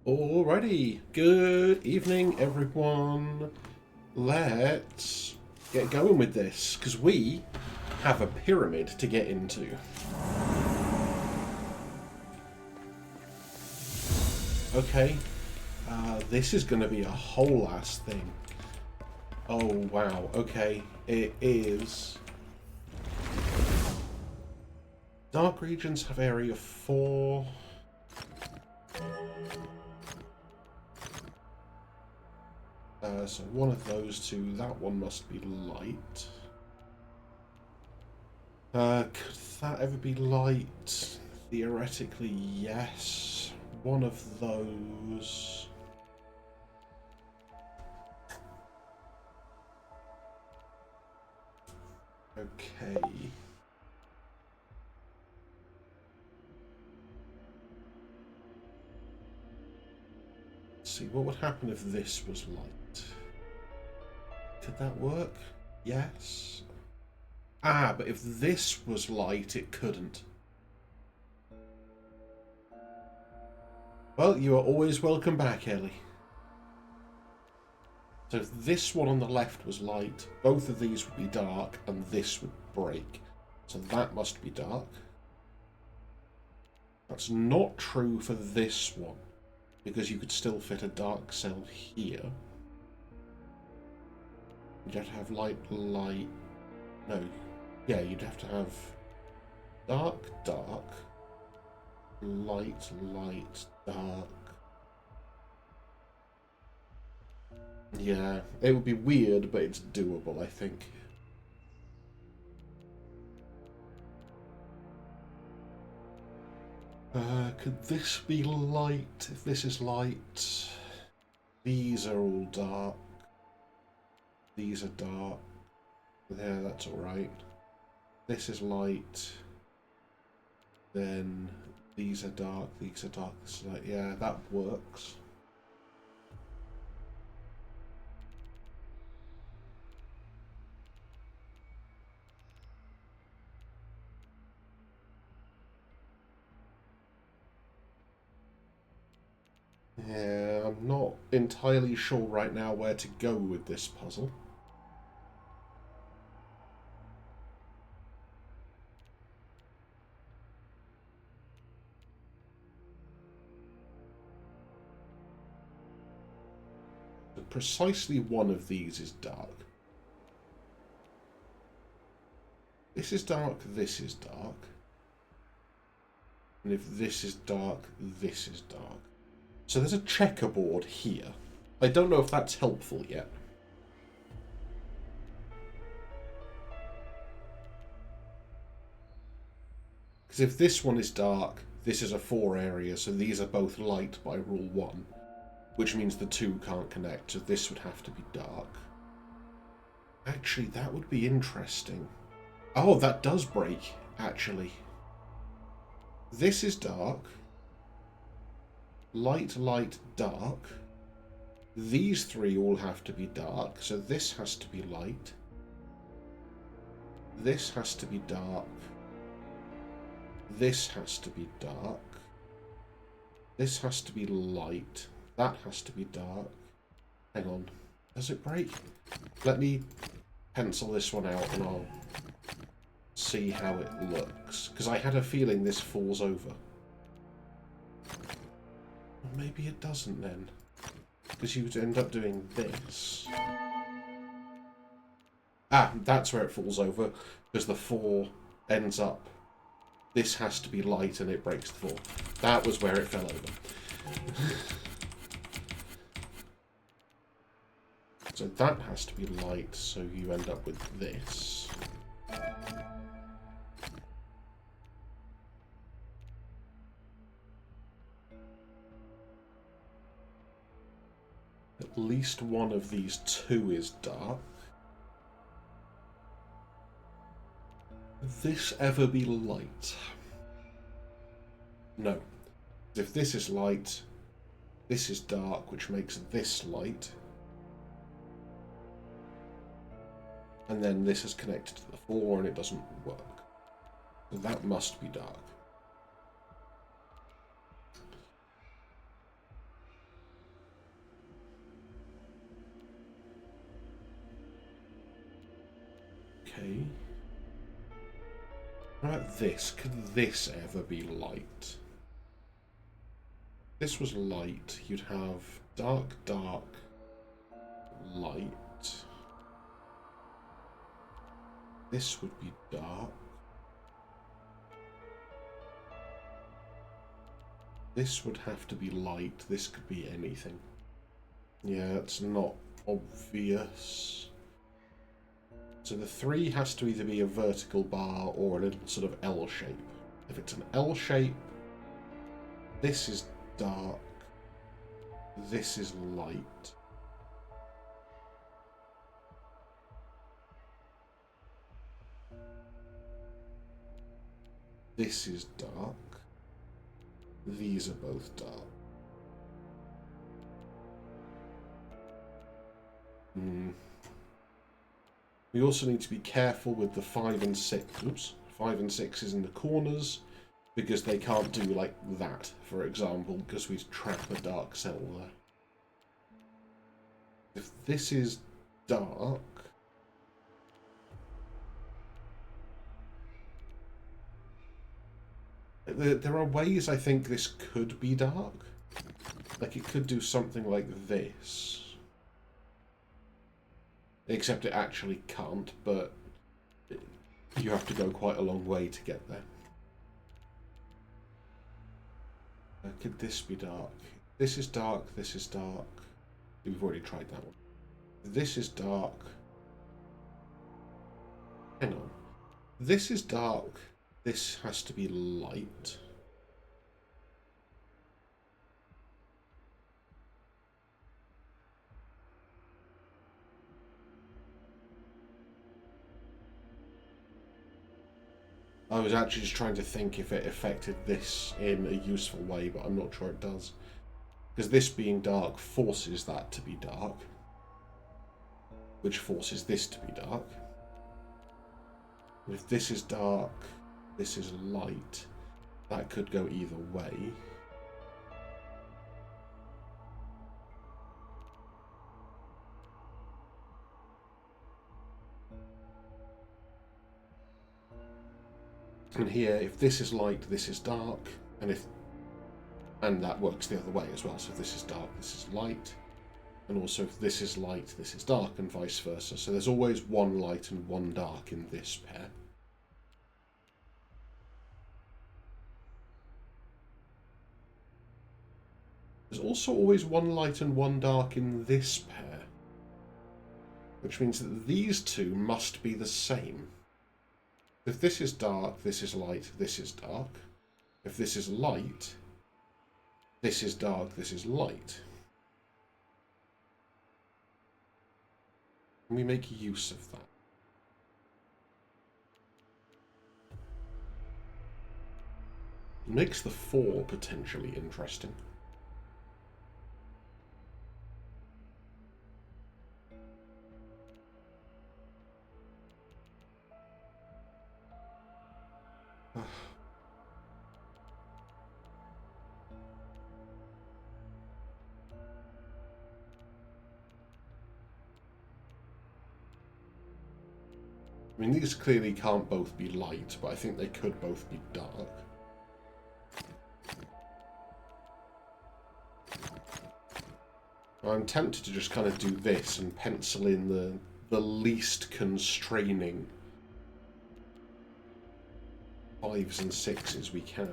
Alrighty, good evening everyone. Let's get going with this, because we have a pyramid to get into. Okay, this is going to be a whole ass thing. Oh wow, okay, it is. Dark regions have area 4. So one of those two, that one must be light. Could that ever be light? Theoretically, yes. One of those. Okay. Let's see, what would happen if this was light? Could that work? Yes. Ah, but if this was light, it couldn't. Well, you are always welcome back, Ellie. So if this one on the left was light, both of these would be dark, and this would break. So that must be dark. That's not true for this one, because you could still fit a dark cell here. You'd have to have light. No. Yeah, you'd have to have dark, light, dark. Yeah, it would be weird, but it's doable, I think. Could this be light? If this is light, these are all dark. These are dark. There, that's alright. This is light. Then these are dark, these are dark, this is light. Yeah, that works. Yeah, I'm not entirely sure right now where to go with this puzzle. But precisely one of these is dark. This is dark, this is dark. And if this is dark, this is dark. So there's a checkerboard here. I don't know if that's helpful yet. Because if this one is dark, this is a 4 area, so these are both light by rule 1. Which means the 2 can't connect, so this would have to be dark. Actually, that would be interesting. Oh, that does break, actually. This is dark. Light, dark. These 3 all have to be dark, so this has to be light. This has to be dark. This has to be dark. This has to be light. That has to be dark. Hang on. Does it break? Let me pencil this one out and I'll see how it looks. Because I had a feeling this falls over. Maybe it doesn't then. Because you would end up doing this. Ah, that's where it falls over. Because the 4 ends up. This has to be light and it breaks the 4. That was where it fell over. So that has to be light, so you end up with this. At least one of these 2 is dark. This ever be light? No. If this is light, this is dark, which makes this light. And then this is connected to the 4 and it doesn't work. So that must be dark. Okay. What about this? Could this ever be light? If this was light, you'd have dark, dark, light. This would be dark. This would have to be light. This could be anything. Yeah, it's not obvious. So the 3 has to either be a vertical bar or a little sort of L shape. If it's an L shape, this is dark. This is light. This is dark. These are both dark. We also need to be careful with the 5 and 6. Oops, 5 and 6 is in the corners because they can't do like that, for example, because we trap a dark cell there. If this is dark, there are ways I think this could be dark. Like it could do something like this. Except it actually can't, but you have to go quite a long way to get there. Could this be dark? This is dark, this is dark. We've already tried that one. This is dark. Hang on. This is dark. This has to be light. I was actually just trying to think if it affected this in a useful way, but I'm not sure it does. Because this being dark forces that to be dark, which forces this to be dark. And if this is dark, this is light, that could go either way. And here, if this is light, this is dark, and that works the other way as well. So if this is dark, this is light, and also if this is light, this is dark, and vice versa. So there's always one light and one dark in this pair. There's also always one light and one dark in this pair, which means that these two must be the same. If this is dark, this is light, this is dark. If this is light, this is dark, this is light. And we make use of that. It makes the 4 potentially interesting. I mean, these clearly can't both be light, but I think they could both be dark. I'm tempted to just kind of do this and pencil in the least constraining 5s and 6s we can,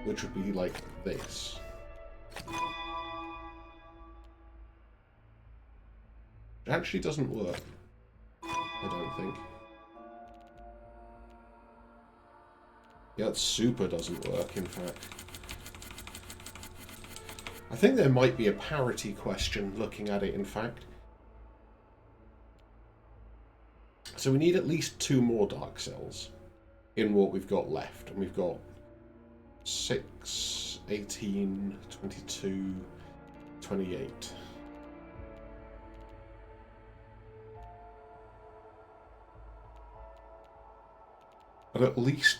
which would be like this. It actually doesn't work, I don't think. Yeah, it super doesn't work, in fact. I think there might be a parity question looking at it, in fact. So we need at least 2 more dark cells in what we've got left. And we've got 6, 18, 22, 28. But at least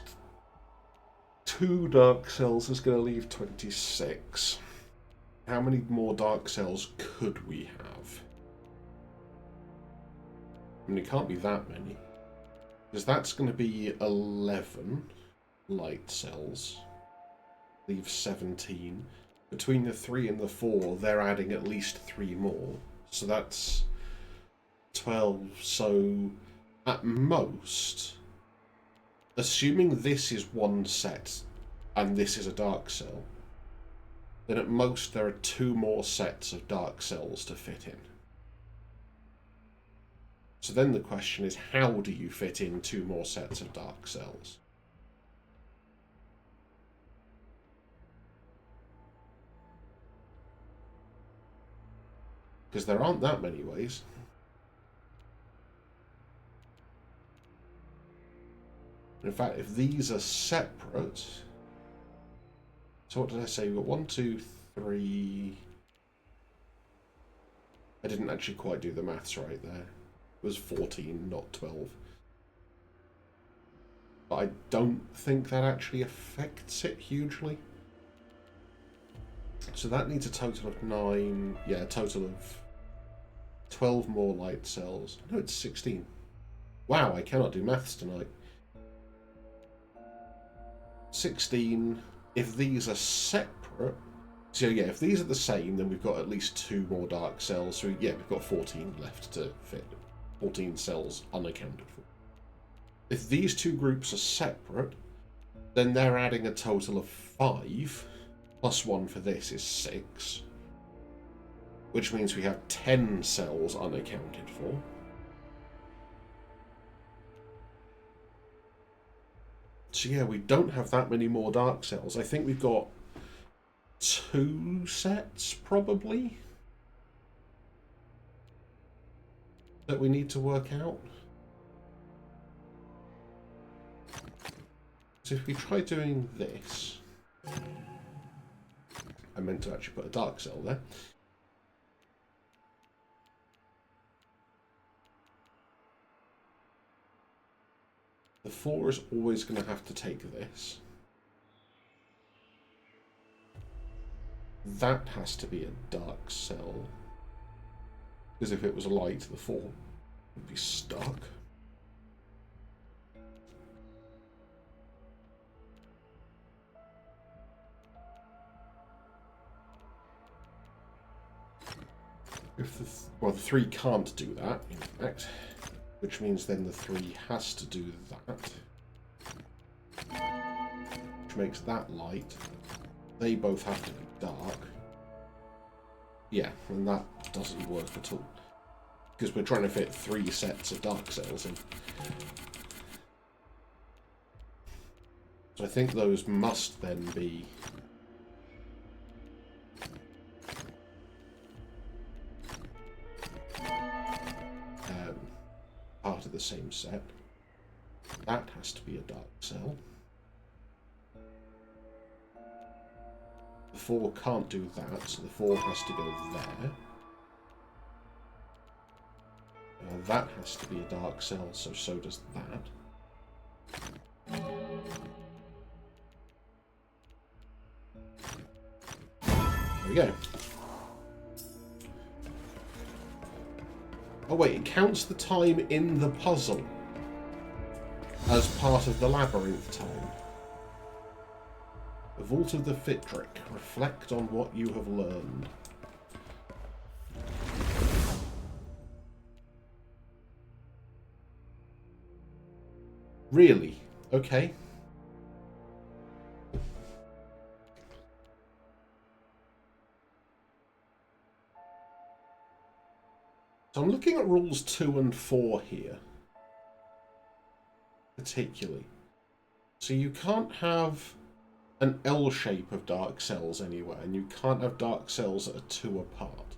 2 dark cells is going to leave 26. How many more dark cells could we have? I mean, it can't be that many. Because that's going to be 11 light cells. Leave 17. Between the 3 and the 4, they're adding at least 3 more. So that's 12. So at most, assuming this is one set and this is a dark cell, then at most there are 2 more sets of dark cells to fit in. So then the question is, how do you fit in 2 more sets of dark cells? Because there aren't that many ways. In fact, if these are separate... So what did I say? We've got 1, 2, 3... I didn't actually quite do the maths right there. It was 14, not 12. But I don't think that actually affects it hugely. So that needs a total of 9... Yeah, a total of 12 more light cells. No, it's 16. Wow, I cannot do maths tonight. 16. If these are separate... So yeah, if these are the same, then we've got at least 2 more dark cells. So yeah, we've got 14 left to fit. 14 cells unaccounted for. If these 2 groups are separate, then they're adding a total of 5. Plus 1 for this is 6. Which means we have 10 cells unaccounted for. So yeah, we don't have that many more dark cells. I think we've got 2 sets, probably, that we need to work out. So if we try doing this... I meant to actually put a dark cell there. The 4 is always going to have to take this. That has to be a dark cell. Because if it was a light, the 4 would be stuck. If the 3 can't do that, in fact, which means then the 3 has to do that, which makes that light. They both have to be dark. Yeah, and that doesn't work at all. Because we're trying to fit 3 sets of dark cells in. So I think those must then be... part of the same set. That has to be a dark cell. The 4 can't do that, so the 4 has to go there. That has to be a dark cell, so does that. There we go. Oh wait, it counts the time in the puzzle as part of the labyrinth time. The Vault of the Fitric. Reflect on what you have learned. Really? Okay. So I'm looking at rules 2 and 4 here, particularly. So you can't have an L shape of dark cells anywhere, and you can't have dark cells that are 2 apart,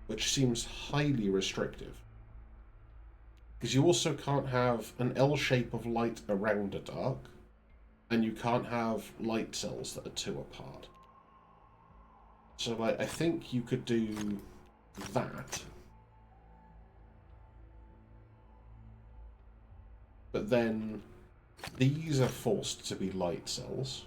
which seems highly restrictive. Because you also can't have an L shape of light around a dark, and you can't have light cells that are 2 apart. So like, I think you could do that. But then these are forced to be light cells.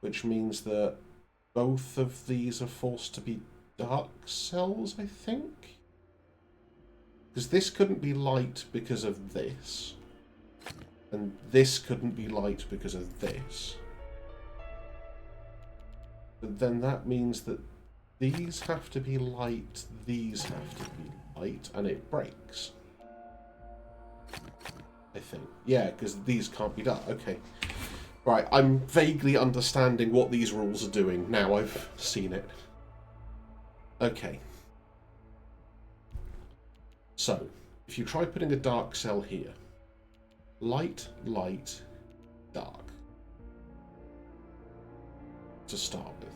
which means that both of these are forced to be dark cells, I think? Because this couldn't be light because of this, and this couldn't be light because of this. But then that means that these have to be light, these have to be light, and it breaks. I think. Yeah, because these can't be dark. Okay. Right, I'm vaguely understanding what these rules are doing now I've seen it. Okay. So, if you try putting a dark cell here, light, light, dark, to start with.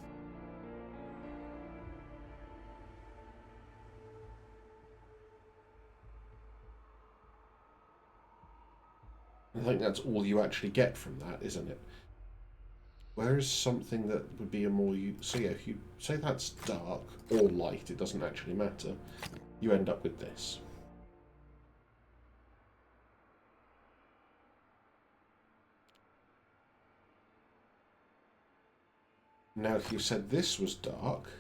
I think that's all you actually get from that, isn't it? Where is something that would be a more... So yeah, if you say that's dark or light, it doesn't actually matter. You end up with this. Now, if you said this was dark,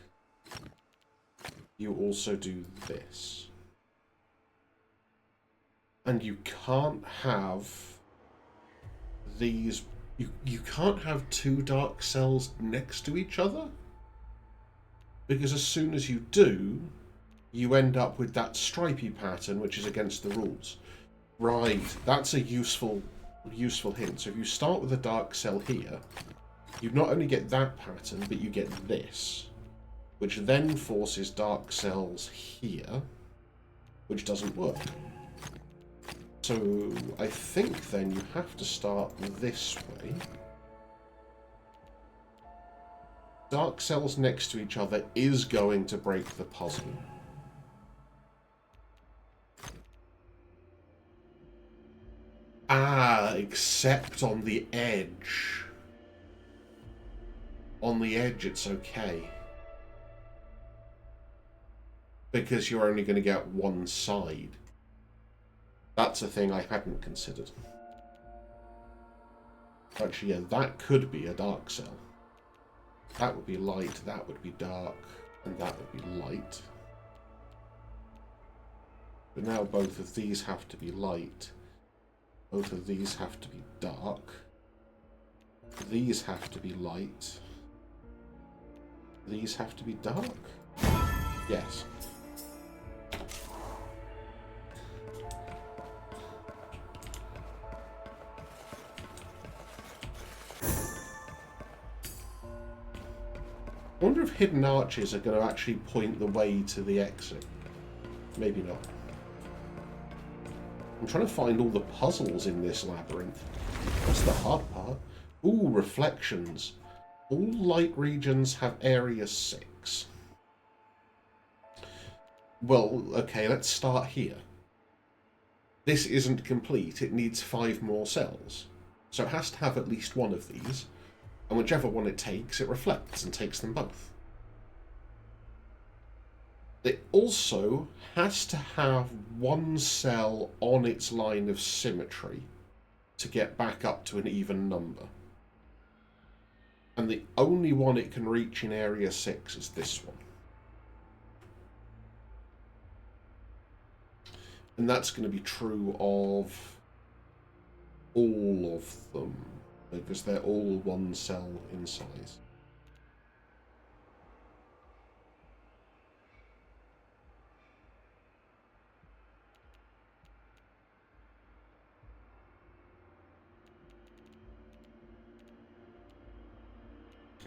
you also do this. And you can't have these... You can't have two dark cells next to each other. Because as soon as you do, you end up with that stripy pattern, which is against the rules. Right, that's a useful hint. So if you start with a dark cell here, you not only get that pattern, but you get this, which then forces dark cells here, which doesn't work. So I think then you have to start this way. Dark cells next to each other is going to break the puzzle. Ah, except on the edge. On the edge, it's okay. Because you're only going to get one side. That's a thing I hadn't considered. Actually, yeah, that could be a dark cell. That would be light, that would be dark, and that would be light. But now both of these have to be light. Both of these have to be dark. These have to be light. These have to be dark? Yes. I wonder if hidden arches are going to actually point the way to the exit. Maybe not. I'm trying to find all the puzzles in this labyrinth. That's the hard part. Ooh, reflections. All light regions have area 6. Well, okay, let's start here. This isn't complete. It needs 5 more cells. So it has to have at least one of these. And whichever one it takes, it reflects and takes them both. It also has to have one cell on its line of symmetry to get back up to an even number. And the only one it can reach in area 6 is this one. And that's going to be true of all of them, because they're all one cell in size.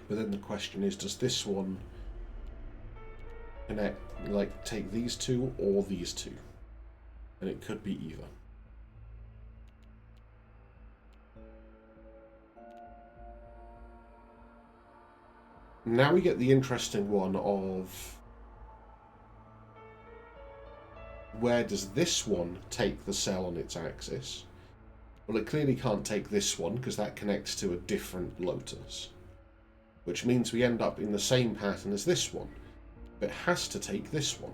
But then the question is, does this one connect, like, take these two or these two? And it could be either. Now we get the interesting one of where does this one take the cell on its axis? Well, it clearly can't take this one because that connects to a different lotus, which means we end up in the same pattern as this one. But it has to take this one,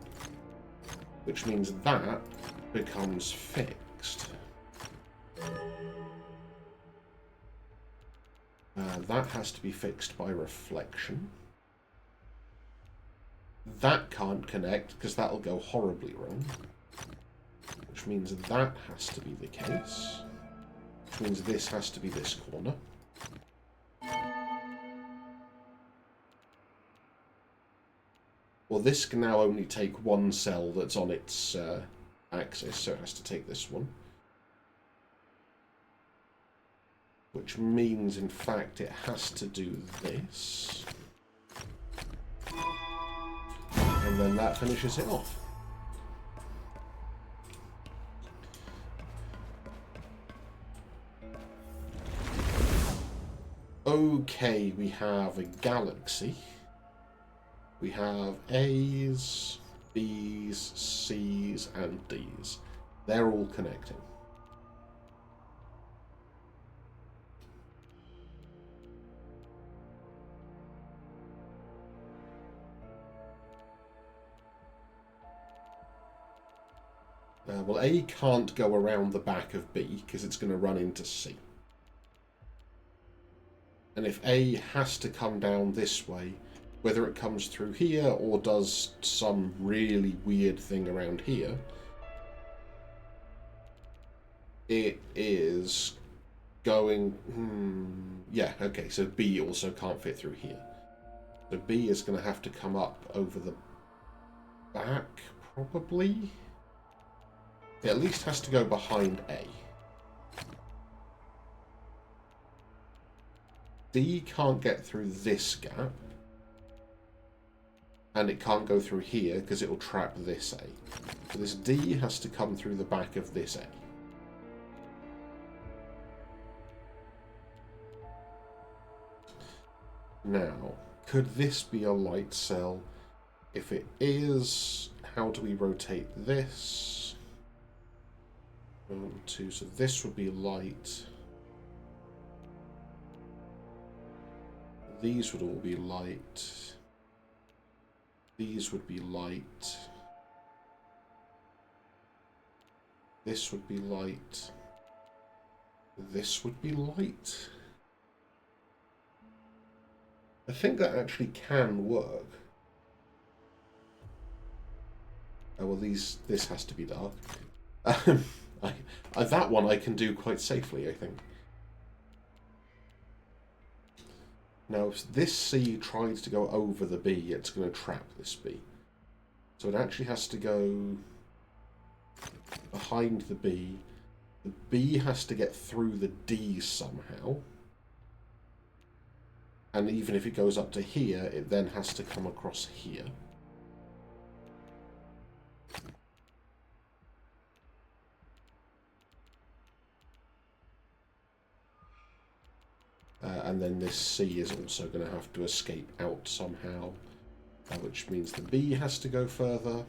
which means that becomes fixed. That has to be fixed by reflection. That can't connect because that'll go horribly wrong. Which means that has to be the case. Which means this has to be this corner. Well, this can now only take one cell that's on its axis, so it has to take this one. Which means, in fact, it has to do this. And then that finishes it off. Okay, we have a galaxy. We have A's, B's, C's, and D's. They're all connecting. Well, A can't go around the back of B because it's going to run into C. And if A has to come down this way, whether it comes through here or does some really weird thing around here, it is going... yeah, okay, so B also can't fit through here. So B is going to have to come up over the back, probably. It at least has to go behind A. D can't get through this gap. And it can't go through here because it will trap this A. So this D has to come through the back of this A. Now, could this be a light cell? If it is, how do we rotate this? 1, 2, so this would be light. These would all be light. These would be light. This would be light. This would be light. I think that actually can work. Oh, well, this has to be dark. That one I can do quite safely, I think. Now, if this C tries to go over the B, it's going to trap this B. So it actually has to go behind the B. The B has to get through the D somehow. And even if it goes up to here, it then has to come across here. And then this C is also going to have to escape out somehow, which means the B has to go further.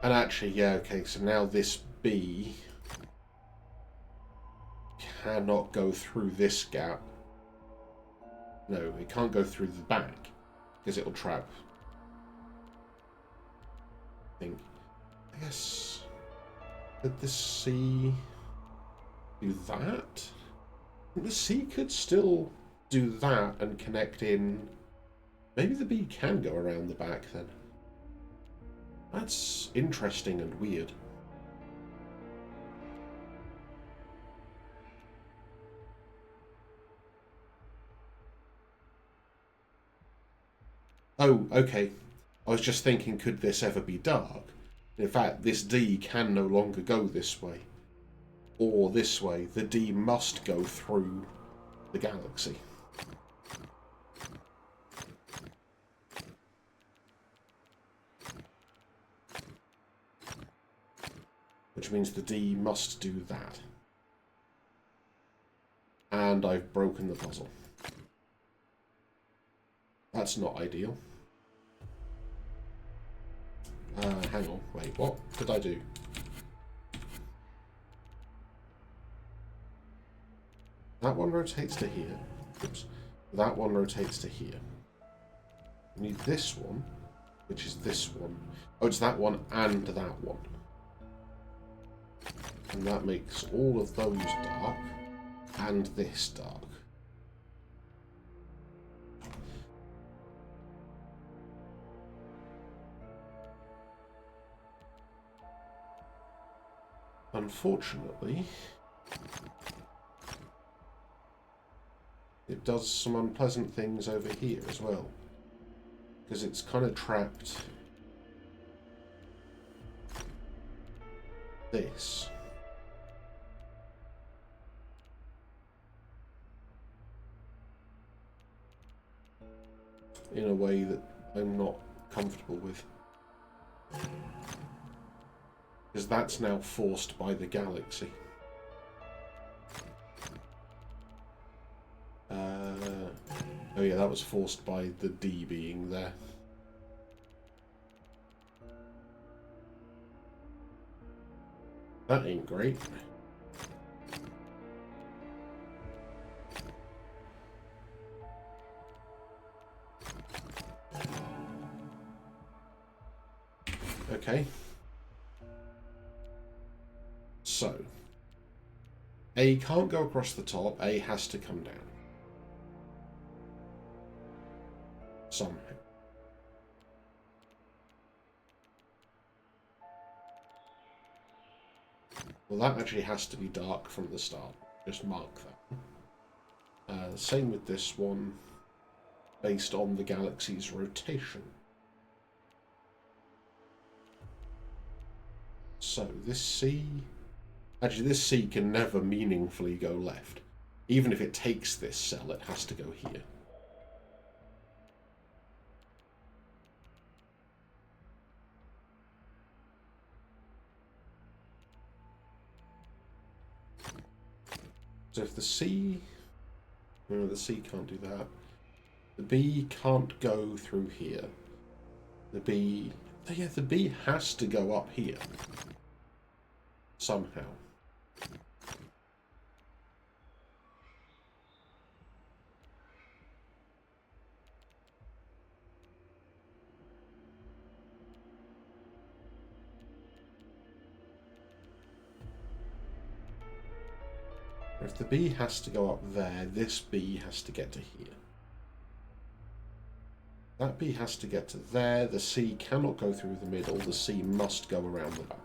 And actually, yeah, okay, so now this B cannot go through this gap. No, it can't go through the back, because it'll trap. I guess... Did the C do that? The C could still do that and connect in. Maybe the B can go around the back then. That's interesting and weird. Oh, okay. I was just thinking, could this ever be dark? In fact, this D can no longer go this way. Or this way. The D must go through the galaxy. Which means the D must do that. And I've broken the puzzle. That's not ideal. Hang on, wait, what did I do? That one rotates to here. Oops. That one rotates to here. We need this one, which is this one. Oh, it's that one and that one. And that makes all of those dark, and this dark. Unfortunately, it does some unpleasant things over here as well, because it's kind of trapped this. In a way that I'm not comfortable with. Because that's now forced by the galaxy. Oh yeah, that was forced by the D being there. That ain't great. Okay. So, A can't go across the top, A has to come down. Somehow. Well, that actually has to be dark from the start. Just mark that. Same with this one, based on the galaxy's rotation. So, this C... Actually, this C can never meaningfully go left. Even if it takes this cell, it has to go here. So if the C... No, the C can't do that. The B can't go through here. The B... Oh yeah, the B has to go up here. Somehow. If the B has to go up there, this B has to get to here. That B has to get to there. The C cannot go through the middle. The C must go around the back.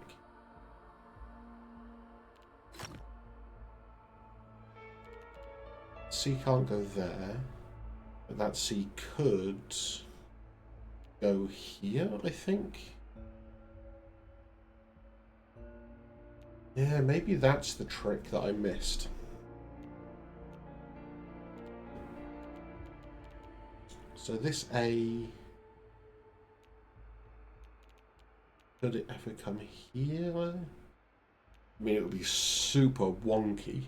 C can't go there. But that C could go here, I think. Yeah, maybe that's the trick that I missed. So this A, could it ever come here? I mean, it would be super wonky.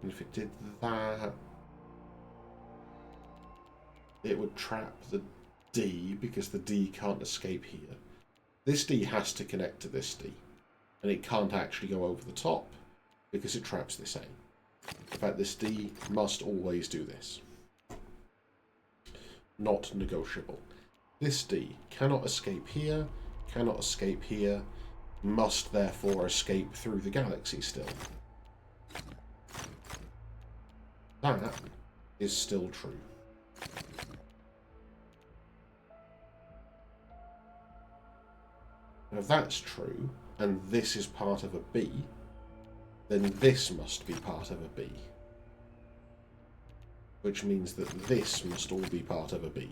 And if it did that, it would trap the D, because the D can't escape here. This D has to connect to this D, and it can't actually go over the top, because it traps this A. In fact, this D must always do this. Not negotiable. This D cannot escape here, cannot escape here, must therefore escape through the galaxy still. That is still true. Now if that's true, and this is part of a B, then this must be part of a B. Which means that this must all be part of a B.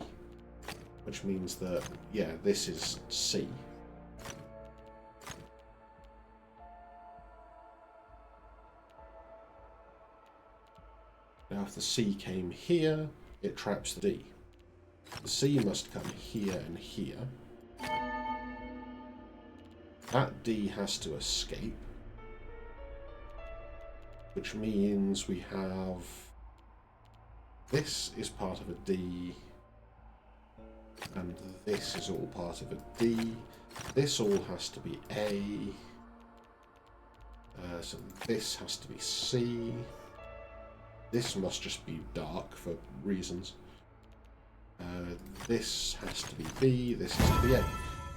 Which means that, yeah, this is C. Now if the C came here, it traps the D. The C must come here and here. That D has to escape. Which means we have... This is part of a D. And this is all part of a D. This all has to be A. So this has to be C. This must just be dark for reasons. This has to be B. This has to be A.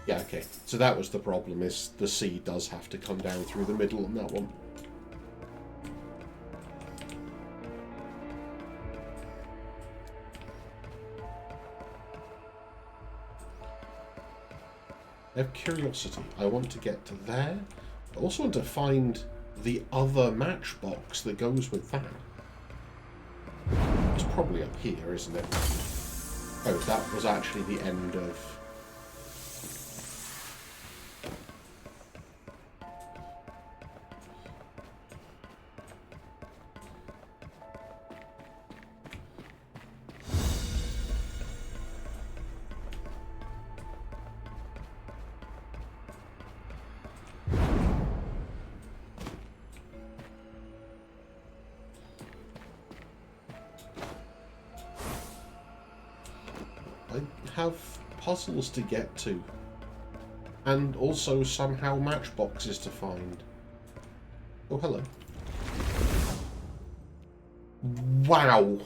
Yeah, okay. So that was the problem, is the C does have to come down through the middle on that one. I have curiosity. I want to get to there. I also want to find the other matchbox that goes with that. It's probably up here, isn't it? Oh, that was actually the end of... I have puzzles to get to. And also somehow matchboxes to find. Oh, hello. Wow.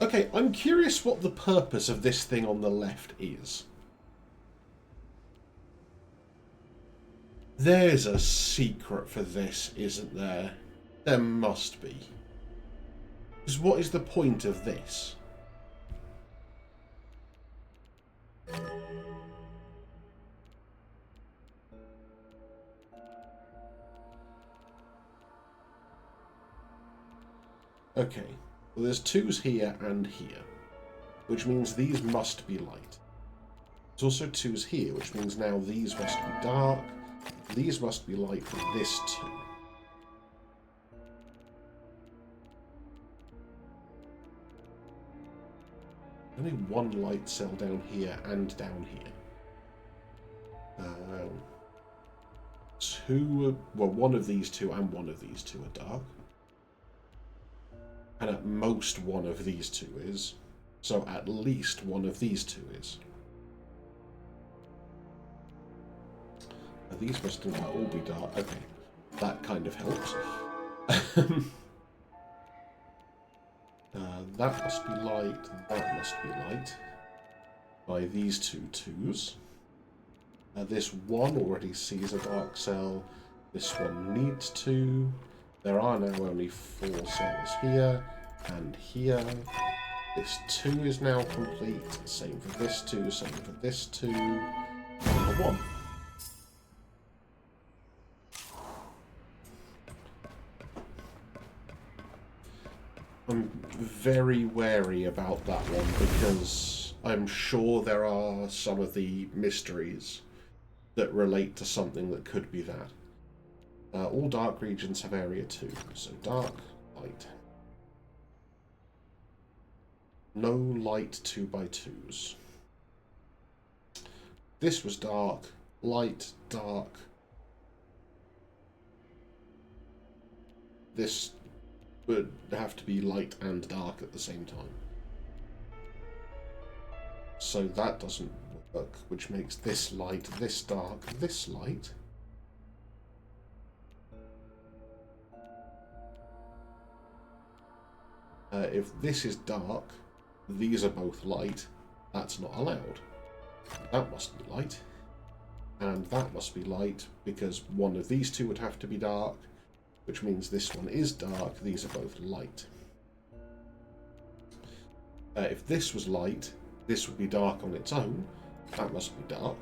Okay, I'm curious what the purpose of this thing on the left is. There's a secret for this, isn't there? There must be. Because what is the point of this? Okay, well, there's 2s here and here, which means these must be light. There's also 2s here, which means now these must be dark. These must be light for this 2. Only one light cell down here and down here. 2, well, one of these 2 and one of these 2 are dark. And at most one of these 2 is. So at least one of these 2 is. These must all be dark. Okay, that kind of helps. That must be light. That must be light. By these 2 2s. This one already sees a dark cell. This one needs 2. There are now only 4 cells here and here. This 2 is now complete. Same for this 2, same for this 2. Number 1. I'm very wary about that one because I'm sure there are some of the mysteries that relate to something that could be that. All dark regions have area 2, so dark, light. No light 2x2s. This was dark, light, dark. This would have to be light and dark at the same time. So that doesn't work, which makes this light, this dark, this light. If this is dark, these are both light, that's not allowed. That must be light. And that must be light, because one of these 2 would have to be dark, which means this one is dark, these are both light. If this was light, this would be dark on its own, that must be dark.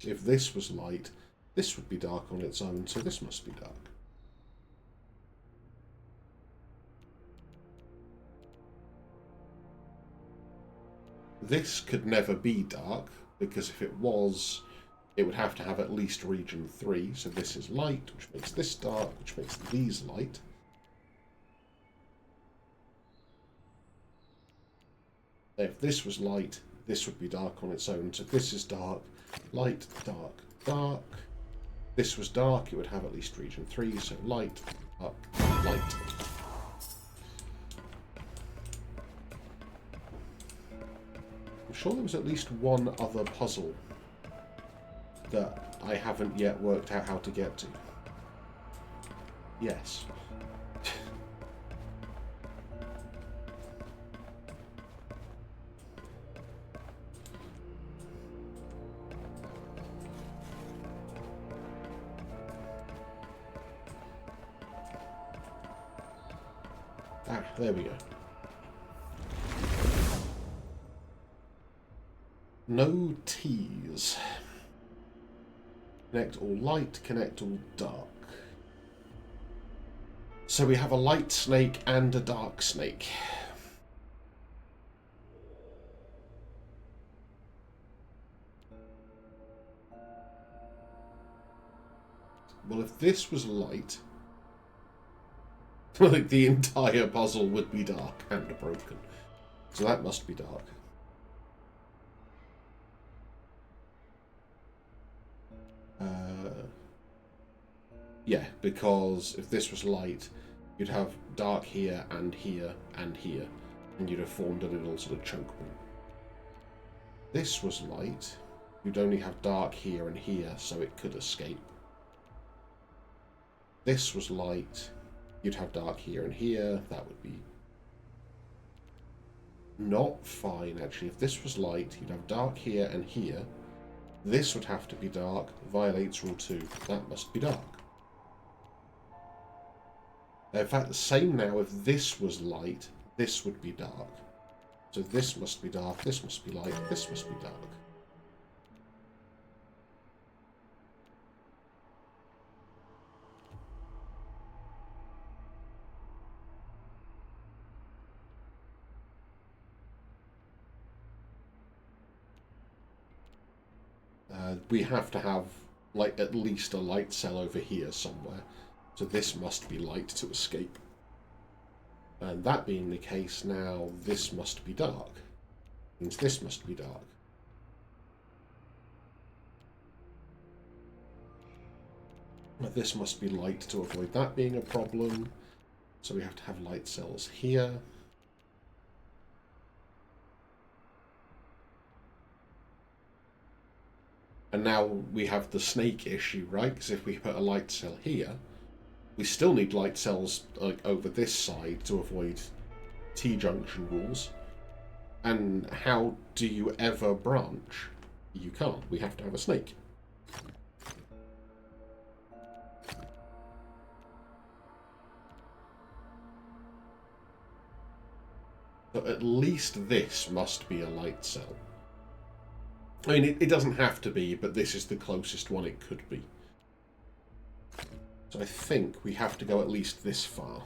If this was light, this would be dark on its own, so this must be dark. This could never be dark, because if it was, it would have to have at least region 3. So this is light, which makes this dark, which makes these light. If this was light, this would be dark on its own. So this is dark, light, dark, dark. This was dark, it would have at least region 3. So light, dark, light. I'm sure there was at least one other puzzle that I haven't yet worked out how to get to. Yes. Ah, there we go. No T's. Connect all light, connect all dark. So we have a light snake and a dark snake. Well, if this was light, like the entire puzzle would be dark and broken. So that must be dark. Yeah, because if this was light, you'd have dark here and here and here, and you'd have formed a little sort of choke point. This was light, you'd only have dark here and here, so it could escape. This was light, you'd have dark here and here, that would be not fine, actually. If this was light, you'd have dark here and here. This would have to be dark, violates rule 2, that must be dark. In fact, the same now, if this was light, this would be dark. So this must be dark, this must be light, this must be dark. We have to have, like, at least a light cell over here somewhere. So this must be light to escape. And that being the case, now this must be dark. Means this must be dark. This must be light to avoid that being a problem. So we have to have light cells here. And now we have the snake issue, right? Because if we put a light cell here, we still need light cells over this side to avoid T-junction rules. And how do you ever branch? You can't. We have to have a snake. So at least this must be a light cell. I mean, it doesn't have to be, but this is the closest one it could be. So I think we have to go at least this far.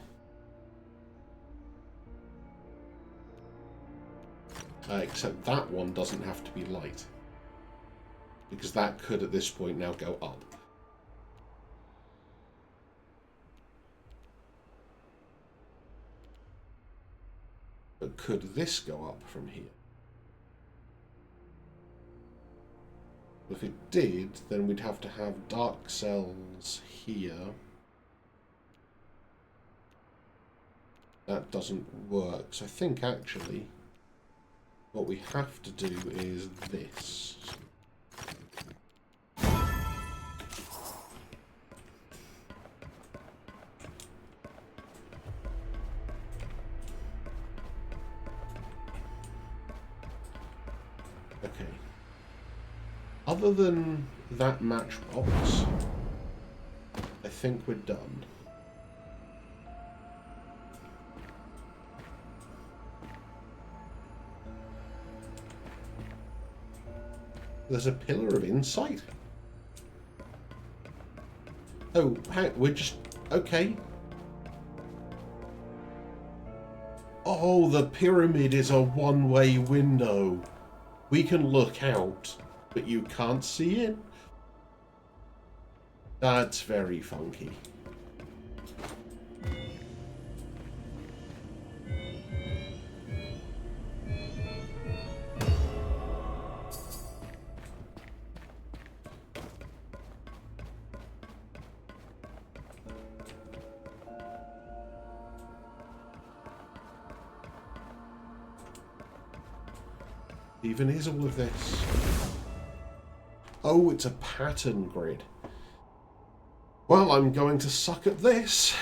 Except that one doesn't have to be light. Because that could, at this point, now go up. But could this go up from here? If it did, then we'd have to have dark cells here. That doesn't work. So I think, actually, what we have to do is this. Okay. Other than that matchbox, I think we're done. There's a pillar of insight? Oh, we're just... okay. Oh, the pyramid is a one-way window. We can look out, but you can't see in. That's very funky. Even is all of this. Oh, it's a pattern grid. Well, I'm going to suck at this.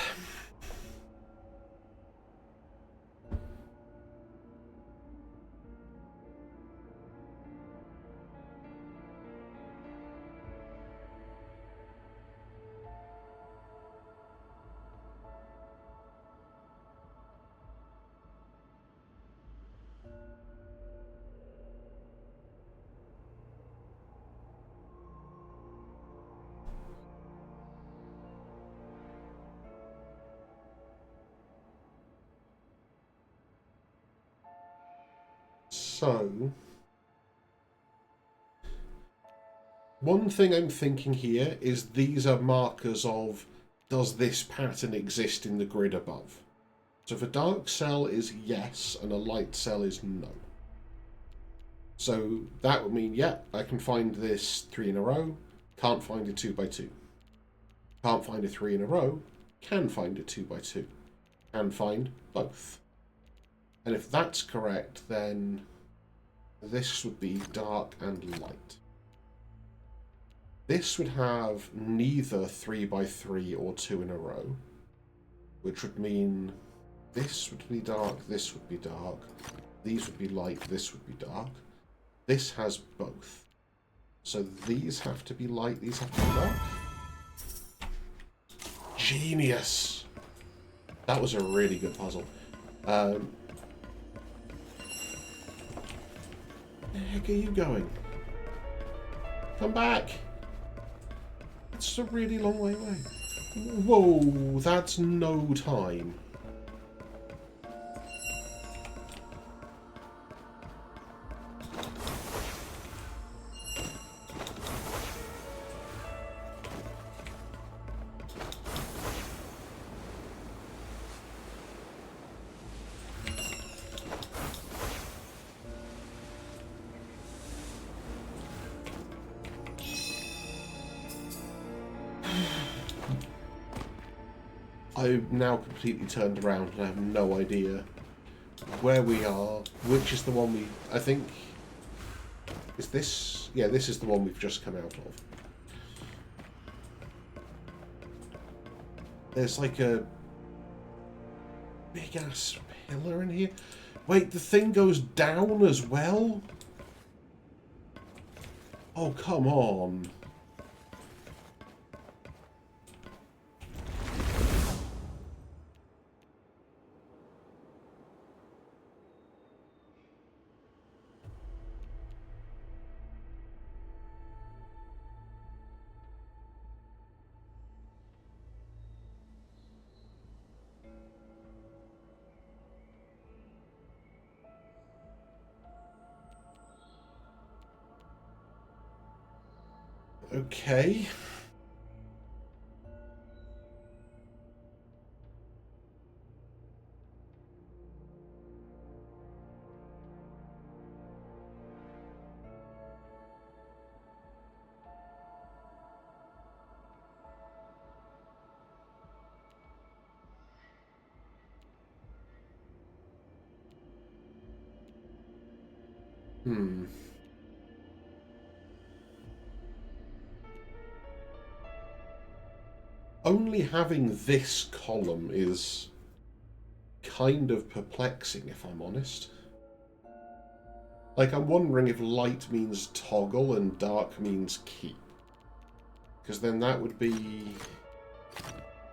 So, one thing I'm thinking here is these are markers of, does this pattern exist in the grid above? So if a dark cell is yes and a light cell is no. So that would mean, yeah, I can find this 3 in a row, can't find a 2 by 2. Can't find a 3 in a row, can find a 2 by 2. Can find both. And if that's correct, then this would be dark and light. This would have neither 3 by 3 or 2 in a row, which would mean this would be dark, this would be dark, these would be light, this would be dark. This has both. So these have to be light, these have to be dark. Genius! That was a really good puzzle. Where the heck are you going? Come back! It's a really long way away. Whoa, that's no time. I've now completely turned around and I have no idea where we are, which is the one we... I think... Is this... Yeah, this is the one we've just come out of. There's like a big-ass pillar in here. Wait, the thing goes down as well? Oh, come on. Okay. Only having this column is kind of perplexing, if I'm honest. Like, I'm wondering if light means toggle and dark means keep. Because then that would be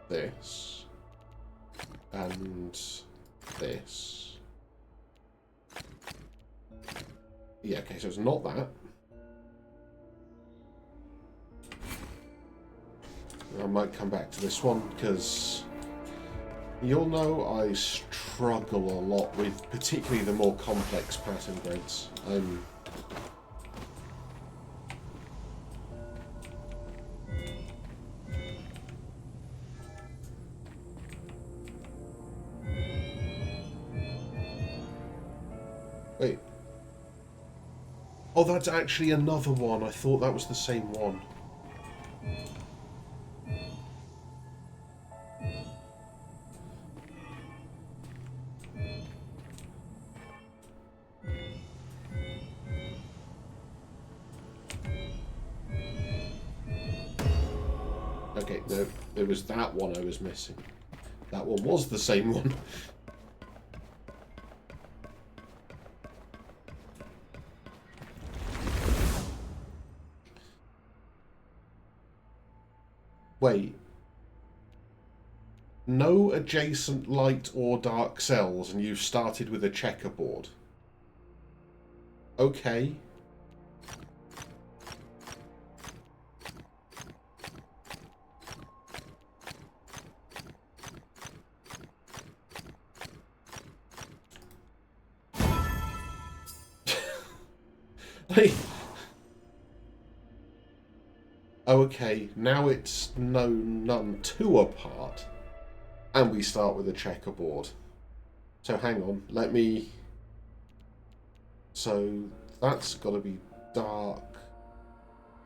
this. And this. Yeah, okay, so it's not that. I might come back to this one, because you'll know I struggle a lot with particularly the more complex pattern grids. Wait. Oh, that's actually another one. I thought that was the same one. wait, no. It was that one I was missing. That one was the same one. Wait. No adjacent light or dark cells, and you've started with a checkerboard. Okay. Like, oh, okay, now it's none two apart, and we start with a checkerboard. So hang on, let me... So that's got to be dark,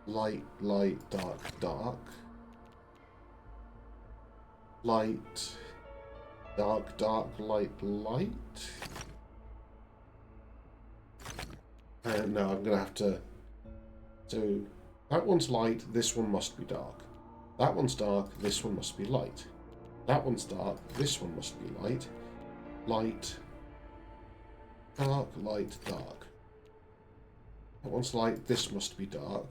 light, light, dark, dark. Light, dark, dark, light, light. No, I'm going to have to... So that one's light, this one must be dark. That one's dark, this one must be light. That one's dark, this one must be light. Light, dark, light, dark. That one's light, this must be dark.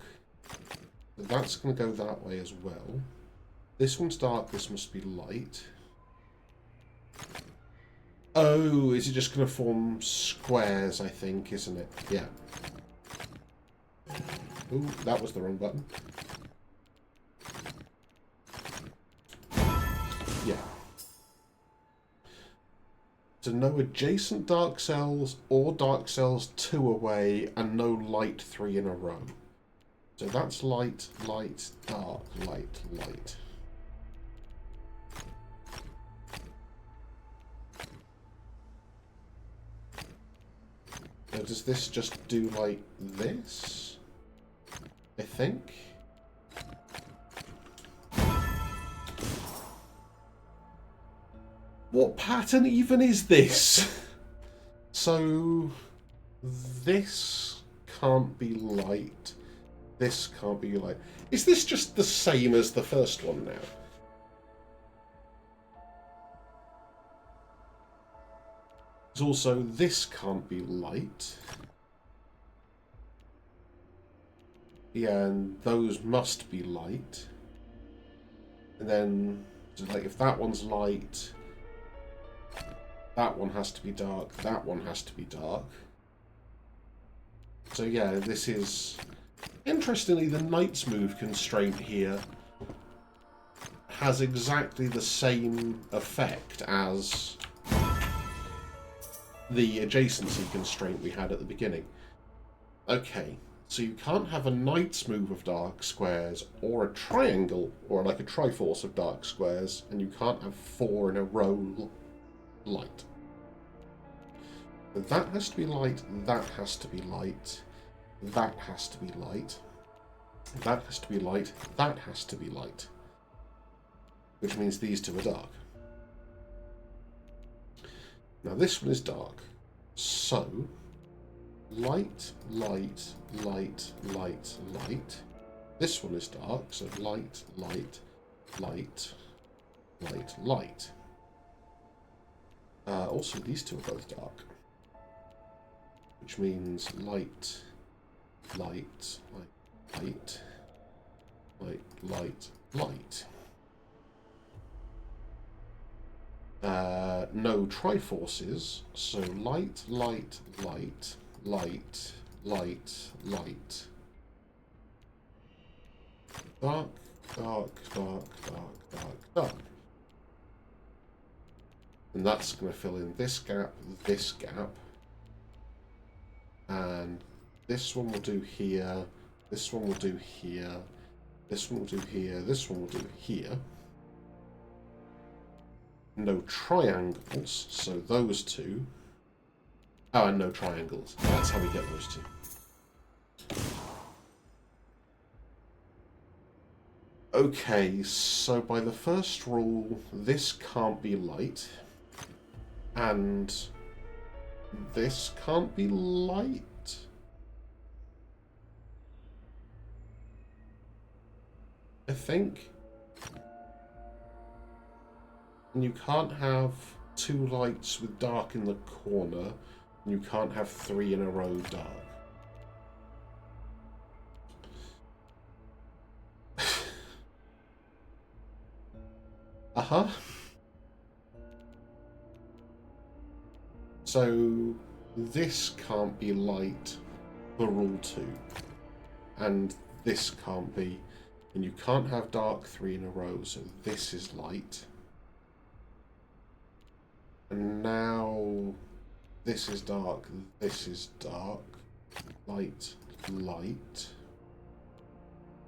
So that's going to go that way as well. This one's dark, this must be light. Oh, is it just going to form squares, I think, isn't it? Yeah. Ooh, that was the wrong button. Yeah. So no adjacent dark cells or dark cells 2 away, and no light 3 in a row. So that's light, light, dark, light, light. So does this just do like this? I think. What pattern even is this? So this can't be light. This can't be light. Is this just the same as the first one now? Also, this can't be light. Yeah, and those must be light. And then, so like, if that one's light, that one has to be dark, that one has to be dark. So yeah, this is... Interestingly, the Knight's Move constraint here has exactly the same effect as the adjacency constraint we had at the beginning. Okay, so you can't have a Knight's Move of dark squares, or a triangle, or like a Triforce of dark squares, and you can't have 4 in a row light. But that has to be light, that has to be light, that has to be light, that has to be light, that has to be light. Which means these two are dark. Now this one is dark, so light, light, light, light, light. This one is dark, so light, light, light, light, light. Also, these two are both dark, which means light, light, light, light, light, light. No Triforces, so light, light, light, light, light, light. Dark, dark, dark, dark, dark, dark. And that's going to fill in this gap, and this one will do here, this one will do here, this one will do here, this one will do here. No triangles, so those two. Oh, and no triangles. That's how we get those two. Okay, so by the first rule, this can't be light. And this can't be light. I think. And you can't have 2 lights with dark in the corner, and you can't have 3 in a row dark. Uh-huh. So this can't be light for rule 2. And this can't be. And you can't have dark 3 in a row, so this is light. And now this is dark, this is dark. Light, light.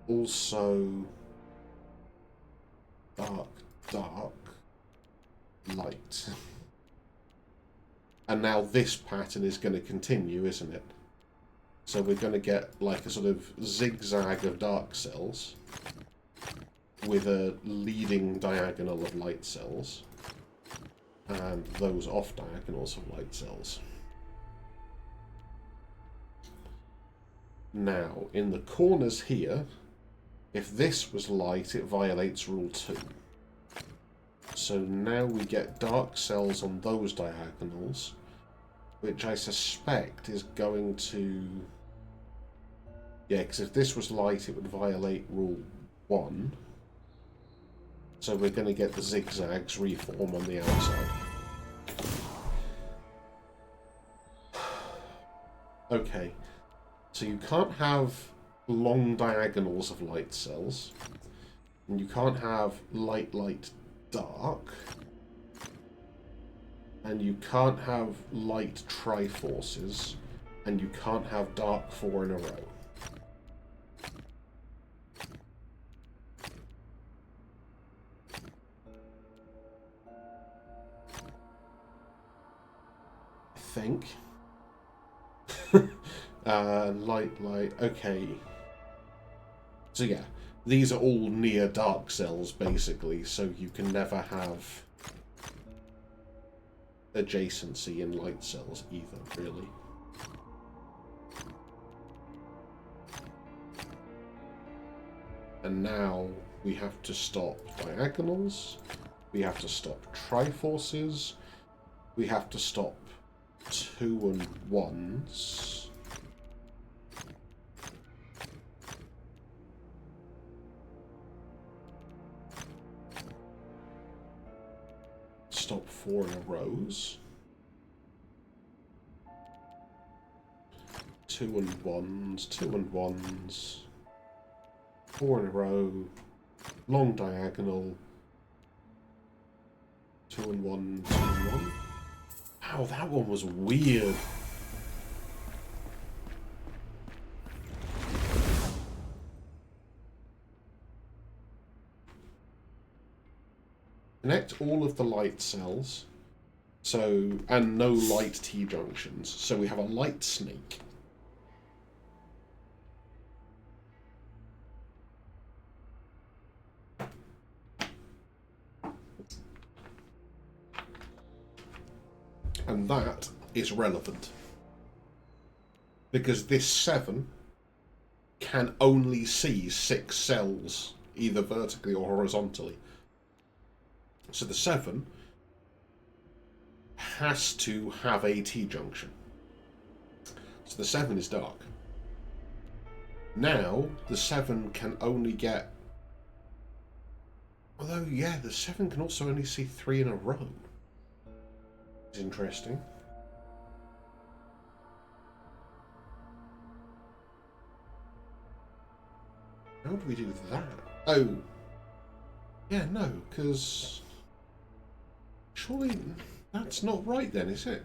Also dark, dark, light. And now this pattern is going to continue, isn't it? So we're going to get like a sort of zigzag of dark cells with a leading diagonal of light cells and those off diagonals of light cells. Now, in the corners here, if this was light, it violates rule 2. So now we get dark cells on those diagonals, which I suspect is going to... Yeah, because if this was light, it would violate rule 1. So we're going to get the zigzags reform on the outside. Okay, so you can't have long diagonals of light cells, and you can't have light, light, dark, and you can't have light triforces, and you can't have dark 4 in a row. I think. Light, light, okay. So yeah, these are all near dark cells, basically, so you can never have adjacency in light cells either, really. And now we have to stop diagonals, we have to stop triforces, we have to stop 2 and 1s. Stop 4 in a rows. 2 and 1s, 2 and 1s. 4 in a row. Long diagonal. 2 and 1, 2 and 1. Wow, that one was weird. Connect all of the light cells, so, and no light T-junctions. So we have a light snake. And that is relevant, because this 7 can only see 6 cells, either vertically or horizontally. So the 7 has to have a T-junction. So the 7 is dark. Now, the 7 can only get... Although, yeah, the 7 can also only see 3 in a row. It's interesting. How do we do that? Oh. Yeah, no, because... Surely that's not right then, is it?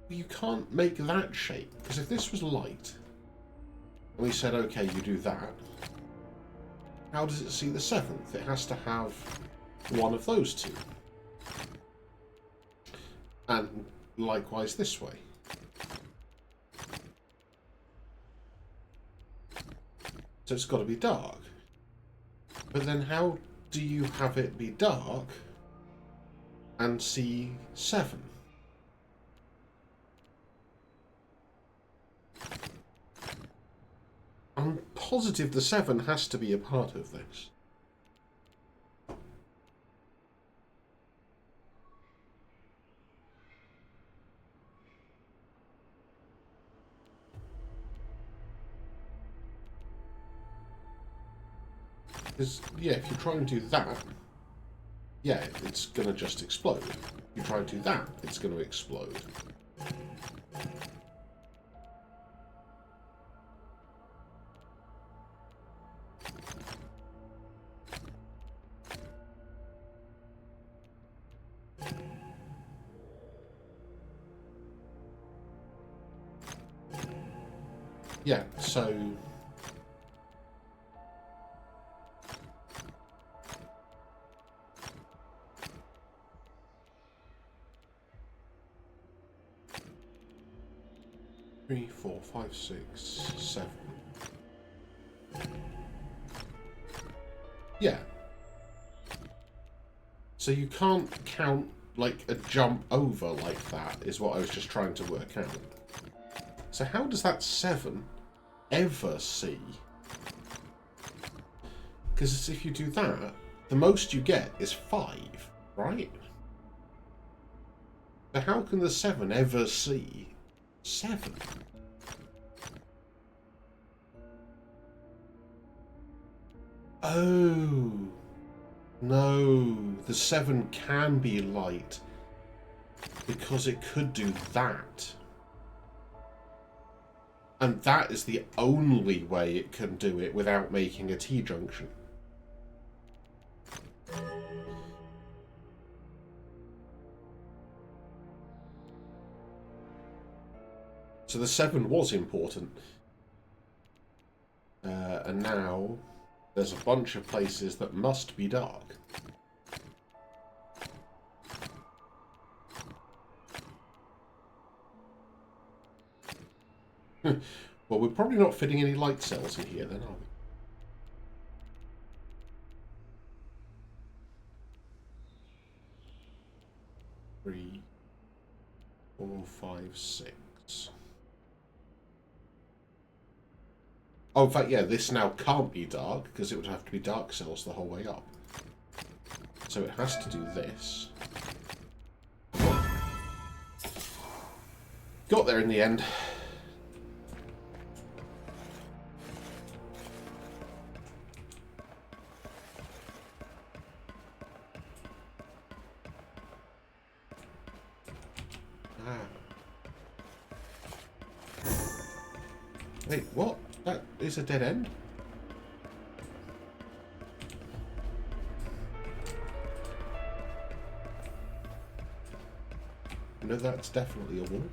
You can't make that shape, because if this was light, and we said, okay, you do that, how does it see the 7th? It has to have one of those 2. And likewise this way. So it's got to be dark. But then how do you have it be dark and see 7? I'm positive the 7 has to be a part of this. Because, yeah, if you try and do that, yeah, it's going to just explode. If you try and do that, it's going to explode. Yeah, so... Three, four, five, six, 7. Yeah. So you can't count, like, a jump over like that, is what I was just trying to work out. So how does that 7 ever see? Because if you do that, the most you get is 5, right? So how can the 7 ever see 7? Oh, no, the 7 can be light because it could do that. And that is the only way it can do it without making a T-junction. So the 7 was important. And now there's a bunch of places that must be dark. Well, we're probably not fitting any light cells in here then, are we? 3, 4, 5, 6. Oh, in fact, yeah, this now can't be dark, because it would have to be dark cells the whole way up. So it has to do this. Got there in the end. Wait, what? That is a dead end? No, that's definitely a wall.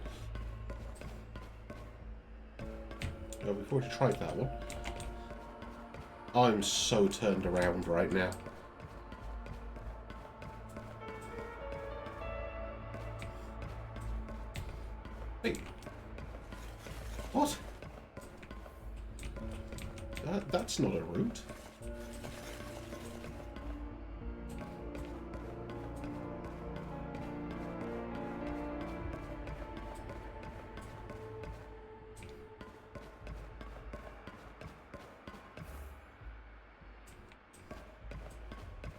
Oh, we've already tried that one. I'm so turned around right now. Wait. What? That's not a route.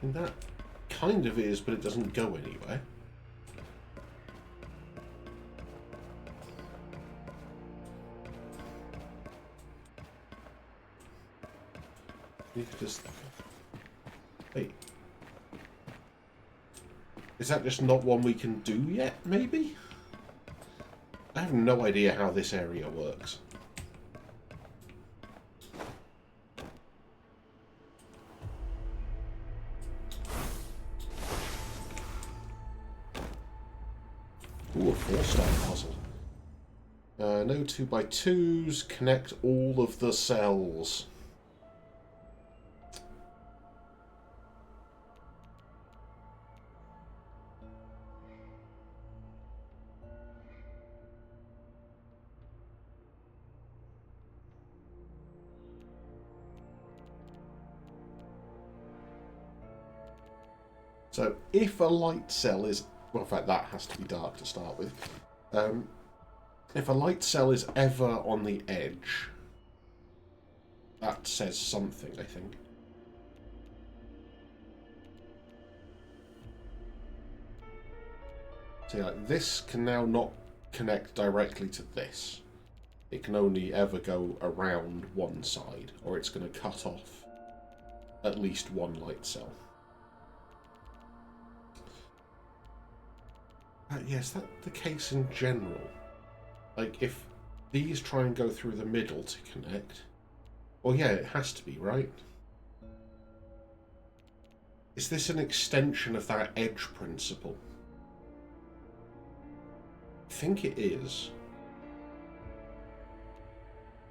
And that kind of is, but it doesn't go anywhere. You could just... Wait. Is that just not one we can do yet, maybe? I have no idea how this area works. Ooh, a 4-star puzzle. No 2x2s. Connect all of the cells. So if a light cell is... Well, in fact, that has to be dark to start with. If a light cell is ever on the edge, that says something, I think. So yeah, like, this can now not connect directly to this. It can only ever go around one side, or it's going to cut off. at least one light cell. Yes, that's the case in general. Like, if these try and go through the middle to connect, well, yeah, it has to be, right? Is this an extension of that edge principle? I think it is.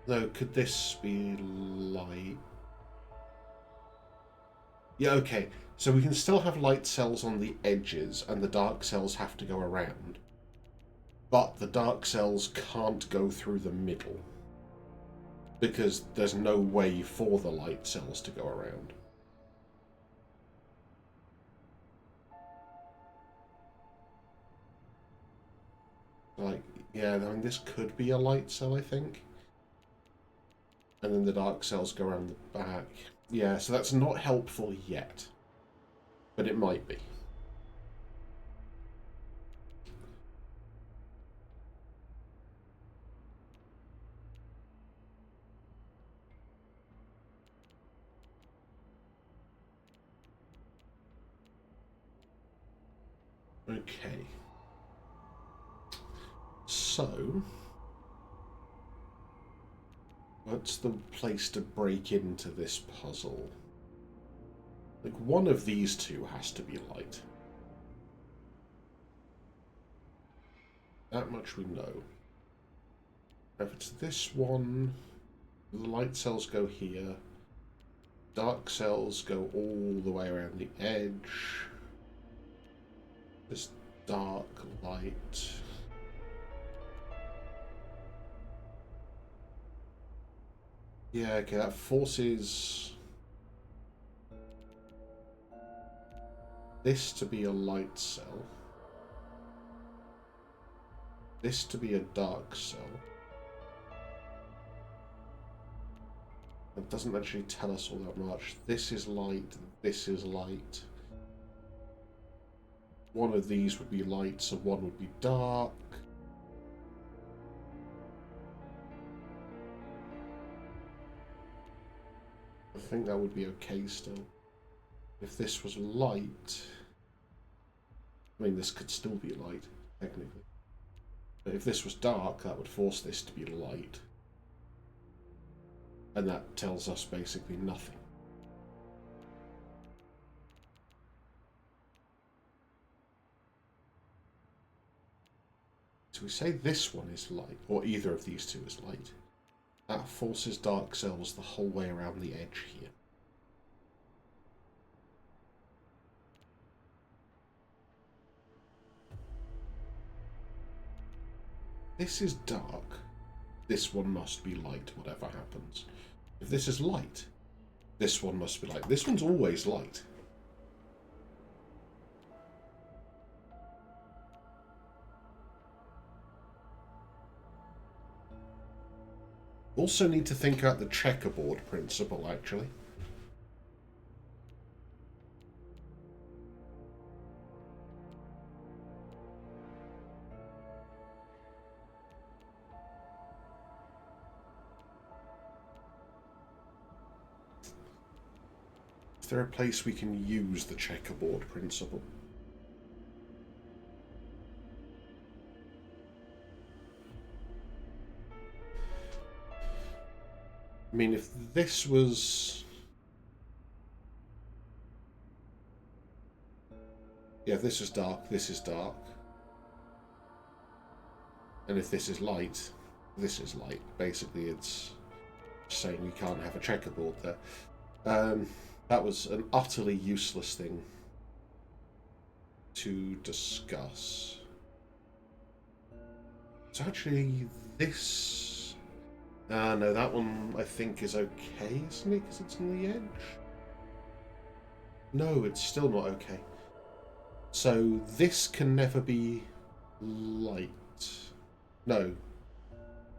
Though, could this be light? Yeah, okay. So we can still have light cells on the edges, and the dark cells have to go around. But the dark cells can't go through the middle, because there's no way for the light cells to go around. Like, yeah, I mean, this could be a light cell, I think. And then the dark cells go around the back. Yeah, so that's not helpful yet. But it might be. Okay. So, what's the place to break into this puzzle? Like, one of these two has to be light. That much we know. If it's this one, the light cells go here. Dark cells go all the way around the edge. This dark light. Yeah, okay, that forces this to be a light cell. This to be a dark cell. It doesn't actually tell us all that much. This is light, this is light. One of these would be light, so one would be dark. I think that would be okay still. If this was light... I mean, this could still be light, technically. But if this was dark, that would force this to be light. And that tells us basically nothing. So we say this one is light, or either of these two is light. That forces dark cells the whole way around the edge here. This is dark. This one must be light, whatever happens. If this is light, this one must be light. This one's always light. Also need to think out the checkerboard principle, actually. Is there a place we can use the checkerboard principle? I mean, if this was... Yeah, if this is dark, this is dark. And if this is light, this is light. Basically, it's saying we can't have a checkerboard there. That was an utterly useless thing to discuss. So actually, this... no, that one I think is okay, isn't it? Because it's on the edge? No, it's still not okay. So this can never be light. No.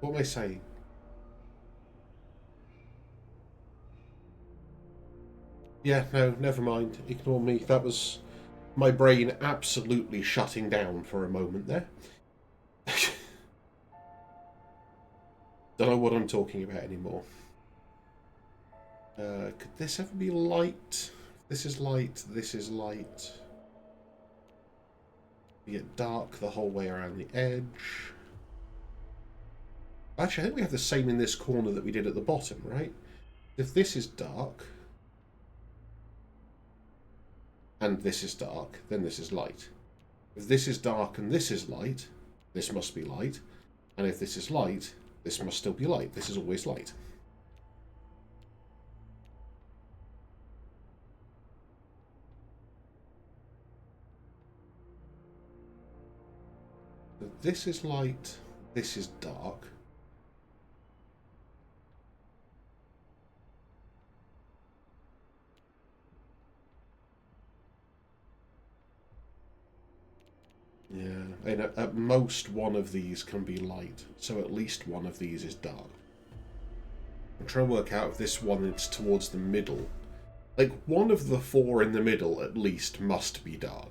What am I saying? Yeah, no, never mind. Ignore me. That was my brain absolutely shutting down for a moment there. Don't know what I'm talking about anymore. Could this ever be light? This is light, this is light. We get dark the whole way around the edge. Actually, I think we have the same in this corner that we did at the bottom, right? If this is dark, and this is dark, then this is light. If this is dark and this is light, this must be light. And if this is light, this must still be light. This is always light. So this is light, this is dark. Yeah, and at most one of these can be light, so at least one of these is dark. I'm trying to work out if this one is towards the middle. Like, one of the four in the middle at least must be dark.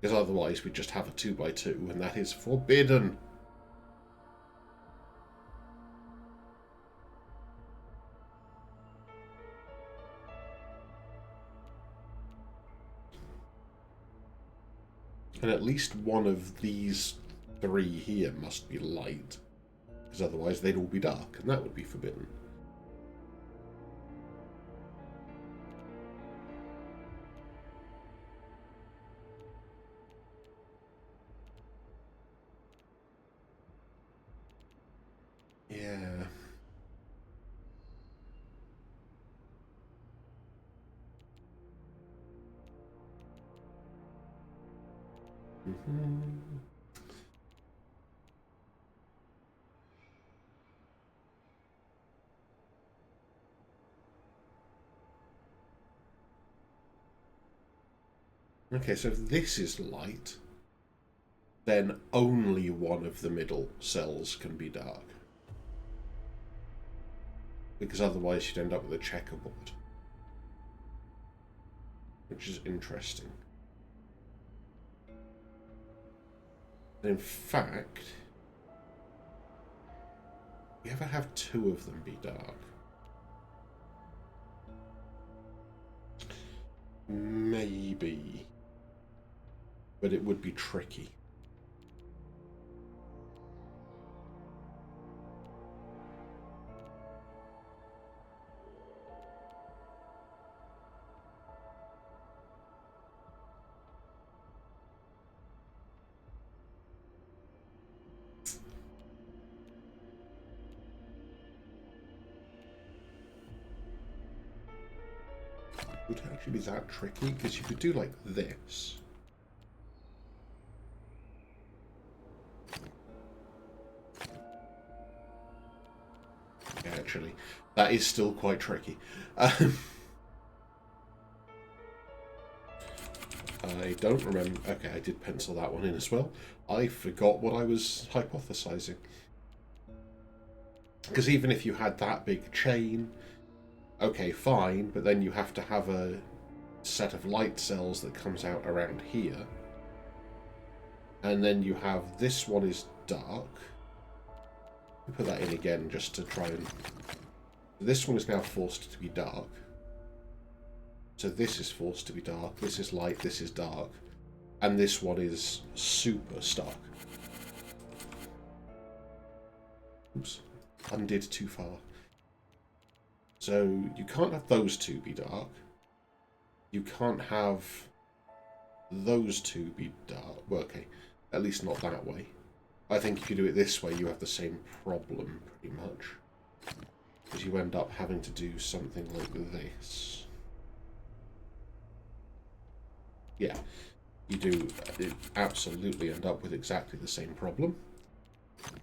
Because otherwise we just have a 2x2, and that is forbidden. And at least one of these three here must be light. Because otherwise they'd all be dark, and that would be forbidden. Yeah. Okay, so if this is light, then only one of the middle cells can be dark. Because otherwise you'd end up with a checkerboard. Which is interesting. And in fact, we ever have two of them be dark? Maybe. But it would be tricky. Would it actually be that tricky? Because you could do like this. Yeah, actually, that is still quite tricky. I don't remember. Okay, I did pencil that one in as well. I forgot what I was hypothesizing. Because even if you had that big chain, okay, fine, but then you have to have a set of light cells that comes out around here. And then you have this one is dark. Put that in again just to try and... This one is now forced to be dark. So this is forced to be dark, this is light, this is dark. And this one is super stark. Oops, undid too far. So you can't have those two be dark. You can't have those two be dark. Well, okay, at least not that way. I think if you do it this way, you have the same problem, pretty much. Because you end up having to do something like this. Yeah, you absolutely end up with exactly the same problem.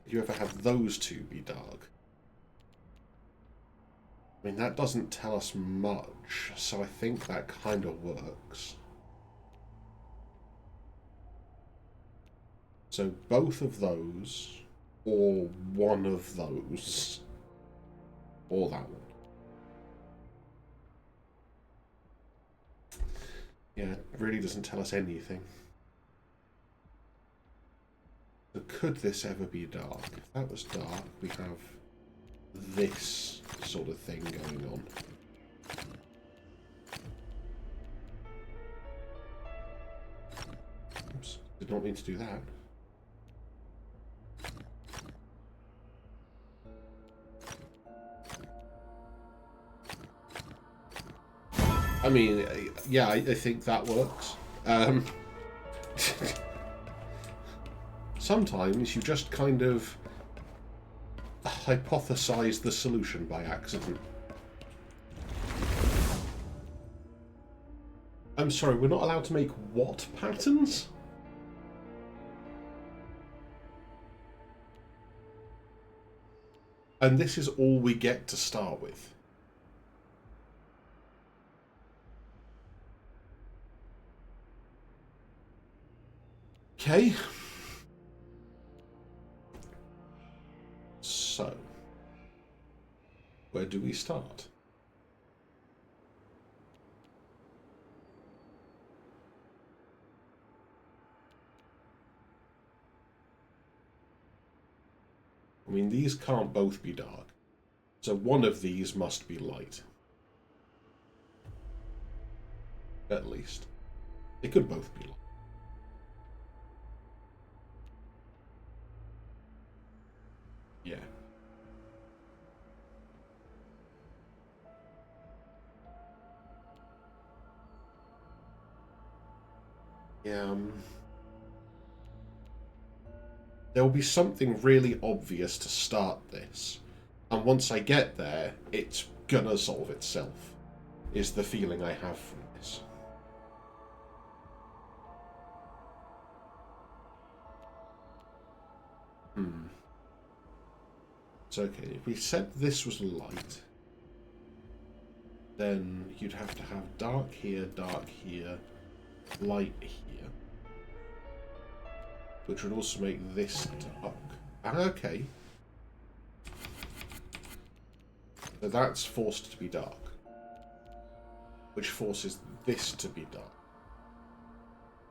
If you ever have those two be dark, I mean, that doesn't tell us much, so I think that kind of works. So both of those, or one of those, or that one. Yeah, it really doesn't tell us anything. So could this ever be dark? If that was dark, we have this sort of thing going on. Oops, did not mean to do that. I mean, yeah, I think that works. Sometimes you just kind of hypothesize the solution by accident. I'm sorry, we're not allowed to make what patterns? And this is all we get to start with. Okay. So, where do we start? I mean, these can't both be dark. So one of these must be light. At least. They could both be light. Yeah. Yeah. There will be something really obvious to start this. And once I get there, it's gonna solve itself, is the feeling I have from this. So, okay, if we said this was light, then you'd have to have dark here, light here. Which would also make this dark. Okay. So that's forced to be dark. Which forces this to be dark.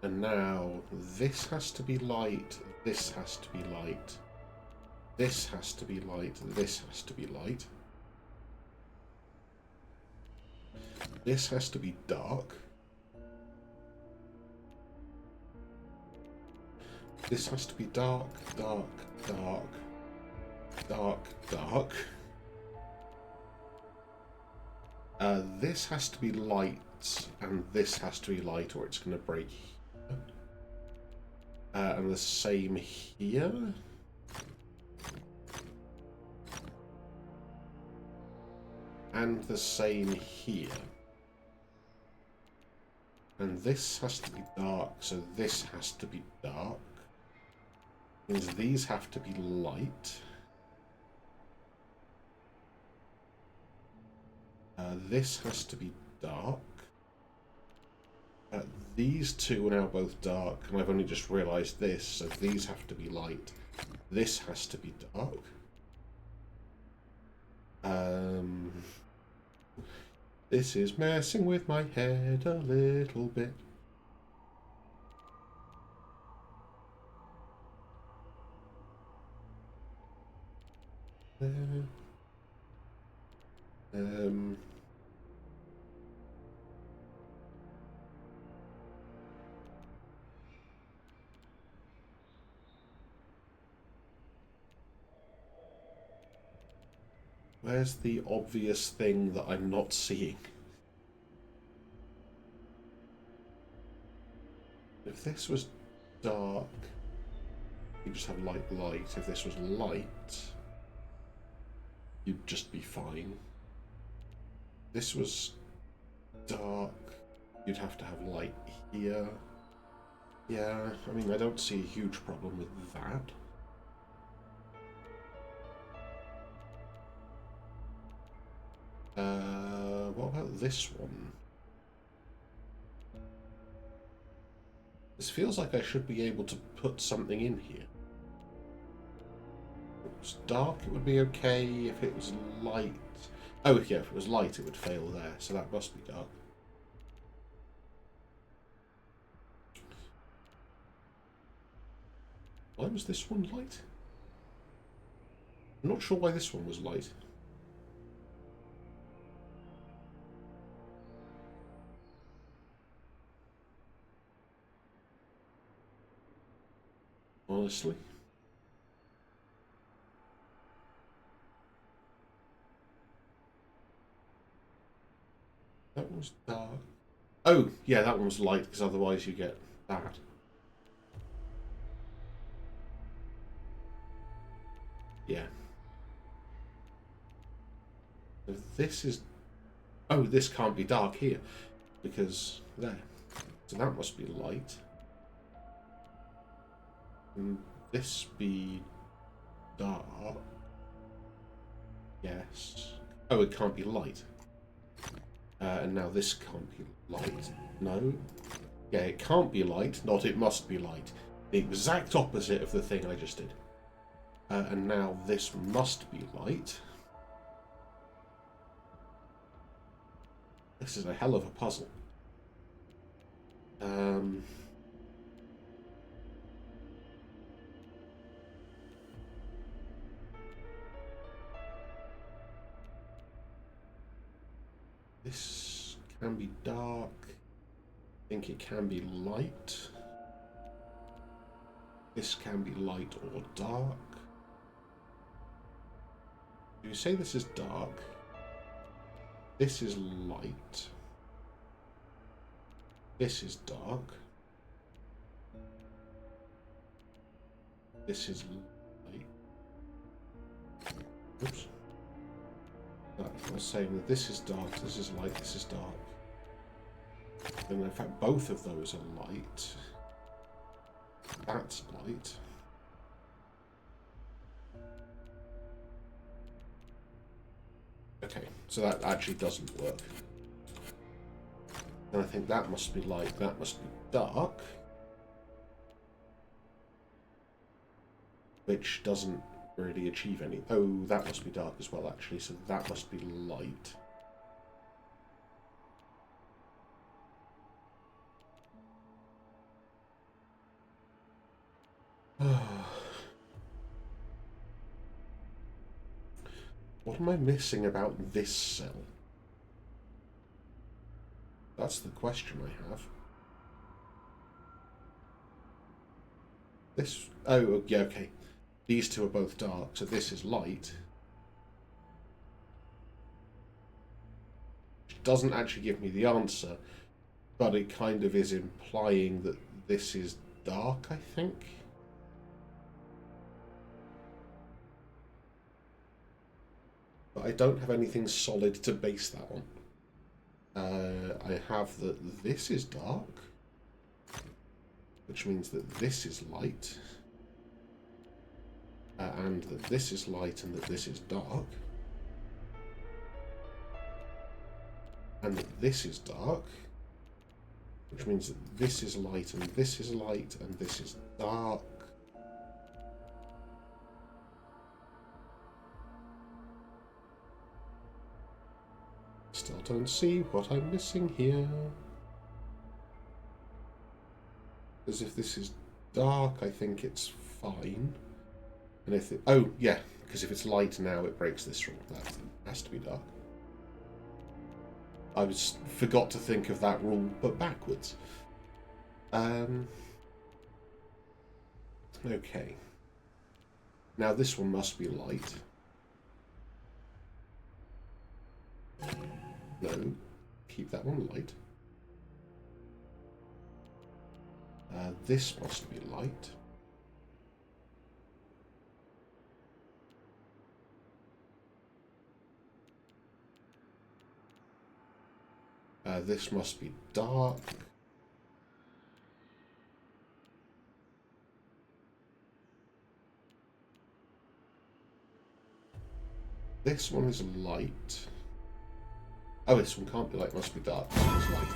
And now this has to be light, this has to be light, this has to be light, this has to be light. This has to be dark. This has to be dark, dark, dark, dark, dark. This has to be light, and this has to be light, or it's going to break here. And the same here. And the same here. And this has to be dark, so this has to be dark. Means these have to be light. This has to be dark. These two are now both dark, and I've only just realised this, so these have to be light. This has to be dark. This is messing with my head a little bit. Where's the obvious thing that I'm not seeing? If this was dark, you just have light. If this was light, you'd just be fine. This was dark, you'd have to have light here. Yeah, I mean, I don't see a huge problem with that. What about this one? This feels like I should be able to put something in here. If it was dark, it would be okay. If it was light... Oh, yeah, if it was light, it would fail there. So that must be dark. Why was this one light? I'm not sure why this one was light. honestly. That was dark. Oh, yeah, that one was light, because otherwise you get that. Yeah. So this is... Oh, this can't be dark here, because there. So that must be light. And this be dark. Yes. Oh, it can't be light. And now this can't be light. No. Yeah, it can't be light, not it must be light. The exact opposite of the thing I just did. And now this must be light. This is a hell of a puzzle. This can be dark. I think it can be light. This can be light or dark. Do you say this is dark? This is light. This is dark. This is light. Oops. I was saying that this is dark, this is light, this is dark. And in fact, both of those are light. That's light. Okay, so that actually doesn't work. And I think that must be light, that must be dark. Which doesn't really achieve any... Oh, that must be dark as well, actually, so that must be light. What am I missing about this cell? That's the question I have. This... Oh, yeah, okay. These two are both dark, so this is light. Which doesn't actually give me the answer, but it kind of is implying that this is dark, I think. But I don't have anything solid to base that on. I have that this is dark, which means that this is light, and that this is light and that this is dark, and that this is dark, which means that this is light and this is light and this is dark. Still don't see what I'm missing here. Because if this is dark, I think it's fine. And if it... Oh, yeah, because if it's light now, it breaks this rule. That has to be dark. I forgot to think of that rule, but backwards. Okay. Now this one must be light. No, keep that one light. This must be light. This must be dark. This one is light. Oh, this one can't be light, must be dark. This one's light.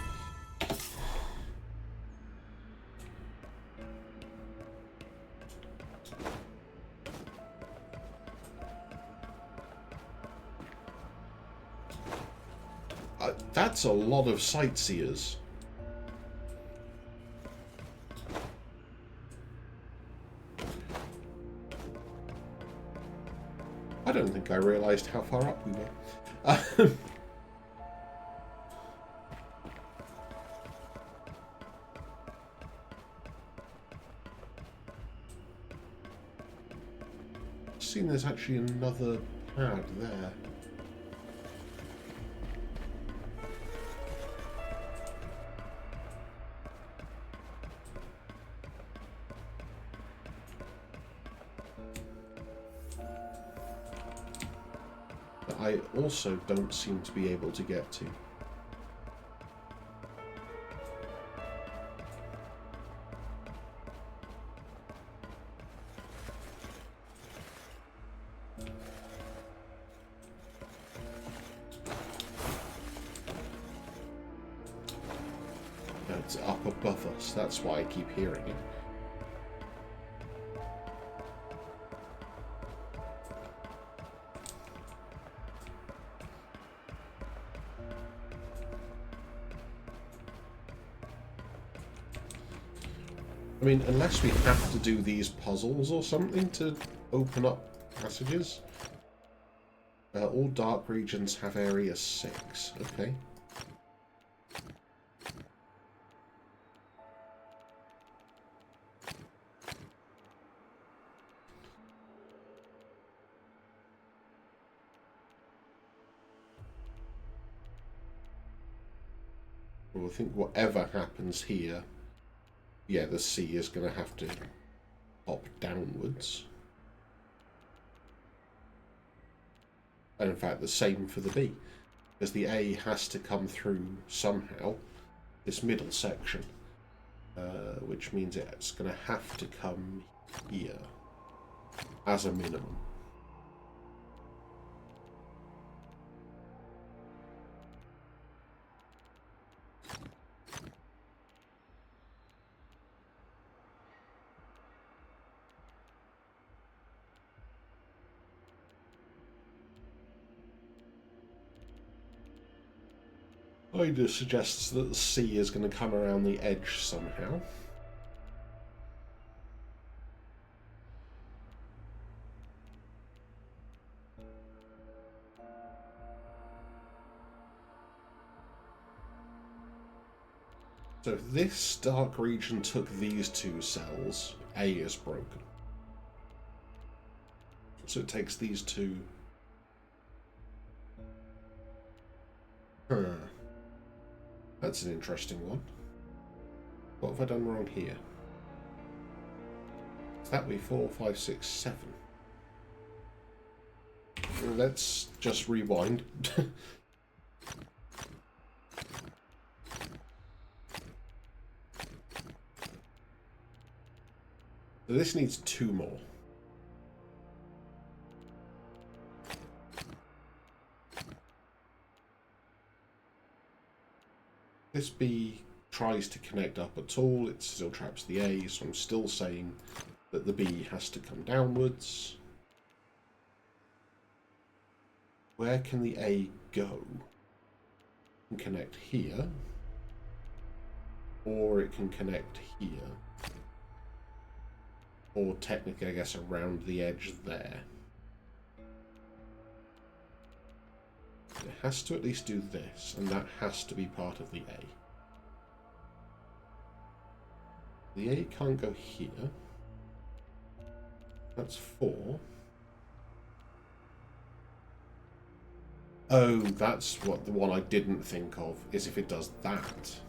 That's a lot of sightseers. I don't think I realised how far up we were. just seen there's actually another pad there. That I also don't seem to be able to get to. It's up above us, that's why I keep hearing it. I mean, unless we have to do these puzzles or something to open up passages. All dark regions have area 6. Okay. Well, I think whatever happens here, yeah, the C is going to have to hop downwards. And in fact, the same for the B, because the A has to come through somehow, this middle section, which means it's going to have to come here as a minimum. I just suggests that the C is going to come around the edge somehow. So if this dark region took these two cells, A is broken. So it takes these two. That's an interesting one. What have I done wrong here? Is that be 4, 5, 6, 7? Let's just rewind. So this needs 2 more. This B tries to connect up at all, it still traps the A, so I'm still saying that the B has to come downwards. Where can the A go? It can connect here, or it can connect here. Or technically, I guess, around the edge there. It has to at least do this, and that has to be part of the A. The A can't go here. That's 4. Oh, that's what the one I didn't think of, is if it does that.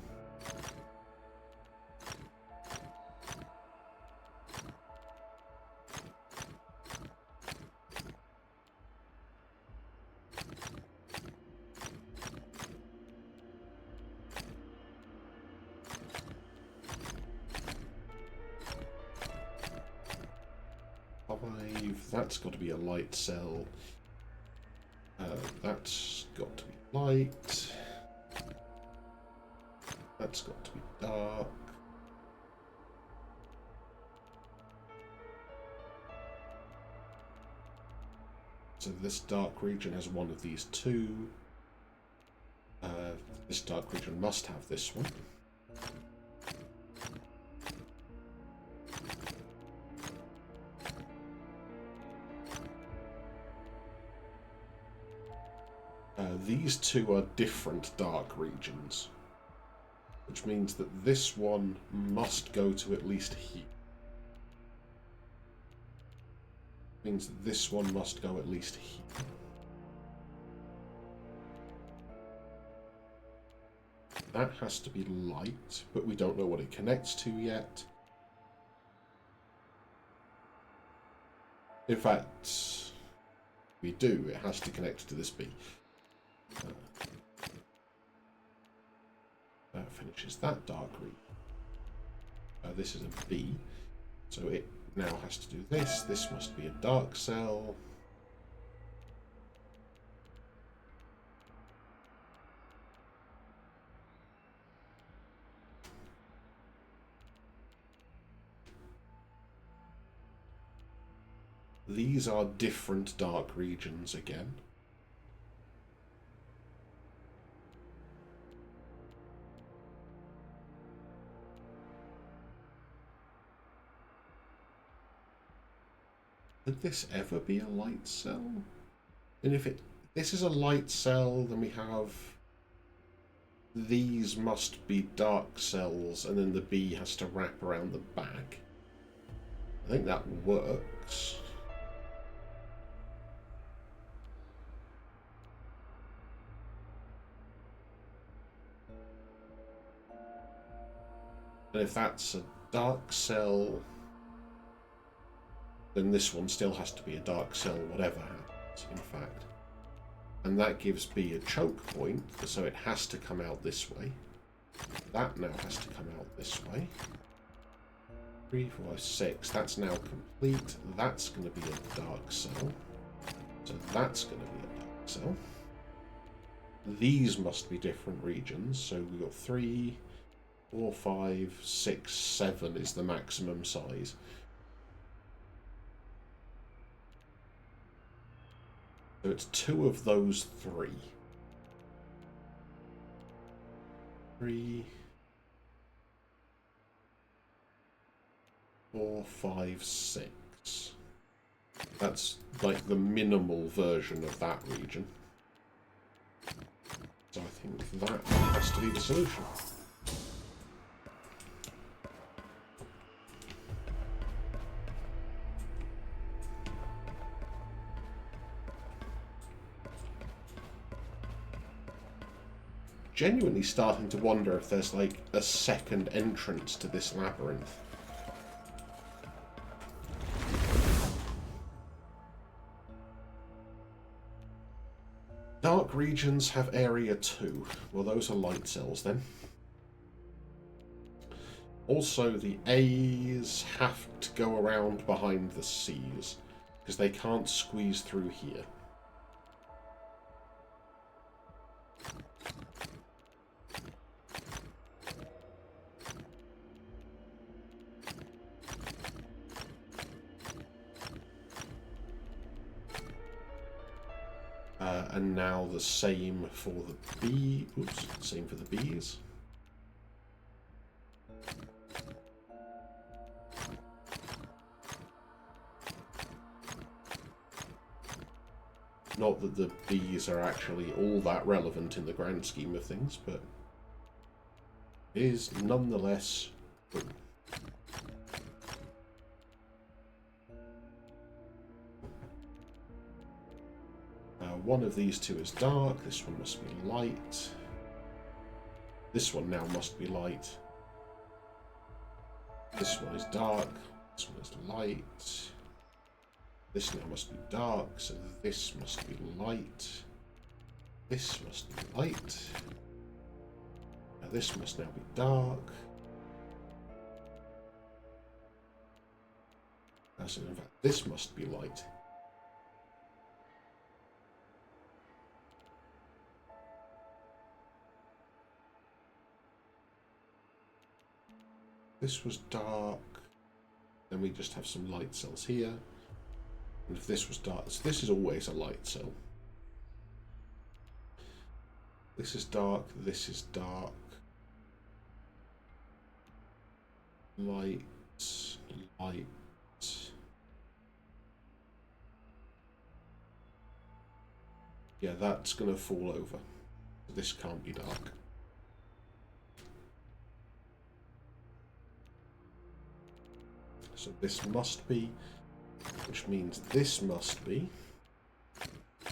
That's got to be a light cell. That's got to be light. That's got to be dark. So this dark region has one of these two. This dark region must have this one. These two are different dark regions, which means that this one must go to at least here. Means that this one must go at least here. That has to be light, but we don't know what it connects to yet. In fact, we do. It has to connect to this B. That finishes that dark region. This is a B, so it now has to do this. This must be a dark cell. These are different dark regions again. Could this ever be a light cell? And if this is a light cell, then we have these must be dark cells, and then the B has to wrap around the back. I think that works. And if that's a dark cell, then this one still has to be a dark cell, whatever happens, in fact. And that gives B a choke point, so it has to come out this way. That now has to come out this way. 3, 4, 6. That's now complete. That's going to be a dark cell. So that's going to be a dark cell. These must be different regions. So we've got 3, 4, 5, 6, 7 is the maximum size. So it's 2 of those 3. 3, 4, 5, 6. That's like the minimal version of that region. So I think that has to be the solution. Genuinely starting to wonder if there's like a second entrance to this labyrinth. Dark regions have area 2. Well, those are light cells then. Also, the A's have to go around behind the C's because they can't squeeze through here. And now the same for the B. Oops, same for the B's. Not that the B's are actually all that relevant in the grand scheme of things, but is nonetheless good. One of these two is dark, this one must be light. This one now must be light. This one is dark, this one is light. This now must be dark, so this must be light. This must be light. Now this must now be dark. So in fact, this must be light. This was dark, then we just have some light cells here. And if this was dark, so this is always a light cell. This is dark, this is dark. Light, light. Yeah, that's going to fall over. This can't be dark. So this must be, which means this must be,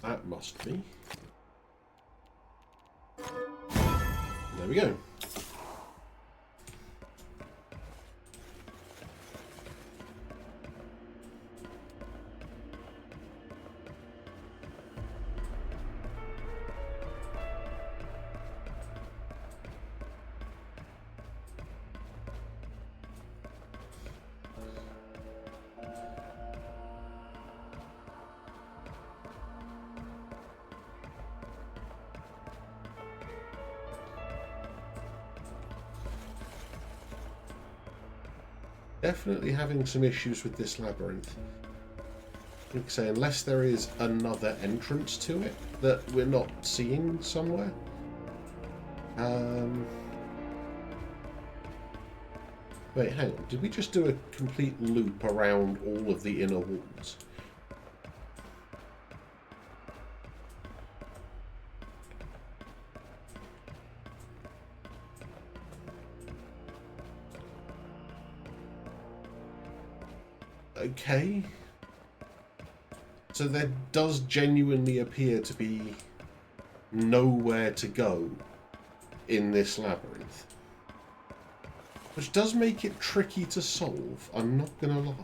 that must be. There we go. Definitely having some issues with this labyrinth. Like I say, unless there is another entrance to it that we're not seeing somewhere. Wait, hang on. Did we just do a complete loop around all of the inner walls? Okay. So there does genuinely appear to be nowhere to go in this labyrinth. Which does make it tricky to solve, I'm not gonna lie.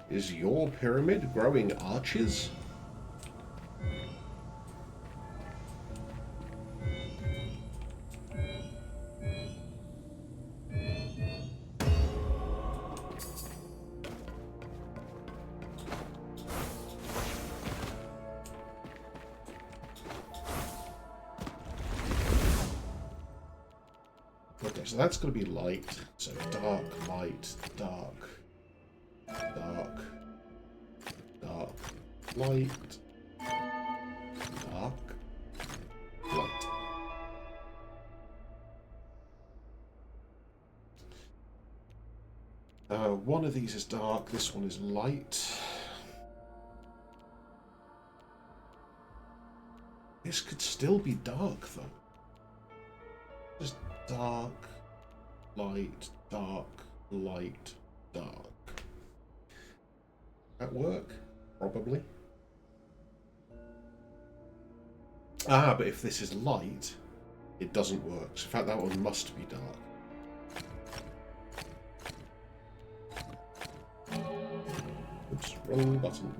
Is your pyramid growing arches? Okay, so that's going to be light. So dark, light, dark, dark, dark, light, dark, light. One of these is dark, this one is light. This could still be dark though. Just dark, light, dark, light, dark. That work? Probably. Ah, but if this is light, it doesn't work. So in fact, that one must be dark. Oops, wrong button.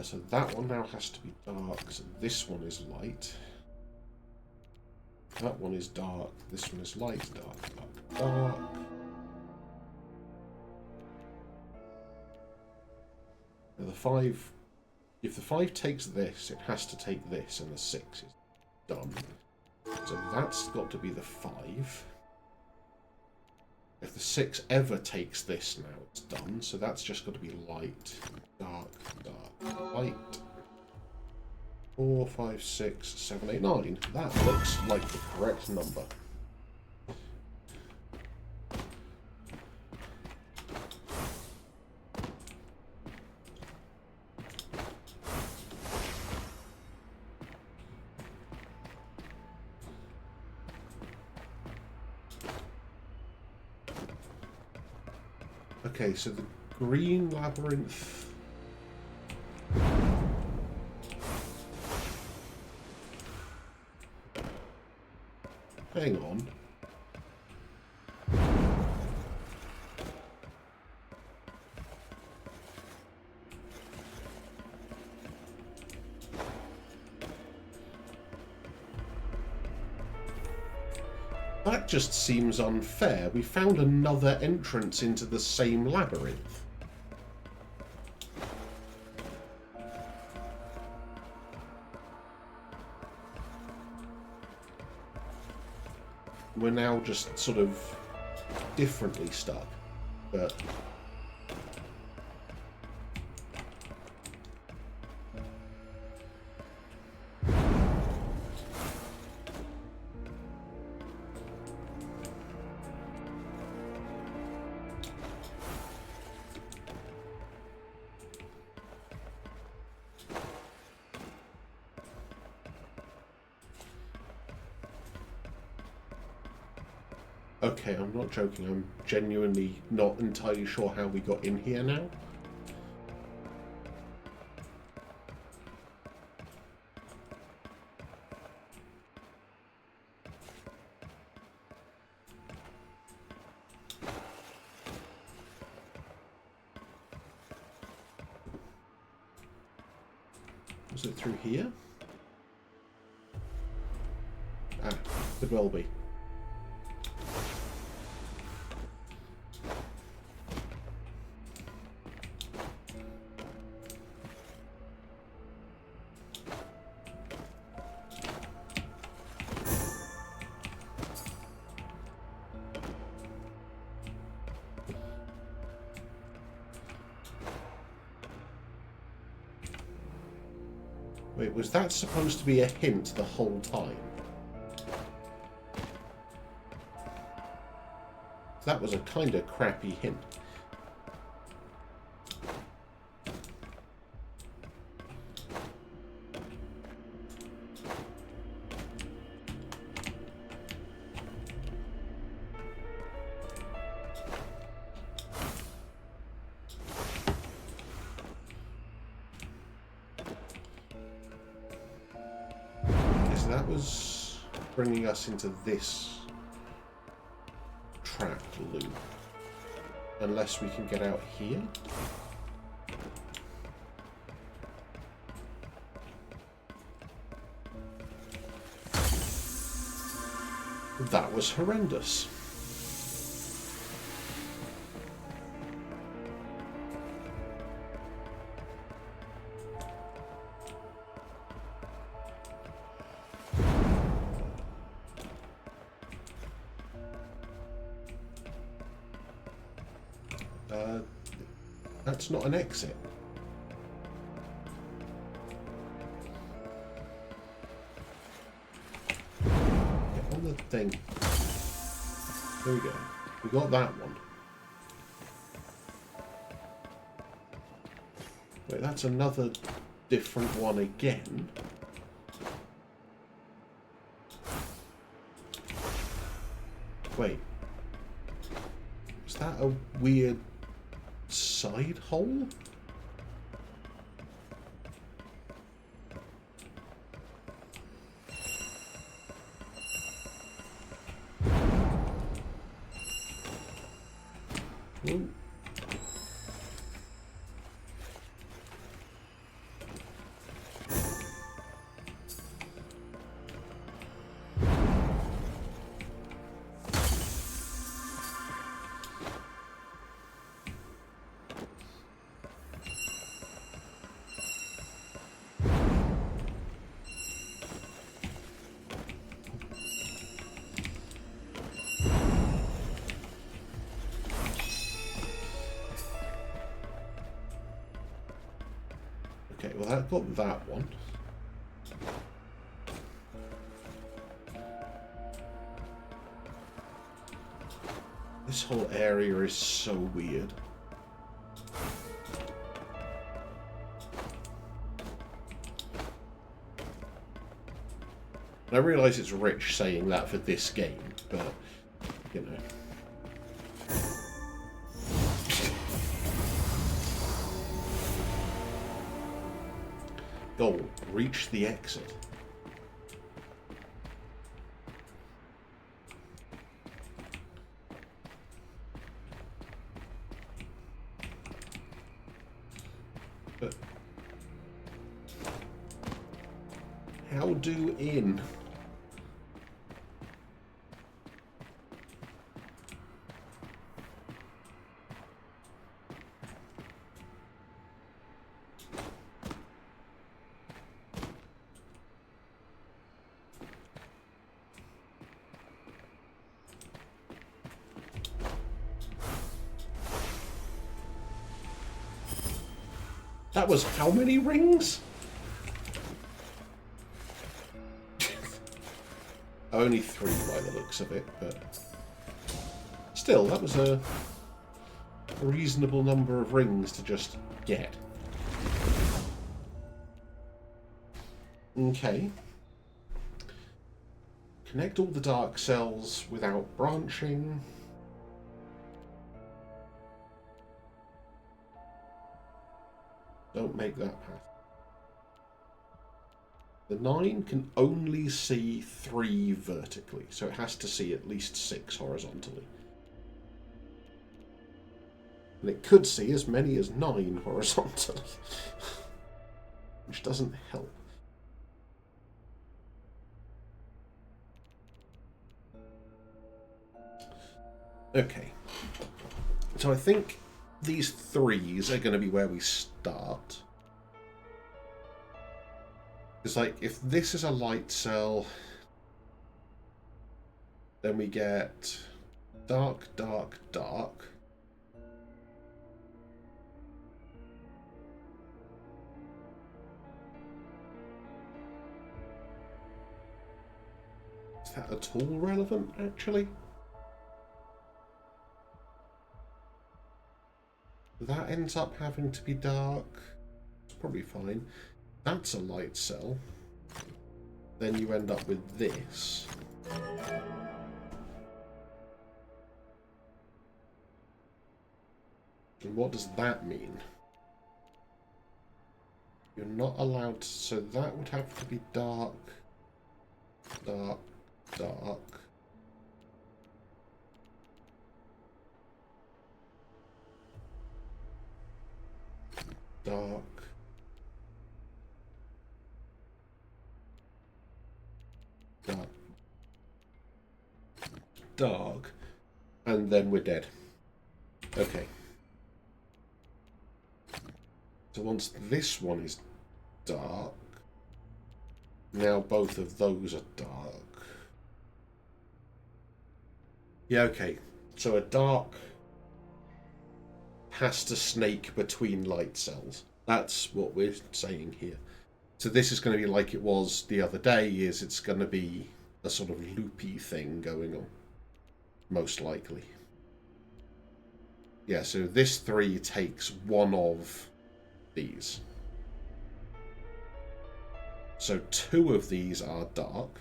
So that one now has to be dark. So this one is light. That one is dark. This one is light, dark, dark, dark. Now the 5, if the 5 takes this, it has to take this, and the 6 is done. So that's got to be the 5. If the 6 ever takes this now, it's done. So that's just got to be light, dark, dark, light. 4, 5, 6, 7, 8, 9. That looks like the correct number. Okay, so the green labyrinth. Hang on. That just seems unfair. We found another entrance into the same labyrinth. We're now just sort of differently stuck, but Okay, I'm not joking. I'm genuinely not entirely sure how we got in here now. Was it through here? Ah, could well be. Wait, was that supposed to be a hint the whole time? That was a kind of crappy hint. That was bringing us into this trapped loop. Unless we can get out here. That was horrendous. That's not an exit. Get on the thing. There we go. We got that one. Wait, that's another different one again. Wait. Is that a weird side hole? Ooh. Okay, well that got that one. This whole area is so weird. I realise it's rich saying that for this game, but, you know. Goal, reach the exit. But how do in? That was how many rings? Only 3 by the looks of it, but still, that was a reasonable number of rings to just get. Okay. Connect all the dark cells without branching. Don't make that path. The 9 can only see 3 vertically, so it has to see at least 6 horizontally. And it could see as many as 9 horizontally, which doesn't help. Okay, so I think these 3s are going to be where we start. It's like, if this is a light cell, then we get dark, dark, dark. Is that at all relevant, actually? That ends up having to be dark. It's probably fine. That's a light cell. Then you end up with this. And what does that mean? You're not allowed to, so that would have to be dark, dark, dark. Dark. Dark. Dark. And then we're dead. Okay. So once this one is dark, now both of those are dark. Yeah, okay. So a dark has to snake between light cells. That's what we're saying here. So this is going to be like it was the other day, is it's going to be a sort of loopy thing going on, most likely. Yeah, so this 3 takes one of these. So 2 of these are dark.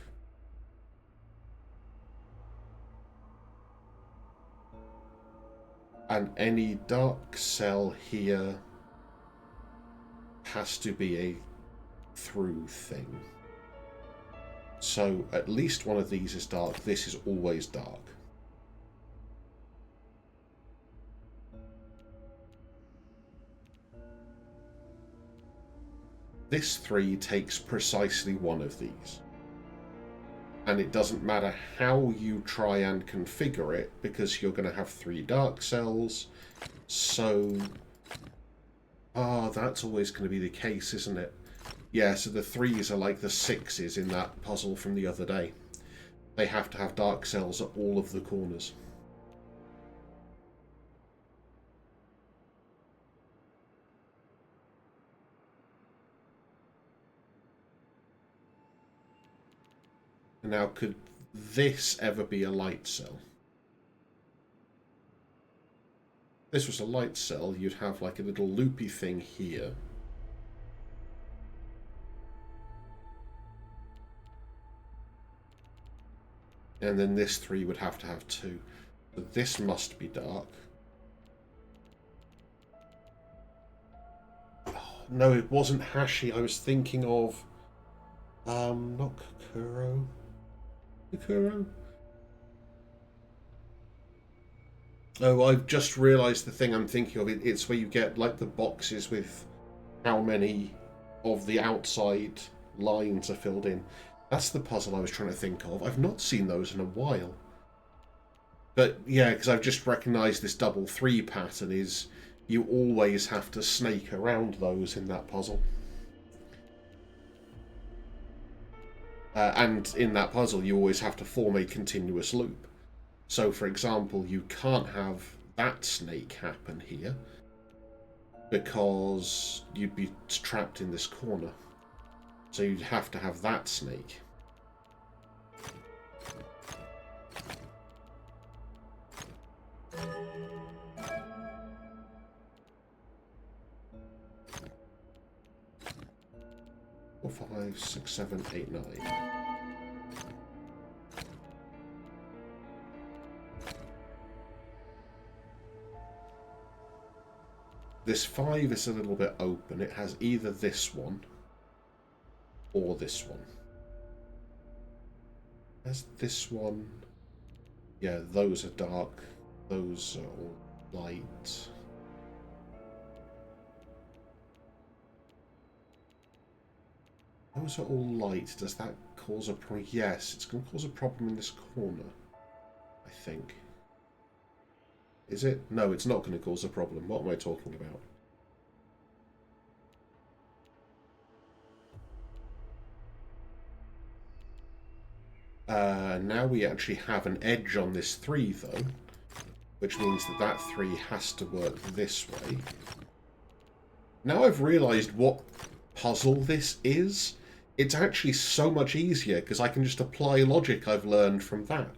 And any dark cell here has to be a through thing. So at least one of these is dark. This is always dark. This 3 takes precisely one of these. And it doesn't matter how you try and configure it, because you're going to have 3 dark cells. So, that's always going to be the case, isn't it? Yeah, so the 3s are like the 6s in that puzzle from the other day. They have to have dark cells at all of the corners. Now, could this ever be a light cell? If this was a light cell, you'd have like a little loopy thing here. And then this 3 would have to have 2. So this must be dark. Oh, no, it wasn't Hashi. I was thinking of... not Kokoro. Kokoro? Oh, I've just realised the thing I'm thinking of. It's where you get like the boxes with how many of the outside lines are filled in. That's the puzzle I was trying to think of. I've not seen those in a while. But yeah, because I've just recognised this double 3 pattern is you always have to snake around those in that puzzle. And in that puzzle, you always have to form a continuous loop. So, for example, you can't have that snake happen here because you'd be trapped in this corner. So you'd have to have that snake. Four, 5, 6, 7, 8, 9. This 5 is a little bit open. It has either this one or this one. Has this one. Yeah, those are dark. Those are all light. Those are all light. Does that cause a problem? Yes, it's going to cause a problem in this corner, I think. Is it? No, it's not going to cause a problem. What am I talking about? Now we actually have an edge on this 3, though, which means that that 3 has to work this way. Now I've realised what puzzle this is. It's actually so much easier because I can just apply logic I've learned from that.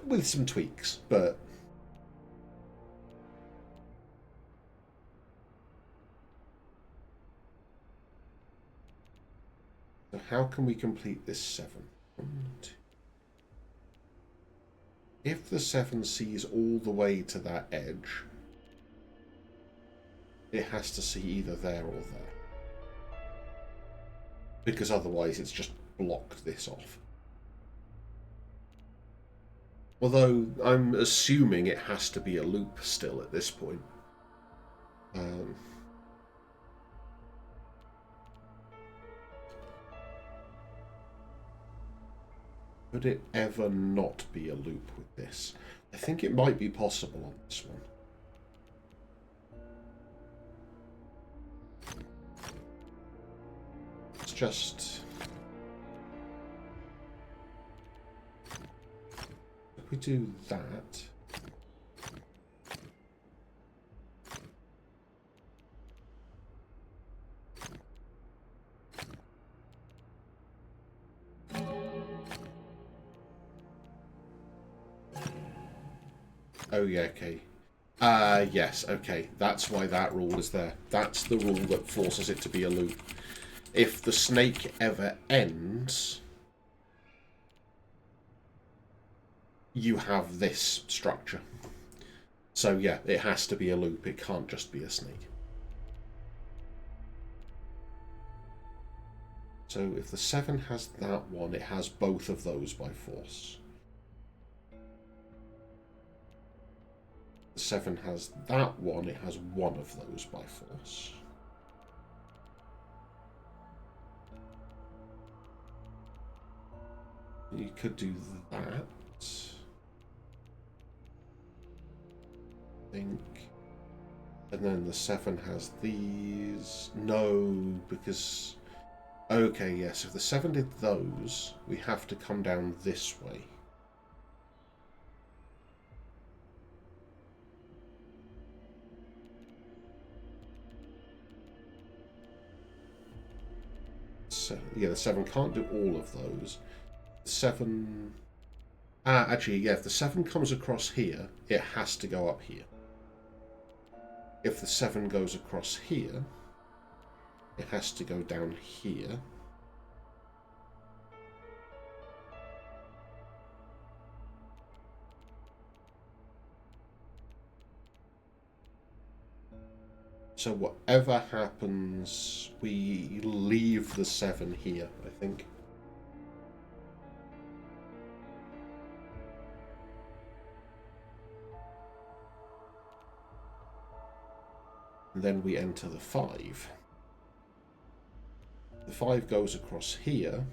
With some tweaks, but... So how can we complete this 7? 1, 2. If the 7 sees all the way to that edge, it has to see either there or there. Because otherwise it's just blocked this off. Although I'm assuming it has to be a loop still at this point. Could it ever not be a loop with this? I think it might be possible on this one. It's just... if we do that... Oh, yeah, okay. Yes, okay. That's why that rule is there. That's the rule that forces it to be a loop. If the snake ever ends, you have this structure. So, yeah, it has to be a loop. It can't just be a snake. So, if the 7 has that one, it has both of those by force. 7 has that one, it has one of those by force. You could do that. I think. And then the 7 has these. No, because... Okay, yes, if the 7 did those, we have to come down this way. So, yeah, the 7 can't do all of those. The 7... actually, yeah, if the 7 comes across here, it has to go up here. If the 7 goes across here, it has to go down here. So whatever happens, we leave the 7 here, I think. And then we enter the 5. The 5 goes across here.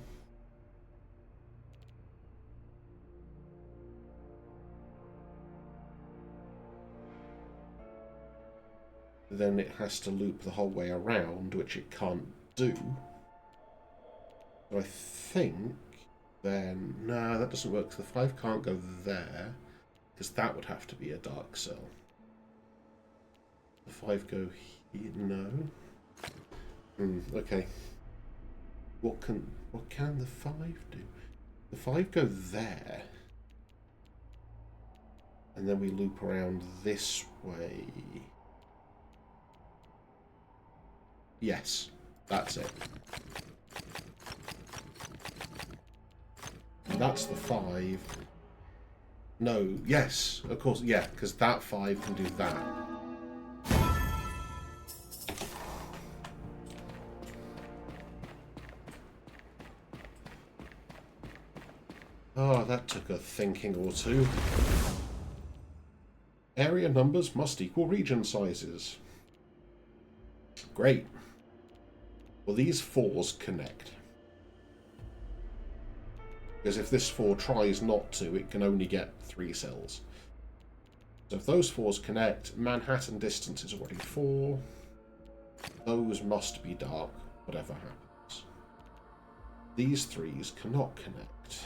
Then it has to loop the whole way around, which it can't do. So I think then... No, that doesn't work, because the 5 can't go there, because that would have to be a dark cell. The 5 go here... No. Okay. What can the 5 do? The 5 go there. And then we loop around this way. Yes, that's it. that's the 5. No, yes, of course, yeah, because that 5 can do that. Oh, that took a thinking or two. Area numbers must equal region sizes. Great. Well, these 4s connect. Because if this 4 tries not to, it can only get 3 cells. So if those 4s connect, Manhattan distance is already 4. Those must be dark, whatever happens. These 3s cannot connect.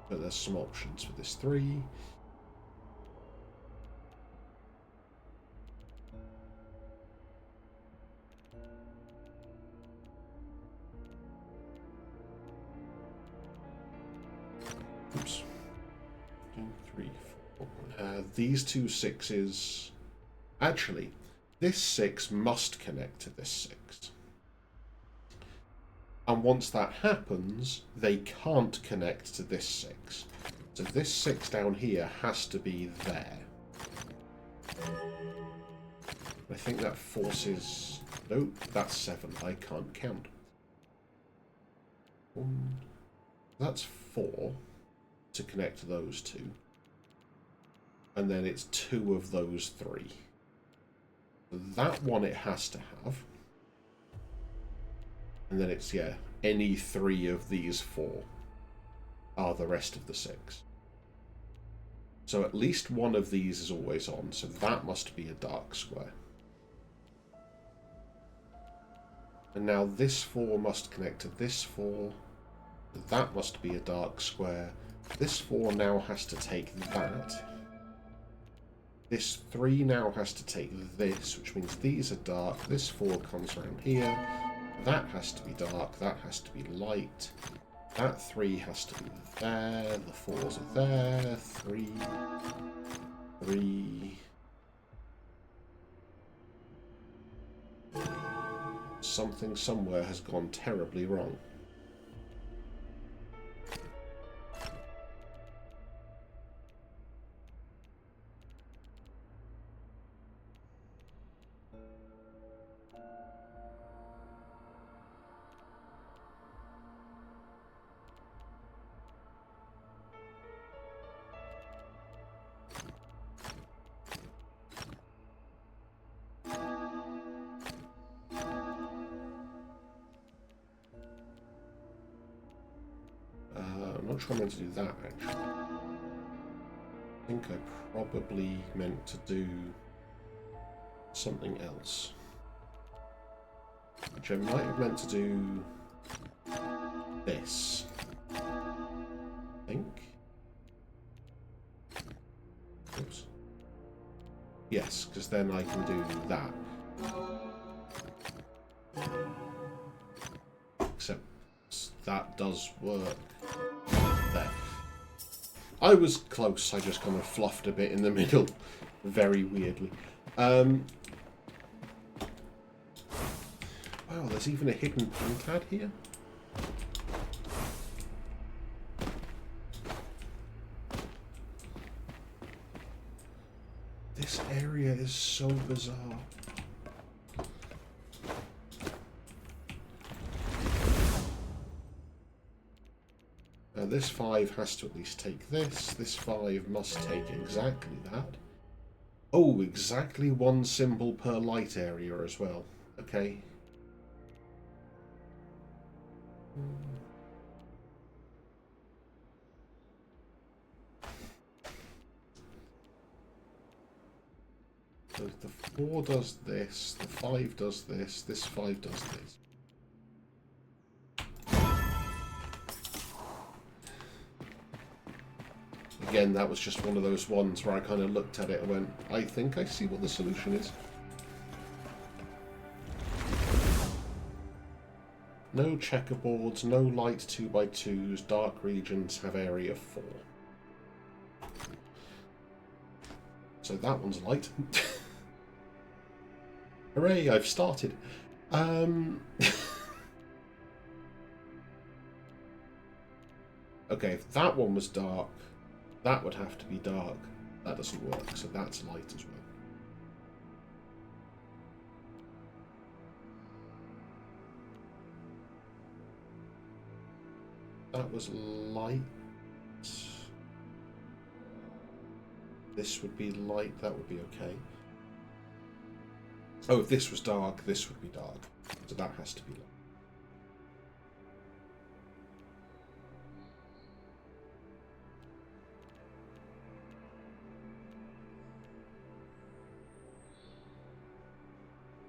But there's some options for this 3. Oops. 2, 3, 4. These 2 6s... Actually, this 6 must connect to this 6. And once that happens, they can't connect to this 6. So this 6 down here has to be there. I think that forces... Nope, that's 7. I can't count. 1. That's 4 to connect to those 2. And then it's 2 of those 3. That one it has to have. And then it's, yeah, any 3 of these 4 are the rest of the 6. So at least one of these is always on, so that must be a dark square. And now this 4 must connect to this 4. That must be a dark square. This 4 now has to take that. This 3 now has to take this, which means these are dark. This 4 comes around here. That has to be dark. That has to be light. That 3 has to be there. The 4s are there. 3. 3. Something somewhere has gone terribly wrong. I'm not sure I meant to do that, actually. I think I probably meant to do something else. Which I might have meant to do this. I think. Oops. Yes, because then I can do that. Except that does work. There. I was close, I just kind of fluffed a bit in the middle. Very weirdly. Wow, there's even a hidden pad here? This area is so bizarre. This 5 has to at least take this. This 5 must take exactly that. Oh, exactly 1 symbol per light area as well. Okay. So the 4 does this, the 5 does this, this 5 does this. Again, that was just one of those ones where I kind of looked at it and went, I think I see what the solution is. No checkerboards, no light 2x2s, dark regions have area 4. So that one's light. Hooray, I've started. Okay, if that one was dark, that would have to be dark. That doesn't work, so that's light as well. That was light. This would be light, that would be okay. Oh, if this was dark, this would be dark. So that has to be light.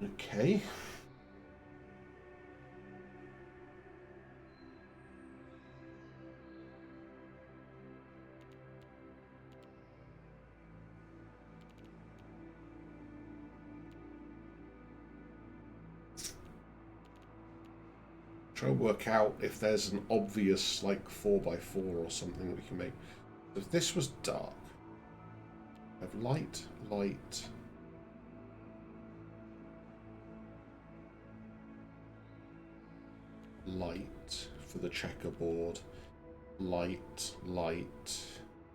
Okay. Try to work out if there's an obvious, like, 4x4 or something that we can make. So if this was dark, I have light, light. Light for the checkerboard. Light, light,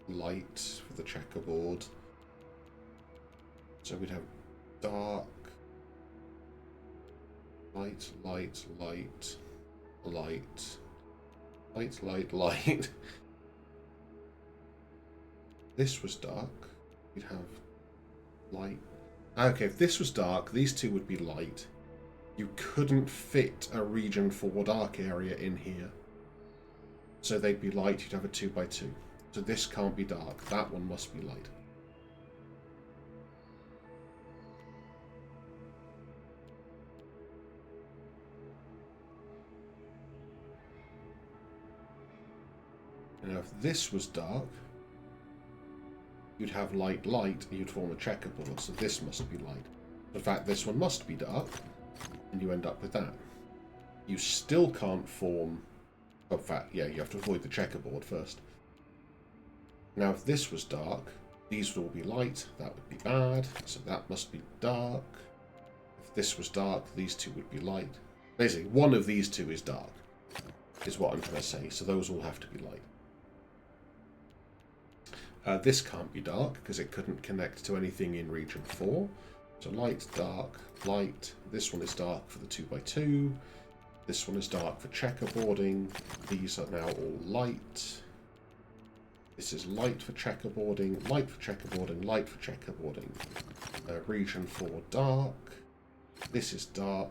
light for the checkerboard. So we'd have dark, light, light, light, light, light, light, light. This was dark. We'd have light. Okay, if this was dark, these two would be light. You couldn't fit a region 4 dark area in here. So they'd be light, you'd have a 2x2. So this can't be dark, that one must be light. Now if this was dark, you'd have light, light, and you'd form a checkerboard, so this must be light. In fact, this one must be dark, and you end up with that. You still can't form... In fact, yeah, you have to avoid the checkerboard first. Now, if this was dark, these would all be light. That would be bad, so that must be dark. If this was dark, these two would be light. Basically, one of these two is dark, is what I'm trying to say, so those all have to be light. This can't be dark, because it couldn't connect to anything in region 4. So light, dark, light. This one is dark for the 2x2. This one is dark for checkerboarding. These are now all light. This is light for checkerboarding, light for checkerboarding, light for checkerboarding. Region 4 dark. This is dark.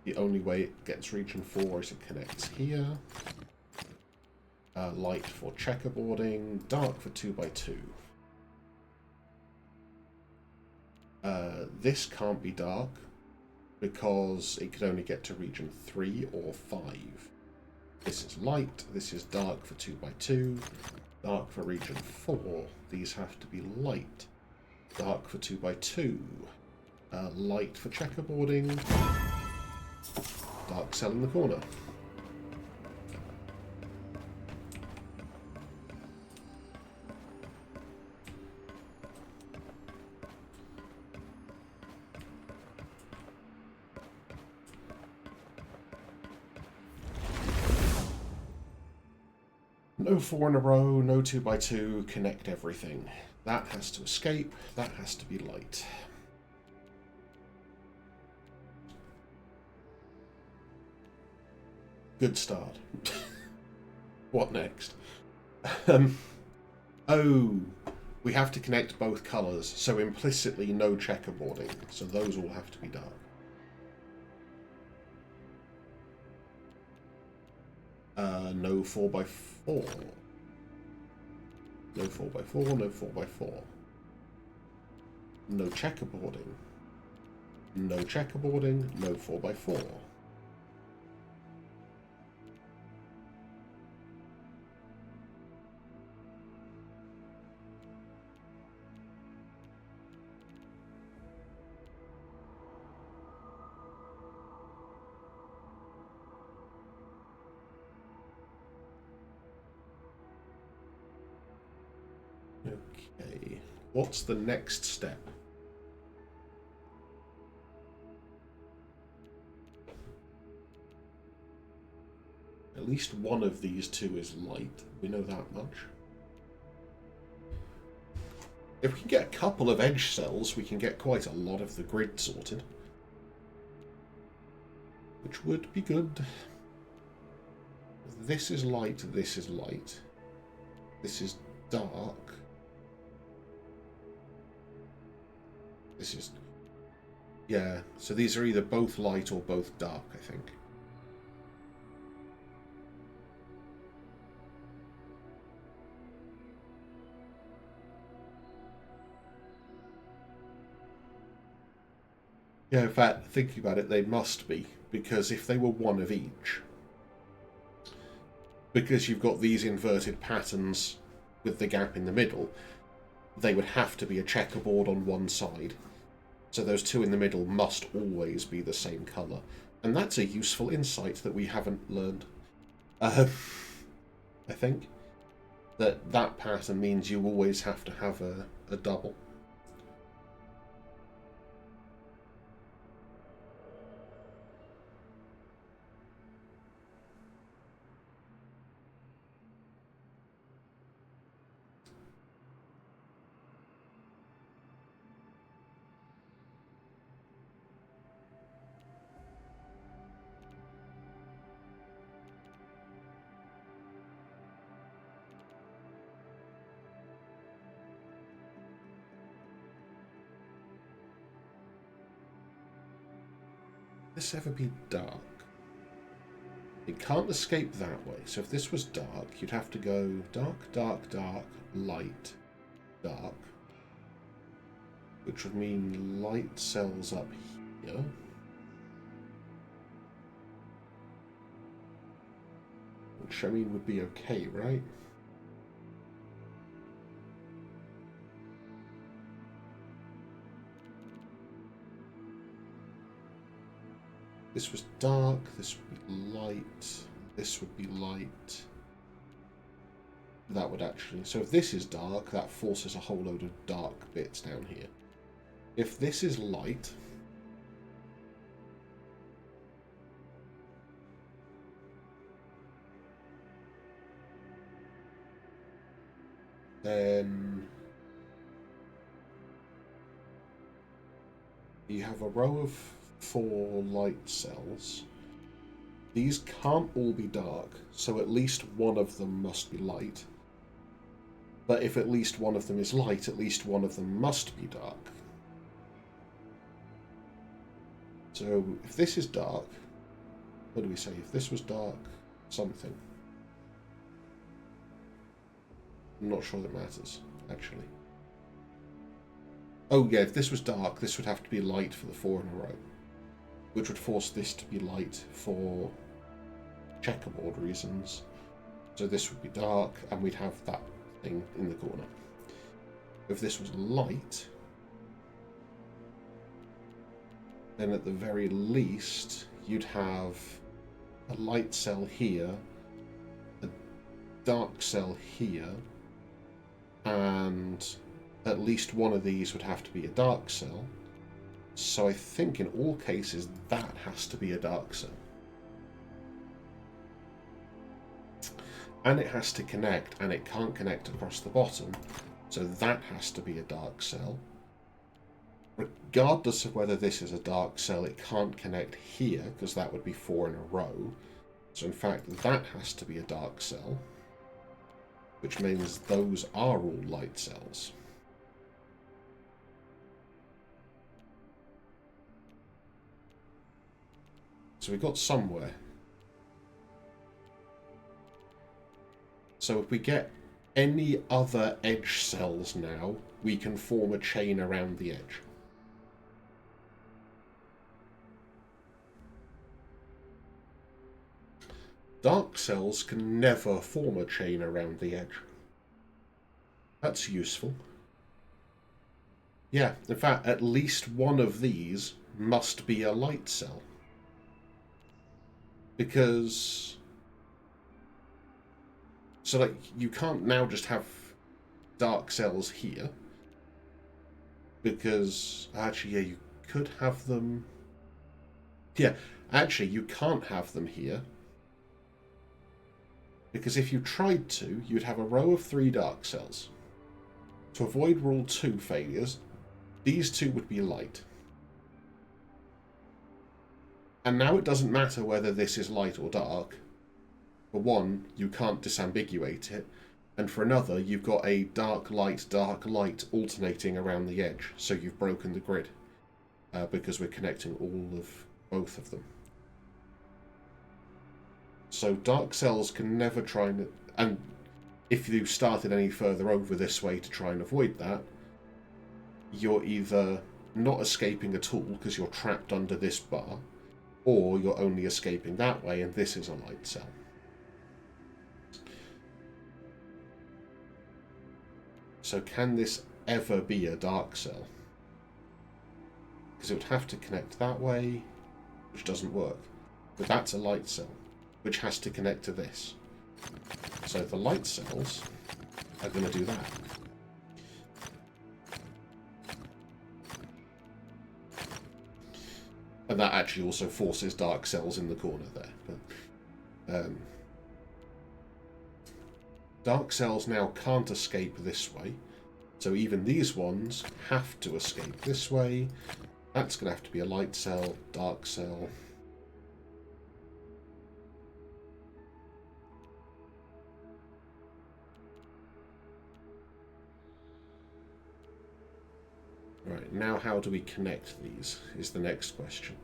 The only way it gets region 4 is it connects here. Light for checkerboarding, dark for 2x2. This can't be dark because it could only get to region 3 or 5. This is light, this is dark for 2x2, dark for region 4. These have to be light. Dark for 2x2. Light for checkerboarding. Dark cell in the corner. No 4 in a row, no 2x2, connect everything. That has to escape, that has to be light. Good start. What next? Oh, we have to connect both colours, so implicitly no checkerboarding, so those all have to be dark. No 4x4. No 4x4, no 4x4. No checkerboarding. No checkerboarding, no 4x4. Okay, what's the next step? At least one of these two is light. We know that much. If we can get a couple of edge cells, we can get quite a lot of the grid sorted. Which would be good. This is light, this is light. This is dark. This is... yeah, so these are either both light or both dark, I think. Yeah, in fact, thinking about it, they must be, because if they were one of each, because you've got these inverted patterns with the gap in the middle, they would have to be a checkerboard on one side. So those two in the middle must always be the same colour. And that's a useful insight that we haven't learned. I think that pattern means you always have to have a double. This ever be dark? It can't escape that way. So if this was dark, you'd have to go dark, dark, dark, light, dark. Which would mean light cells up here. Which I mean would be okay, right? This was dark, this would be light, this would be light. That would actually... so if this is dark, that forces a whole load of dark bits down here. If this is light... then... you have a row of 4 light cells. These can't all be dark, so at least one of them must be light. But if at least one of them is light, at least one of them must be dark. So if this is dark, what do we say? If this was dark, something. I'm not sure that matters, actually. Oh yeah, if this was dark, this would have to be light for the 4 in a row. Which would force this to be light for checkerboard reasons. So this would be dark, and we'd have that thing in the corner. If this was light, then at the very least, you'd have a light cell here, a dark cell here, and at least one of these would have to be a dark cell. So I think in all cases that has to be a dark cell. And it has to connect, and it can't connect across the bottom. So that has to be a dark cell. Regardless of whether this is a dark cell, it can't connect here, because that would be 4 in a row. So in fact, that has to be a dark cell. Which means those are all light cells. So we got somewhere. So if we get any other edge cells now, we can form a chain around the edge. Dark cells can never form a chain around the edge. That's useful. Yeah, in fact, at least one of these must be a light cell. Because... so, like, you can't now just have dark cells here. Because, actually, yeah, you could have them... yeah, actually, you can't have them here. Because if you tried to, you'd have a row of 3 dark cells. To avoid rule 2 failures, these 2 would be light. And now it doesn't matter whether this is light or dark. For one, you can't disambiguate it. And for another, you've got a dark light alternating around the edge. So you've broken the grid. Because we're connecting all of both of them. So dark cells can never try and if you started any further over this way to try and avoid that, you're either not escaping at all because you're trapped under this bar, or you're only escaping that way and this is a light cell. So can this ever be a dark cell? Because it would have to connect that way, which doesn't work. But that's a light cell, which has to connect to this. So the light cells are going to do that. And that actually also forces dark cells in the corner there. But, dark cells now can't escape this way. So even these ones have to escape this way. That's going to have to be a light cell, dark cell. Right, now how do we connect these is the next question.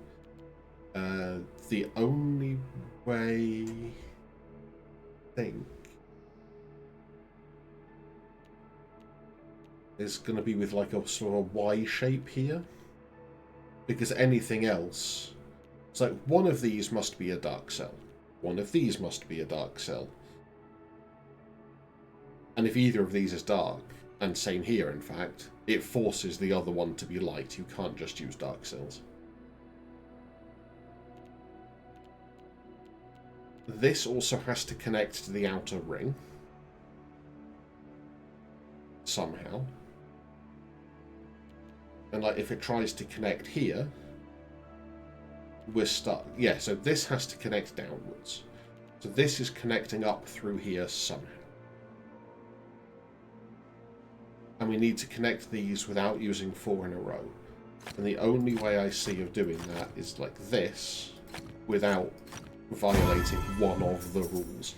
The only way, I think, is going to be with like a sort of a Y shape here. Because anything else, it's like one of these must be a dark cell. One of these must be a dark cell. And if either of these is dark, and same here in fact, it forces the other one to be light. You can't just use dark cells. This also has to connect to the outer ring. Somehow. And like if it tries to connect here, we're stuck. Yeah, so this has to connect downwards. So this is connecting up through here somehow. And we need to connect these without using 4 in a row. And the only way I see of doing that is like this, without violating one of the rules.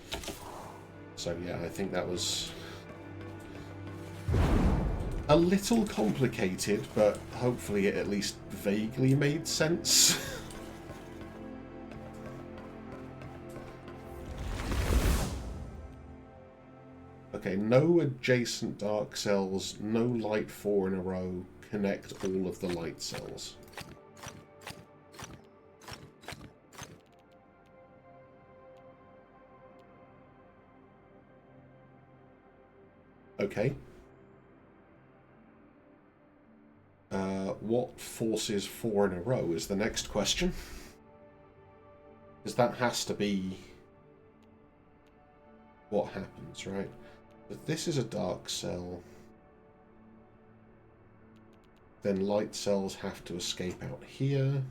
So yeah, I think that was a little complicated, but hopefully it at least vaguely made sense. Okay, no adjacent dark cells, no light 4 in a row, connect all of the light cells. Okay. What forces 4 in a row is the next question. Because that has to be what happens, right? But this is a dark cell. Then light cells have to escape out here.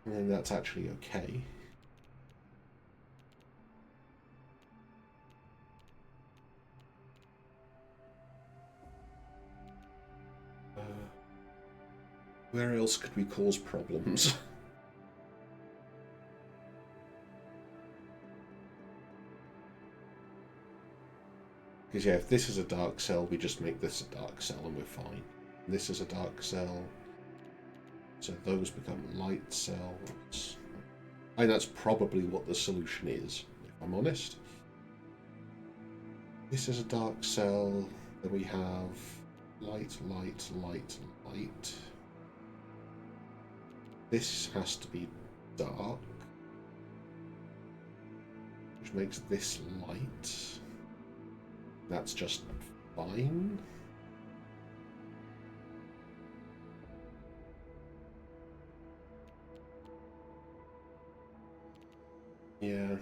And then that's actually okay. Where else could we cause problems? Because yeah, if this is a dark cell, we just make this a dark cell and we're fine. This is a dark cell. So those become light cells. I think that's probably what the solution is, if I'm honest. This is a dark cell. Then we have light, light, light, light. This has to be dark, which makes this light. That's just fine. Yeah.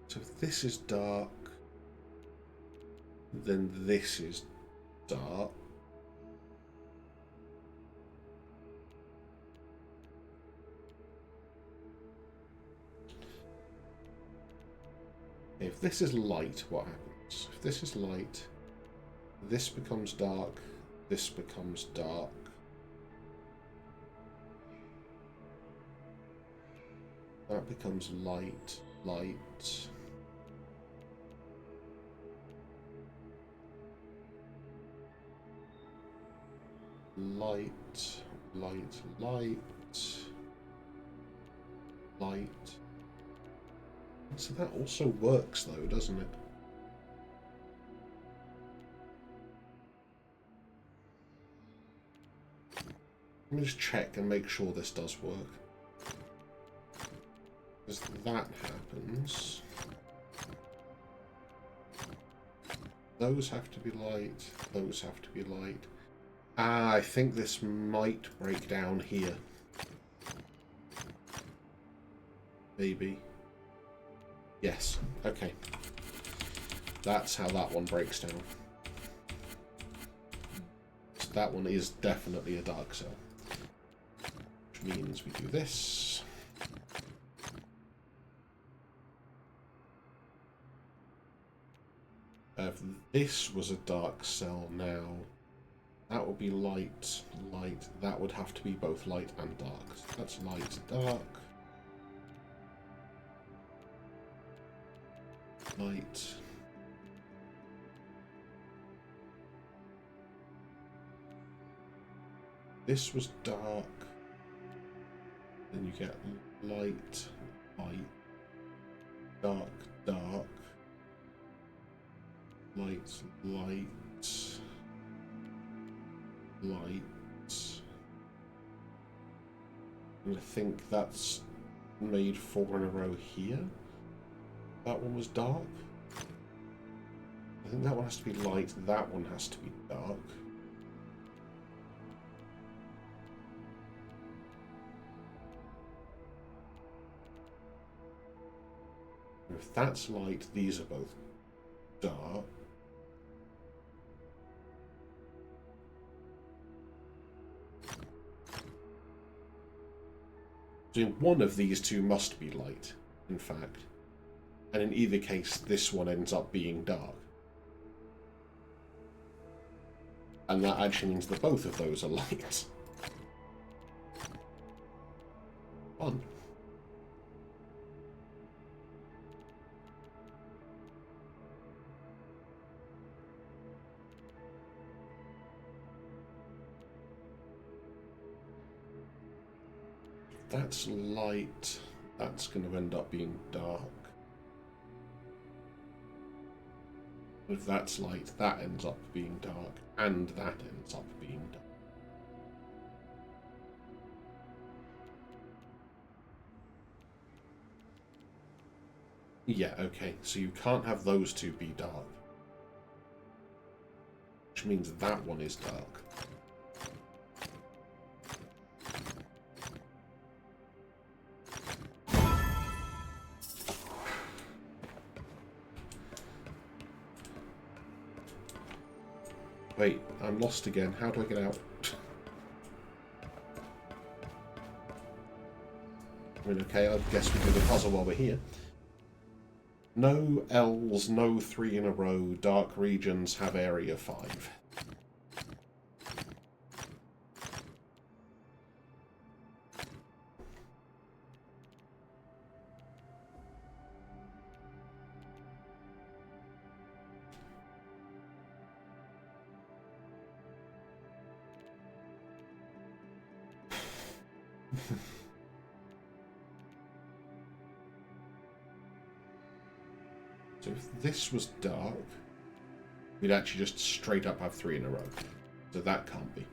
So if this is dark, then this is dark. If this is light, what happens? If this is light, this becomes dark, this becomes dark. That becomes light, light. Light, light, light, light. So that also works though, doesn't it? Let me just check and make sure this does work. Because that happens. Those have to be light, those have to be light. Ah, I think this might break down here. Maybe. Yes, okay. That's how that one breaks down. So that one is definitely a dark cell. Which means we do this. If this was a dark cell now, that would be light, light. That would have to be both light and dark. So that's light, dark. Light. This was dark. Then you get light, light, dark, dark. Light, light, light. And I think that's made 4 in a row here. That one was dark. I think that one has to be light, that one has to be dark. And if that's light, these are both dark. So one of these two must be light, in fact. And in either case, this one ends up being dark. And that actually means that both of those are light. Fun. That's light. That's going to end up being dark. If that's light, that ends up being dark, and that ends up being dark. Yeah, okay, so you can't have those two be dark. Which means that one is dark. Wait, I'm lost again. How do I get out? I mean, okay, I guess we do the puzzle while we're here. No L's, no 3 in a row. Dark regions have area 5. So if this was dark, we'd actually just straight up have 3 in a row. So that can't be.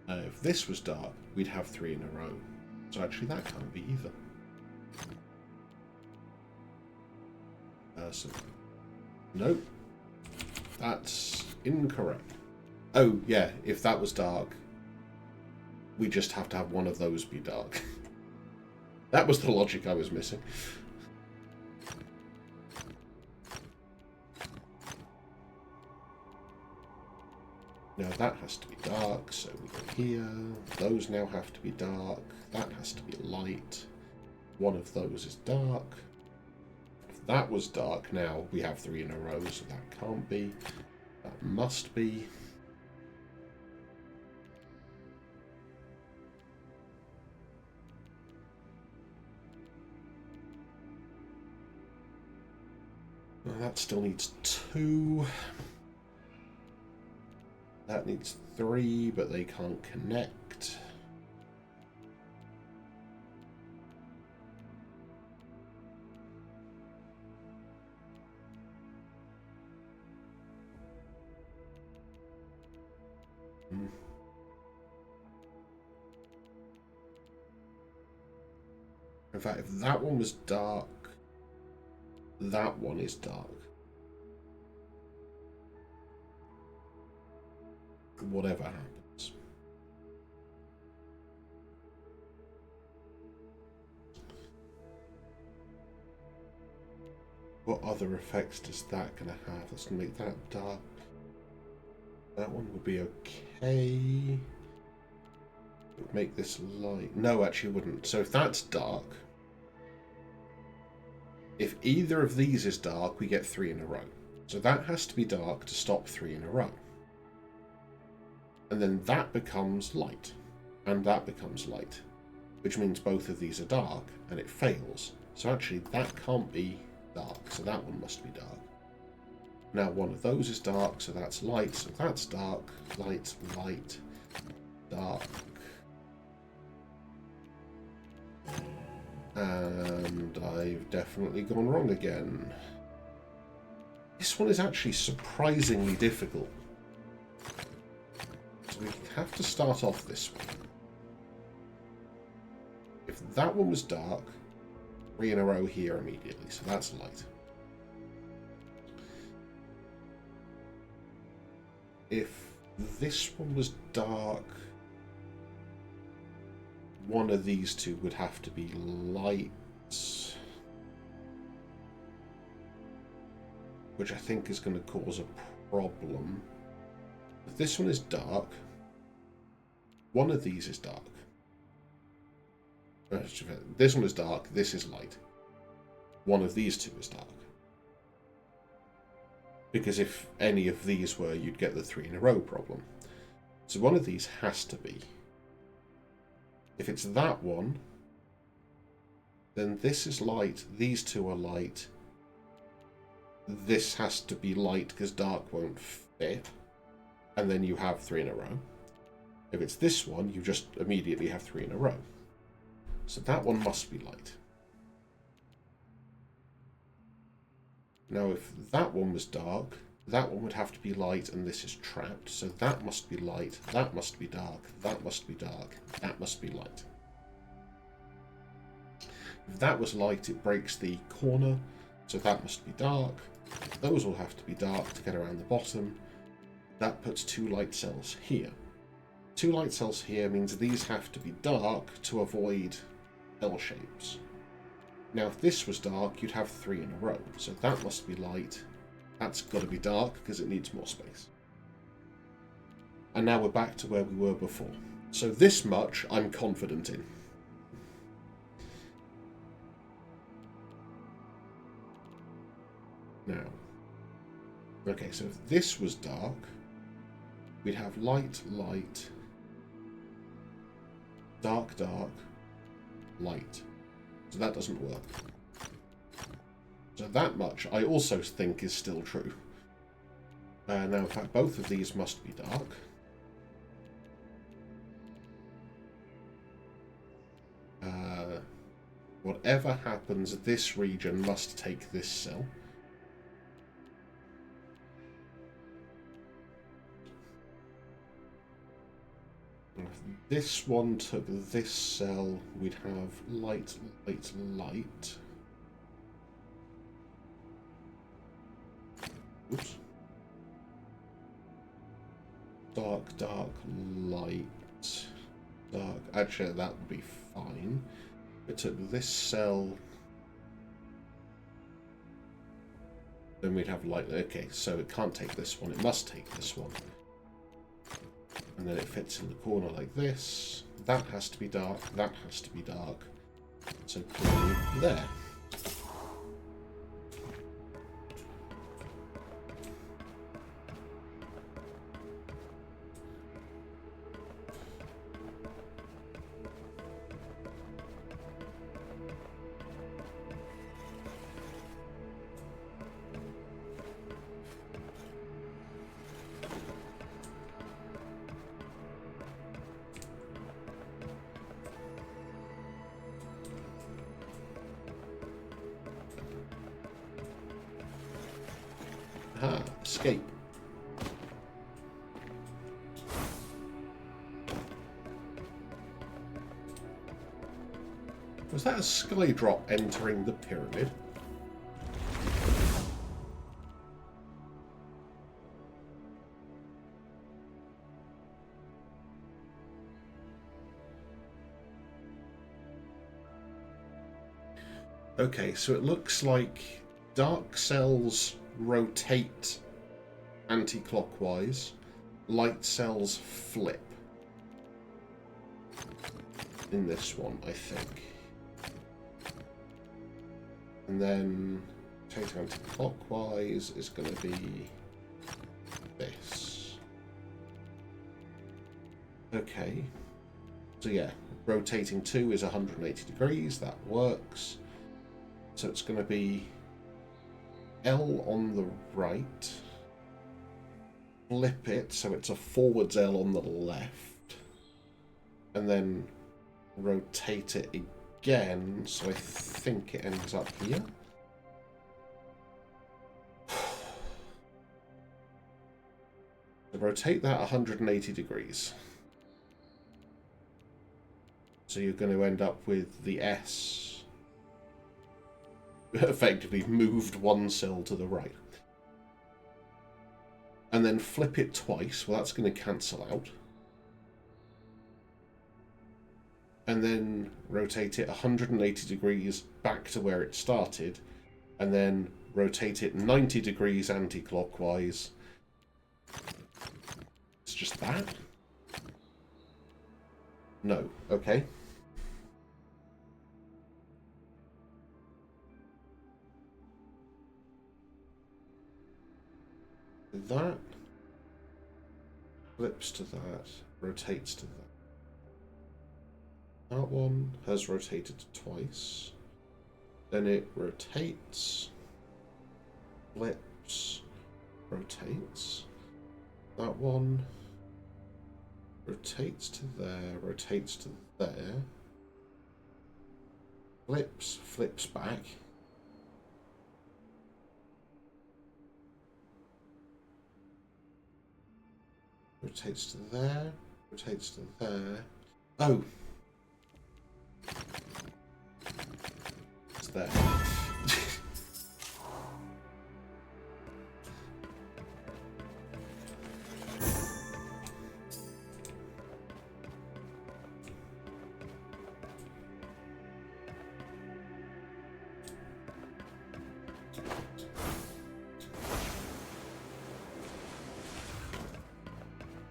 If this was dark, we'd have 3 in a row. So actually that can't be either. So, nope. That's incorrect. Oh, yeah, if that was dark, we just have to have one of those be dark. That was the logic I was missing. Now that has to be dark, so we go here. Those now have to be dark. That has to be light. One of those is dark. if that was dark, now we have 3 in a row, so that can't be. That must be. Well, that still needs 2. That needs 3, but they can't connect. In fact, if that one was dark, that one is dark. Whatever happens. What other effects does that gonna have? That's gonna make that dark. That one would be okay. It would make this light. No, actually it wouldn't. So if that's dark, if either of these is dark, we get 3 in a row. So that has to be dark to stop 3 in a row. And then that becomes light. And that becomes light. Which means both of these are dark, and it fails. So actually, that can't be dark, so that one must be dark. Now one of those is dark, so that's light, so that's dark, light, light, dark. And I've definitely gone wrong again. This one is actually surprisingly difficult. So we have to start off this way. If that one was dark, 3 in a row here immediately, so that's light. If this one was dark, one of these two would have to be light, which I think is going to cause a problem. If this one is dark, one of these is dark. This one is dark, this is light. One of these two is dark. Because if any of these were, you'd get the 3 in a row problem. So one of these has to be. If it's that one, then this is light, these two are light. This has to be light because dark won't fit. And then you have 3 in a row. If it's this one, you just immediately have 3 in a row. So that one must be light. Now if that one was dark, that one would have to be light and this is trapped. So that must be light, that must be dark, that must be dark, that must be light. If that was light, it breaks the corner, so that must be dark. Those will have to be dark to get around the bottom. That puts 2 light cells here. 2 light cells here means these have to be dark to avoid L shapes. Now if this was dark, you'd have 3 in a row. So that must be light. That's got to be dark because it needs more space. And now we're back to where we were before. So this much I'm confident in. Now, okay, so if this was dark, we'd have light, light, dark, dark, light. So that doesn't work. So that much I also think is still true. Now, in fact, both of these must be dark. Whatever happens, this region must take this cell. If this one took this cell, we'd have light, light, light. Oops. Dark, dark, light, dark. Actually, that would be fine. It took this cell, then we'd have light. Okay, so it can't take this one. It must take this one. And then it fits in the corner like this. That has to be dark. That has to be dark. So put it there. Aha, escape. Was that a sky drop entering the pyramid? Okay, so it looks like dark cells rotate anti-clockwise, light cells flip. In this one, I think. And then rotating anti-clockwise is going to be this. Okay. So yeah, rotating 2 is 180 degrees, that works. So it's going to be L on the right, flip it so it's a forwards L on the left, and then rotate it again, so I think it ends up here. So rotate that 180 degrees. So you're going to end up with the S effectively moved one cell to the right. And then flip it twice. Well, that's going to cancel out. And then rotate it 180 degrees back to where it started. And then rotate it 90 degrees anti-clockwise. It's just that? No. Okay. That flips to that, rotates to that. That one has rotated twice. Then it rotates, flips, rotates. That one rotates to there, rotates to there. Flips, flips back. Rotates to there, rotates to there. Oh! It's there.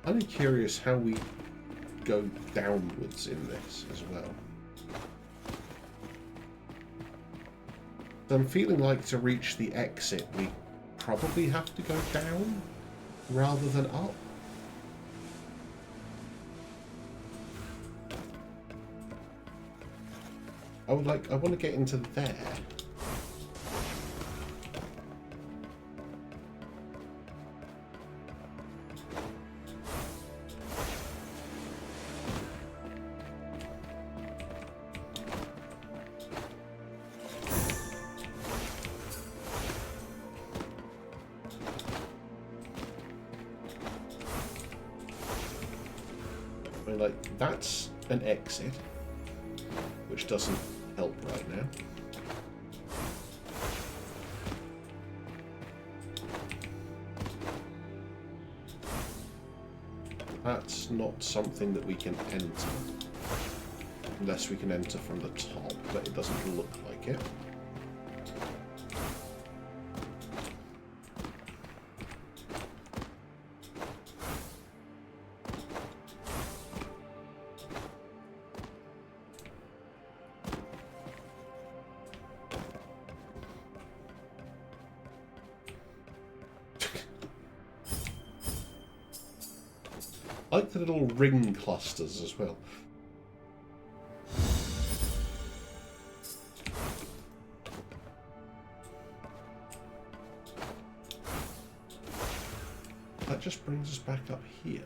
I'm curious how we go downwards in this as well. So I'm feeling like to reach the exit we probably have to go down rather than up. I want to get into there. Like, that's an exit, which doesn't help right now. That's not something that we can enter, unless we can enter from the top, but it doesn't look like it. I like the little ring clusters as well. That just brings us back up here.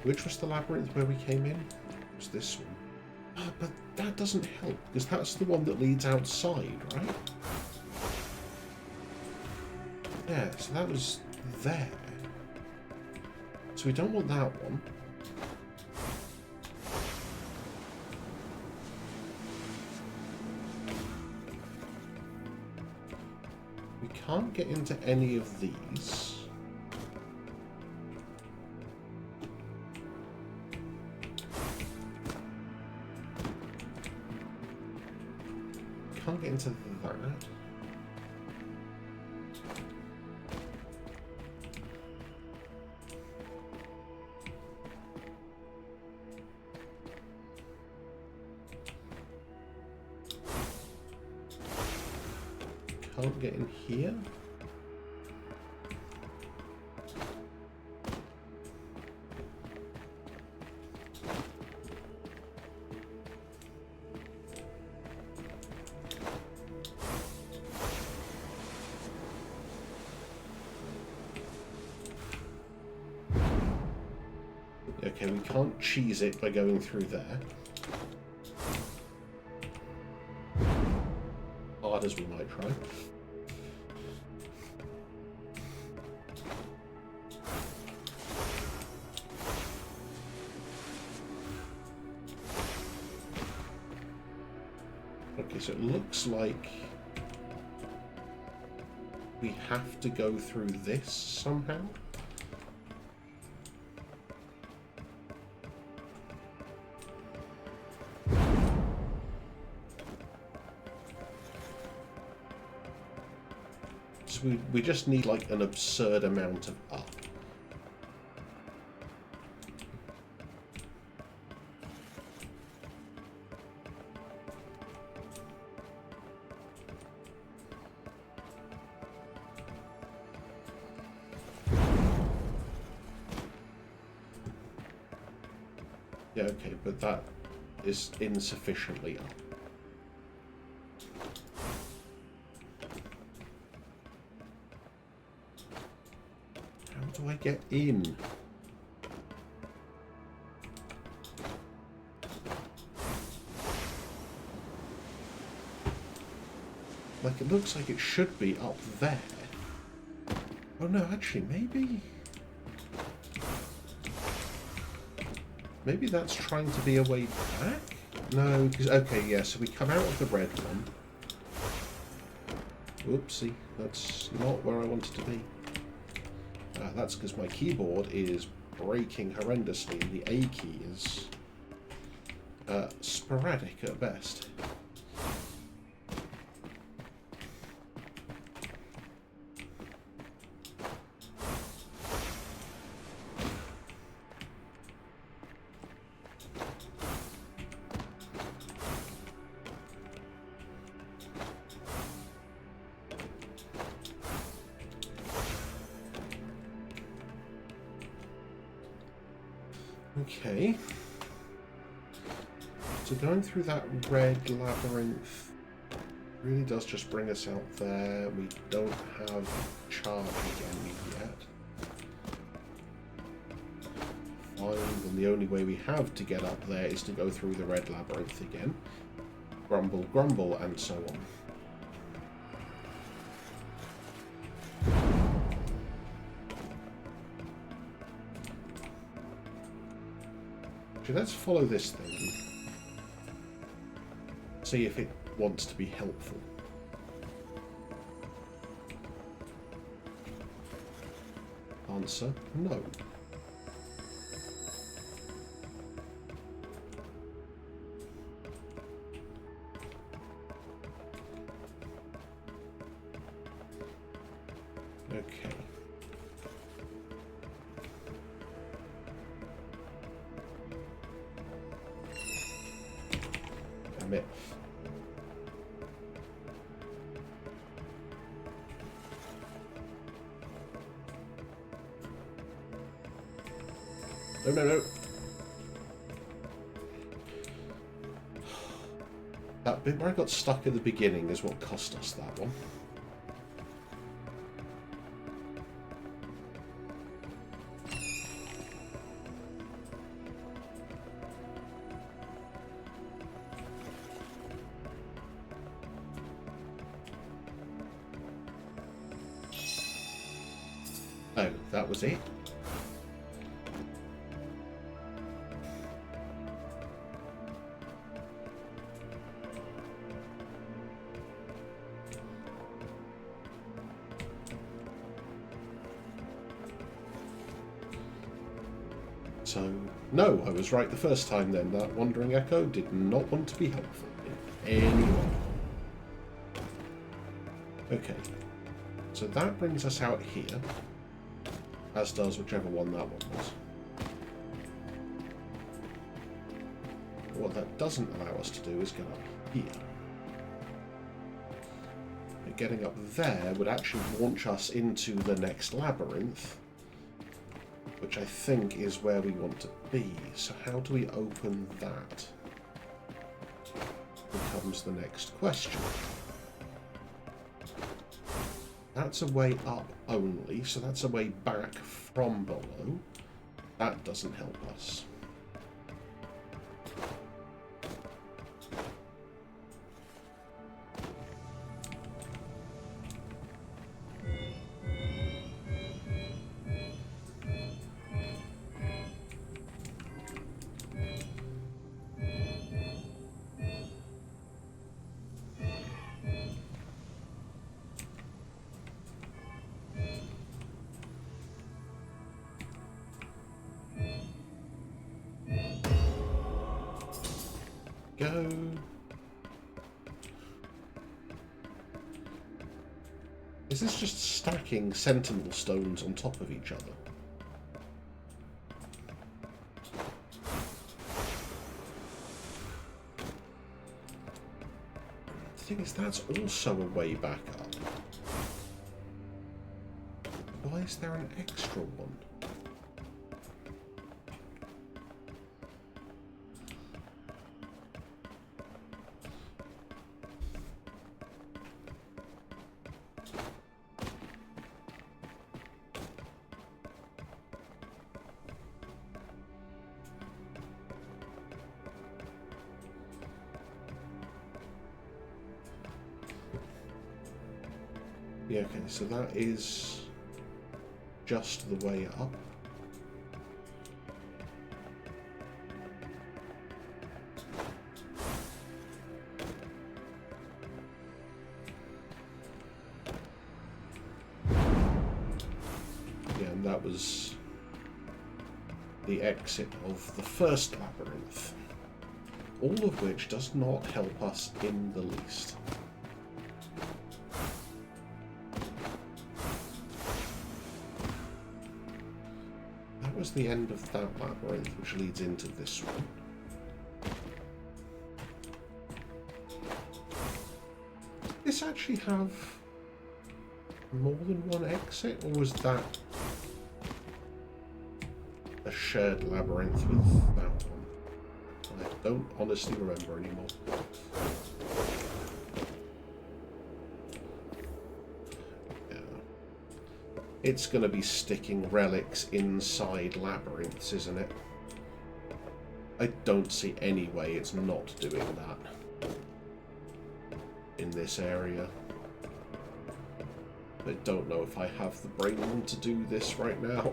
Which was the labyrinth where we came in? It was this one. Oh, but that doesn't help, because that's the one that leads outside, right? Yeah, so that was there. So we don't want that one. We can't get into any of these. Can't get into that. Can't get in here. Okay, we can't cheese it by going through there. Hard as we might try. Okay, so it looks like we have to go through this somehow. So we just need like an absurd amount of up. Yeah, okay, but that is insufficiently up. How do I get in? Like, it looks like it should be up there. Oh no, actually, maybe... Maybe that's trying to be a way back? No, because... Okay, yeah, so we come out of the red one. Oopsie, that's not where I wanted to be. That's because my keyboard is breaking horrendously, and the A key is sporadic at best. Okay. So going through that red labyrinth really does just bring us out there. We don't have charge again yet. Fine, and the only way we have to get up there is to go through the red labyrinth again. Grumble, grumble, and so on. Okay, let's follow this thing. See if it wants to be helpful. Answer, no. Okay. Damn it. No, no, no. That bit where I got stuck at the beginning is what cost us that one. that was it. So, no, I was right the first time then. That wandering echo did not want to be helpful in any way. Okay, so that brings us out here, as does whichever one that one was. What that doesn't allow us to do is get up here. But getting up there would actually launch us into the next labyrinth, which I think is where we want to be. So how do we open that? Becomes the next question. That's a way up only, so that's a way back from below. That doesn't help us. Go. Is this just stacking sentinel stones on top of each other? The thing is, that's also a way back up. Why is there an extra one? Yeah, okay, so that is just the way up. Yeah, and that was the exit of the first labyrinth. All of which does not help us in the least. Was the end of that labyrinth, which leads into this one. Did this actually have more than one exit, or was that a shared labyrinth with that one? I don't honestly remember anymore. It's going to be sticking relics inside labyrinths, isn't it? I don't see any way it's not doing that in this area. I don't know if I have the brain to do this right now.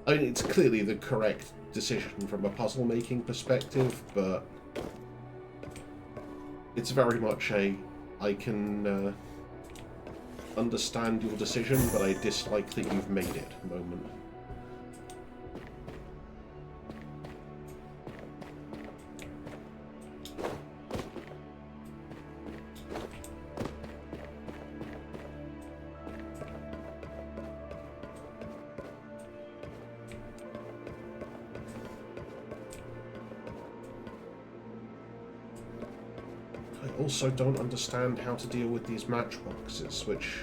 I mean, it's clearly the correct decision from a puzzle-making perspective, but it's very much a I can understand your decision, but I dislike that you've made it moment. I also don't understand how to deal with these matchboxes, which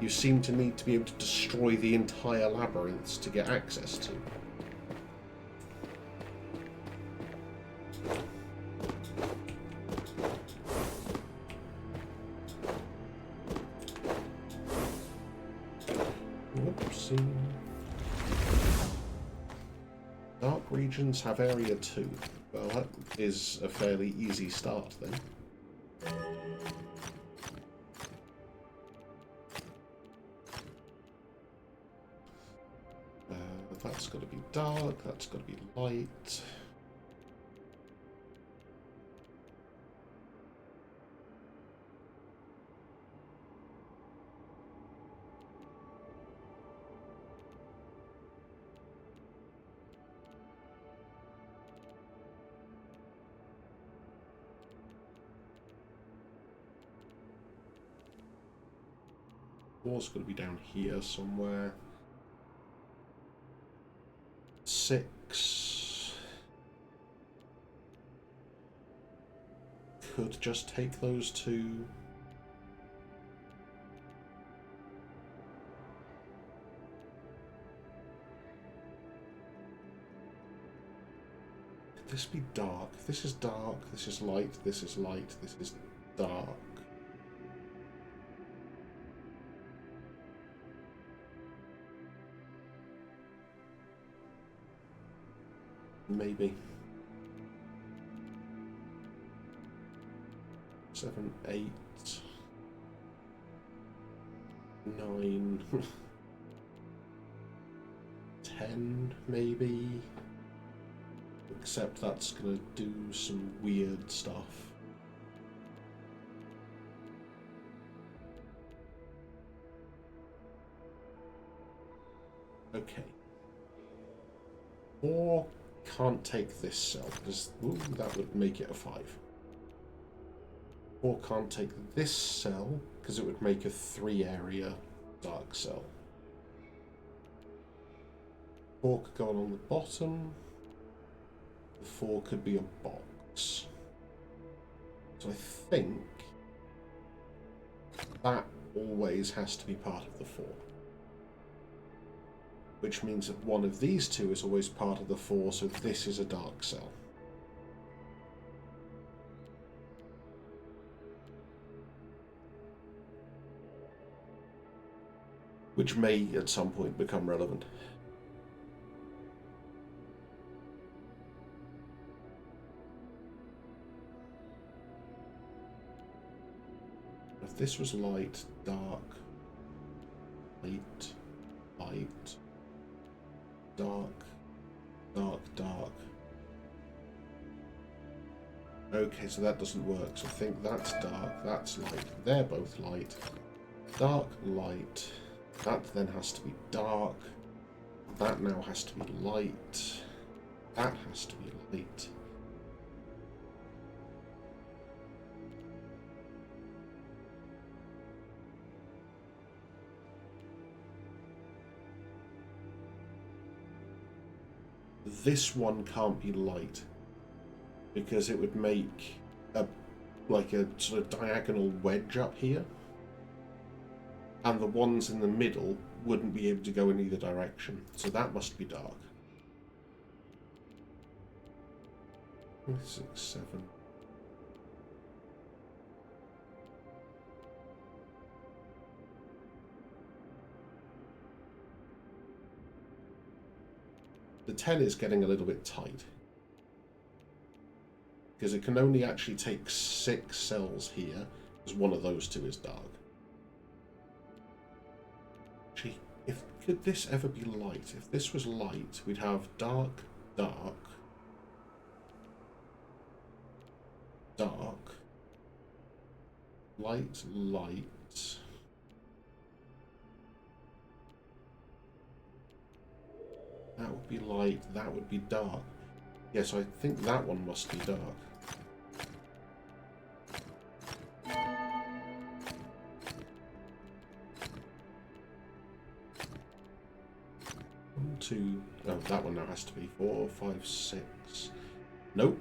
you seem to need to be able to destroy the entire labyrinths to get access to. Whoopsie. Dark regions have area 2. Well, that is a fairly easy start then. That's got to be dark, that's got to be light. Four's got to be down here somewhere. 6 could just take those two. Could this be dark? This is dark, this is light, this is light, this is dark. Maybe. 7, 8, 9, 10, maybe. Except that's gonna do some weird stuff. Okay. 4 can't take this cell because that would make it a 5. 4 can't take this cell because it would make a 3 area dark cell. 4 could go along the bottom. The 4 could be a box. So I think that always has to be part of the 4. Which means that one of these two is always part of the 4, so this is a dark cell. Which may at some point become relevant. If this was light, dark, light, light, dark, dark, dark. Okay, so that doesn't work. So I think that's dark, that's light. They're both light. Dark, light. That then has to be dark. That now has to be light. That has to be light. This one can't be light because it would make a like a sort of diagonal wedge up here, and the ones in the middle wouldn't be able to go in either direction, so that must be dark. 6, 7. The 10 is getting a little bit tight because it can only actually take 6 cells here because one of those two is dark. Gee, could this ever be light? If this was light, we'd have dark, dark, dark, light, light. That would be light, that would be dark. Yeah, so I think that one must be dark. One, two, oh, that one now has to be 4, 5, 6. Nope.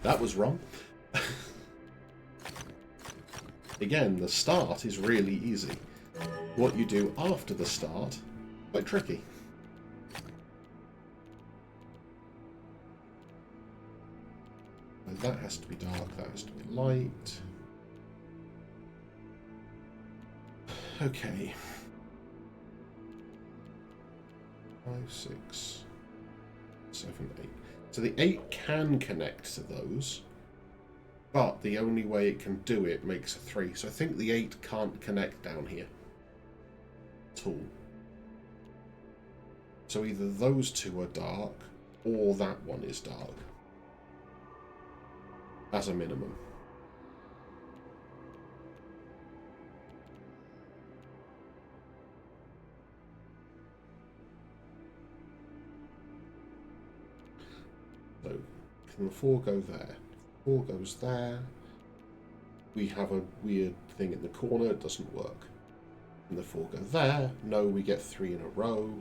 That was wrong. Again, the start is really easy. What you do after the start, quite tricky. That has to be dark, that has to be light. Okay. 5, 6, 7, 8. So the 8 can connect to those, but the only way it can do it makes a 3. So I think the 8 can't connect down here at all. So either those two are dark, or that one is dark. As a minimum. So, can the 4 go there? 4 goes there. We have a weird thing in the corner, it doesn't work. Can the 4 go there? No, we get 3 in a row.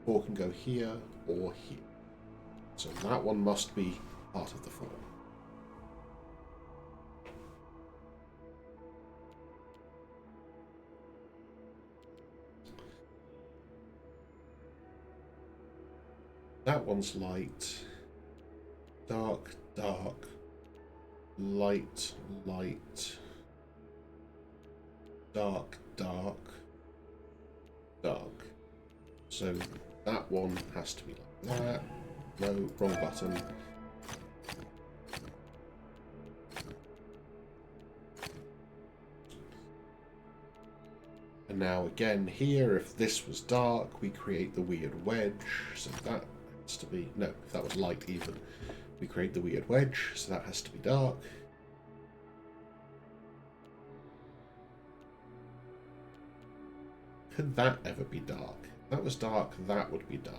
4 can go here or here. So that one must be part of the 4. That one's light. Dark, dark. Light, light. Dark, dark. Dark. So that one has to be like that. No, wrong button. And now again here, if this was dark, we create the weird wedge. So that has to be, no, if that was light even, we create the weird wedge. So that has to be dark. Could that ever be dark? If that was dark, that would be dark.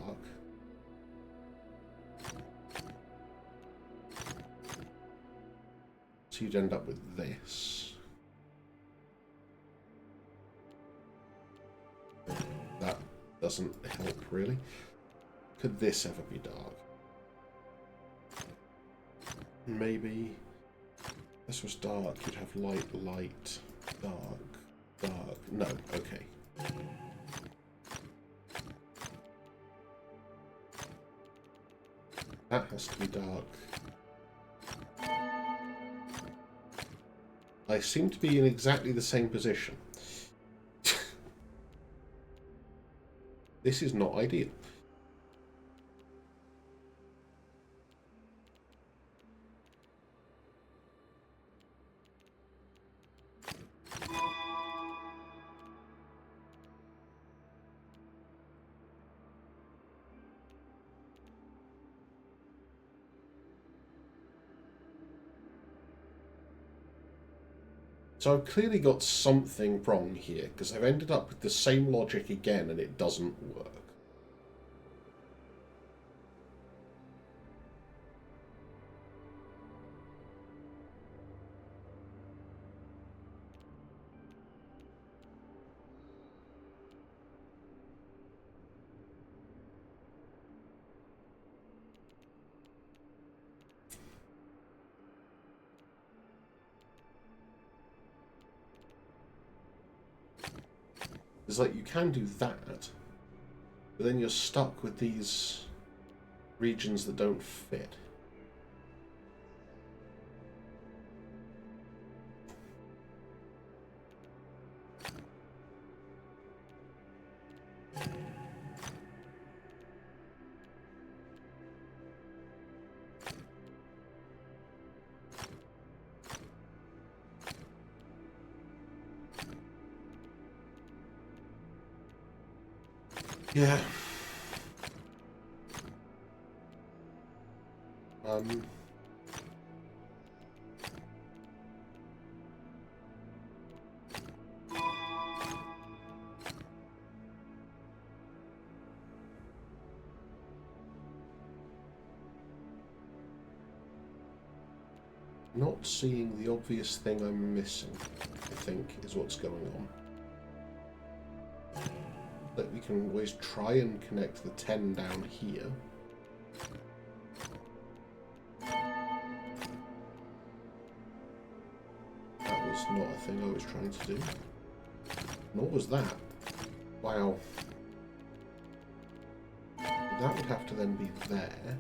So you'd end up with this. That doesn't help, really. Could this ever be dark? Maybe. If this was dark, you'd have light, light, dark, dark. No, okay. That has to be dark. I seem to be in exactly the same position. This is not ideal. So I've clearly got something wrong here, because I've ended up with the same logic again and it doesn't work. It's like you can do that, but then you're stuck with these regions that don't fit. Yeah. Not seeing the obvious thing I'm missing, I think, is what's going on. That we can always try and connect the 10 down here. That was not a thing I was trying to do. Nor was that. Wow. That would have to then be there.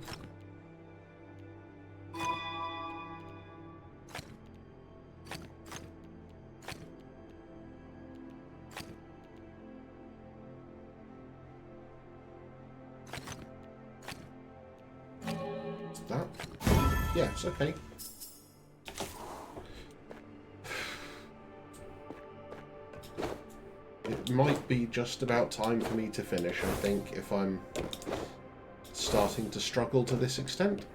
That? Yes, okay. It it might be just about time for me to finish, I think, if I'm starting to struggle to this extent.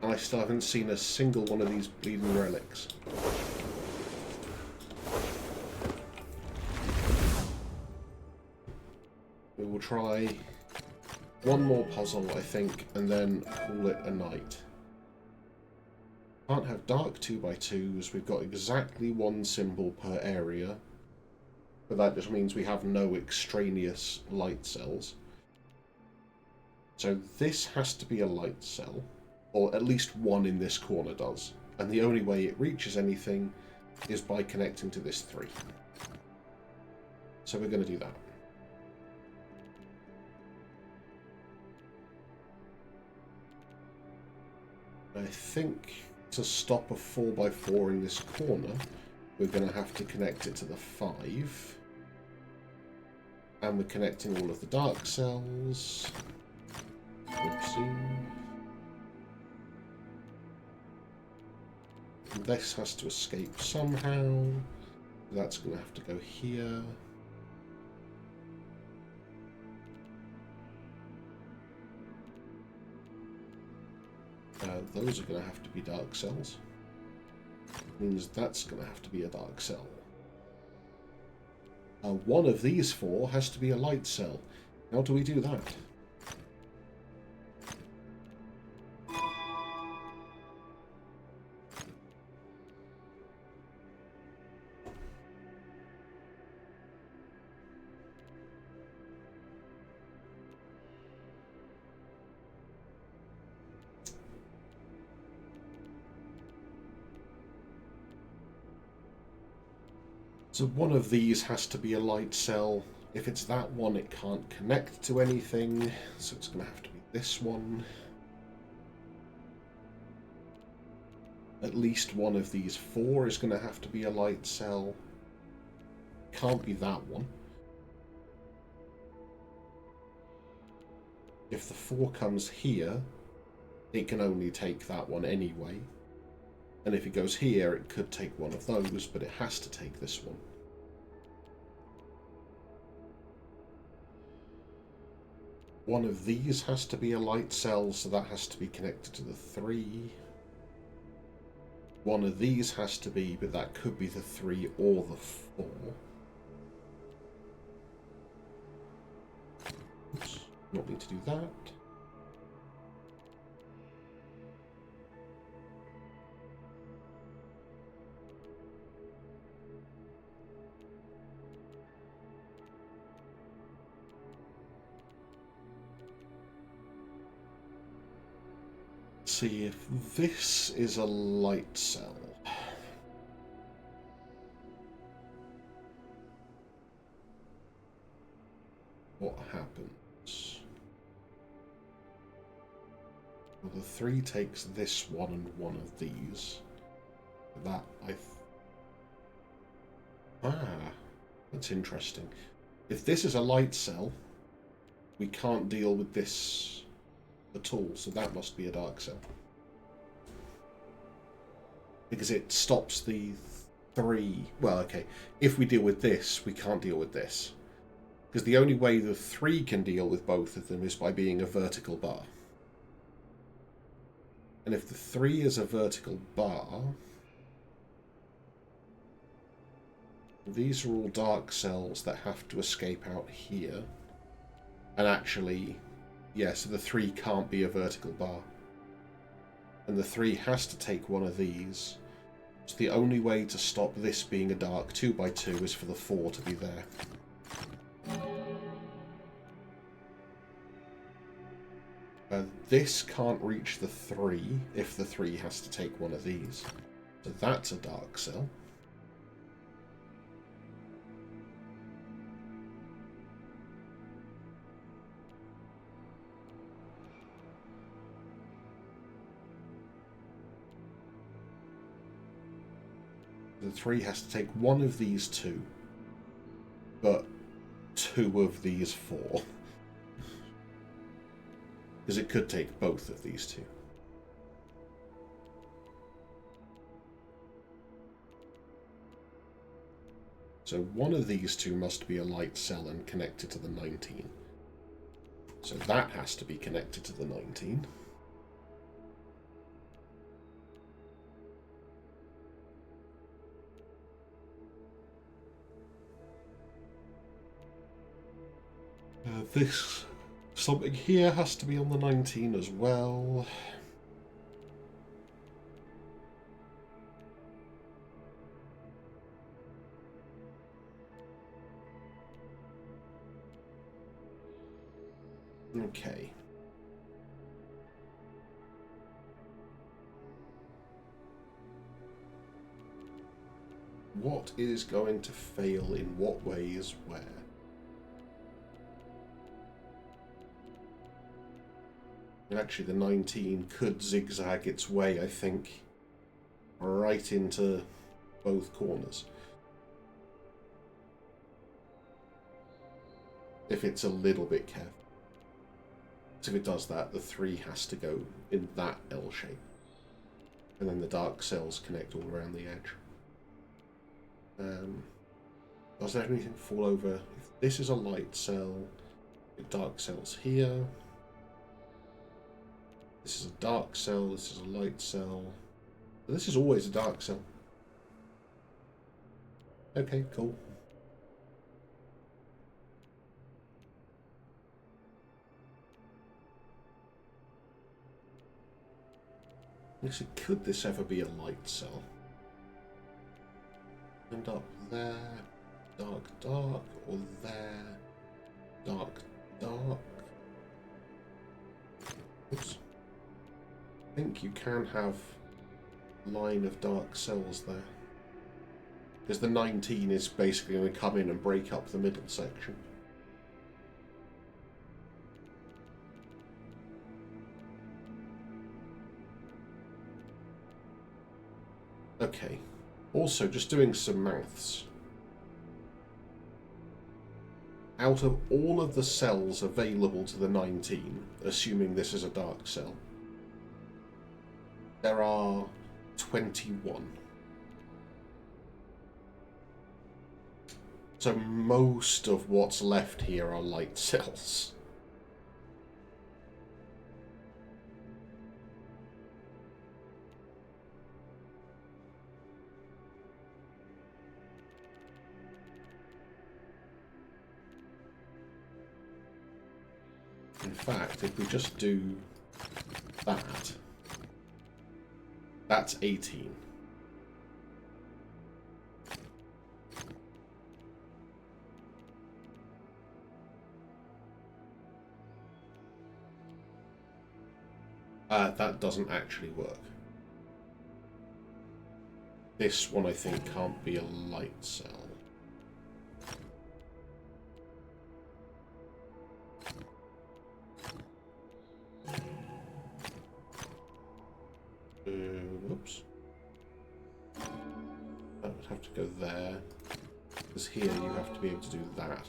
And I still haven't seen a single one of these bleeding relics. We will try one more puzzle, I think, and then call it a night. Can't have dark 2x2s. We've got exactly one symbol per area. But that just means we have no extraneous light cells. So this has to be a light cell. Or at least one in this corner does. And the only way it reaches anything is by connecting to this 3. So we're going to do that. I think to stop a 4x4 in this corner, we're going to have to connect it to the 5. And we're connecting all of the dark cells. Oopsie. And this has to escape somehow. That's going to have to go here. Those are going to have to be dark cells. Means that's going to have to be a dark cell. One of these 4 has to be a light cell. How do we do that? So one of these has to be a light cell. If it's that one, it can't connect to anything. So it's going to have to be this one. At least one of these 4 is going to have to be a light cell. Can't be that one. If the 4 comes here, it can only take that one anyway. And if it goes here, it could take one of those, but it has to take this one. One of these has to be a light cell, so that has to be connected to the 3. One of these has to be, but that could be the 3 or the 4. Oops, not need to do that. See if this is a light cell. What happens? Well, the 3 takes this one and one of these. That that's interesting. If this is a light cell, we can't deal with this at all, so that must be a dark cell. Because it stops the 3... Well, okay, if we deal with this, we can't deal with this. Because the only way the 3 can deal with both of them is by being a vertical bar. And if the 3 is a vertical bar... These are all dark cells that have to escape out here. And actually... Yeah, so the 3 can't be a vertical bar. And the 3 has to take one of these. So the only way to stop this being a dark 2x2 is for the 4 to be there. This can't reach the 3 if the 3 has to take one of these. So that's a dark cell. The 3 has to take one of these 2, but 2 of these 4. Because it could take both of these 2. So one of these two must be a light cell and connected to the 19. So that has to be connected to the 19. This something here has to be on the 19 as well. Okay. What is going to fail in what ways where? And actually the 19 could zigzag its way, I think, right into both corners. If it's a little bit careful. So if it does that, the 3 has to go in that L shape. And then the dark cells connect all around the edge. Does there anything fall over? If this is a light cell, the dark cells here. This is a dark cell, this is a light cell. But this is always a dark cell. Okay, cool. Actually, could this ever be a light cell? End up there, dark, dark, or there, dark, dark. Oops. I think you can have a line of dark cells there. Because the 19 is basically going to come in and break up the middle section. Okay. Also, just doing some maths. Out of all of the cells available to the 19, assuming this is a dark cell, there are 21. So most of what's left here are light cells. In fact, if we just do that, that's 18. That doesn't actually work. This one, I think, can't be a light cell. Whoops. That would have to go there. Because here you have to be able to do that.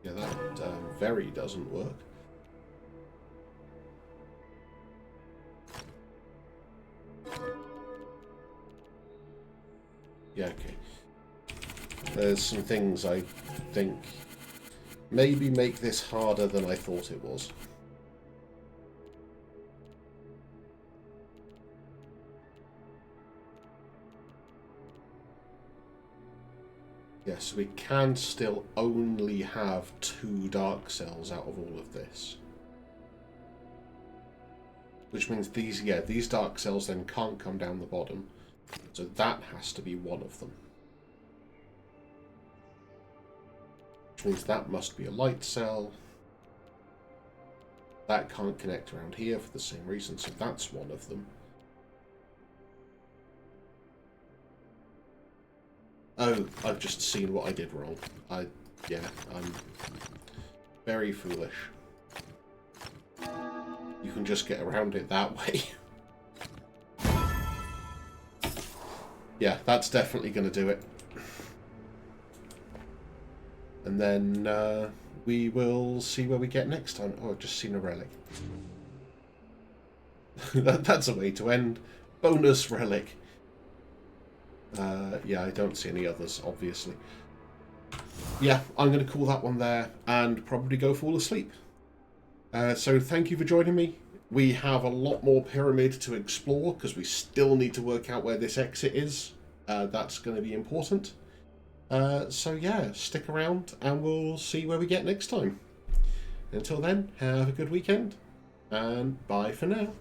Yeah, that very doesn't work. Yeah, okay. There's some things I think maybe make this harder than I thought it was. Yes, we can still only have 2 dark cells out of all of this. Which means these dark cells then can't come down the bottom. So that has to be one of them. Which means that must be a light cell. That can't connect around here for the same reason, so that's one of them. Oh, I've just seen what I did wrong. Yeah, I'm very foolish. You can just get around it that way. Yeah, that's definitely going to do it. And then we will see where we get next time. Oh, I've just seen a relic. That's a way to end. Bonus relic. Yeah, I don't see any others, obviously. Yeah, I'm going to call that one there and probably go fall asleep. So thank you for joining me. We have a lot more pyramid to explore because we still need to work out where this exit is. That's going to be important. So yeah, stick around and we'll see where we get next time. Until then, have a good weekend and bye for now.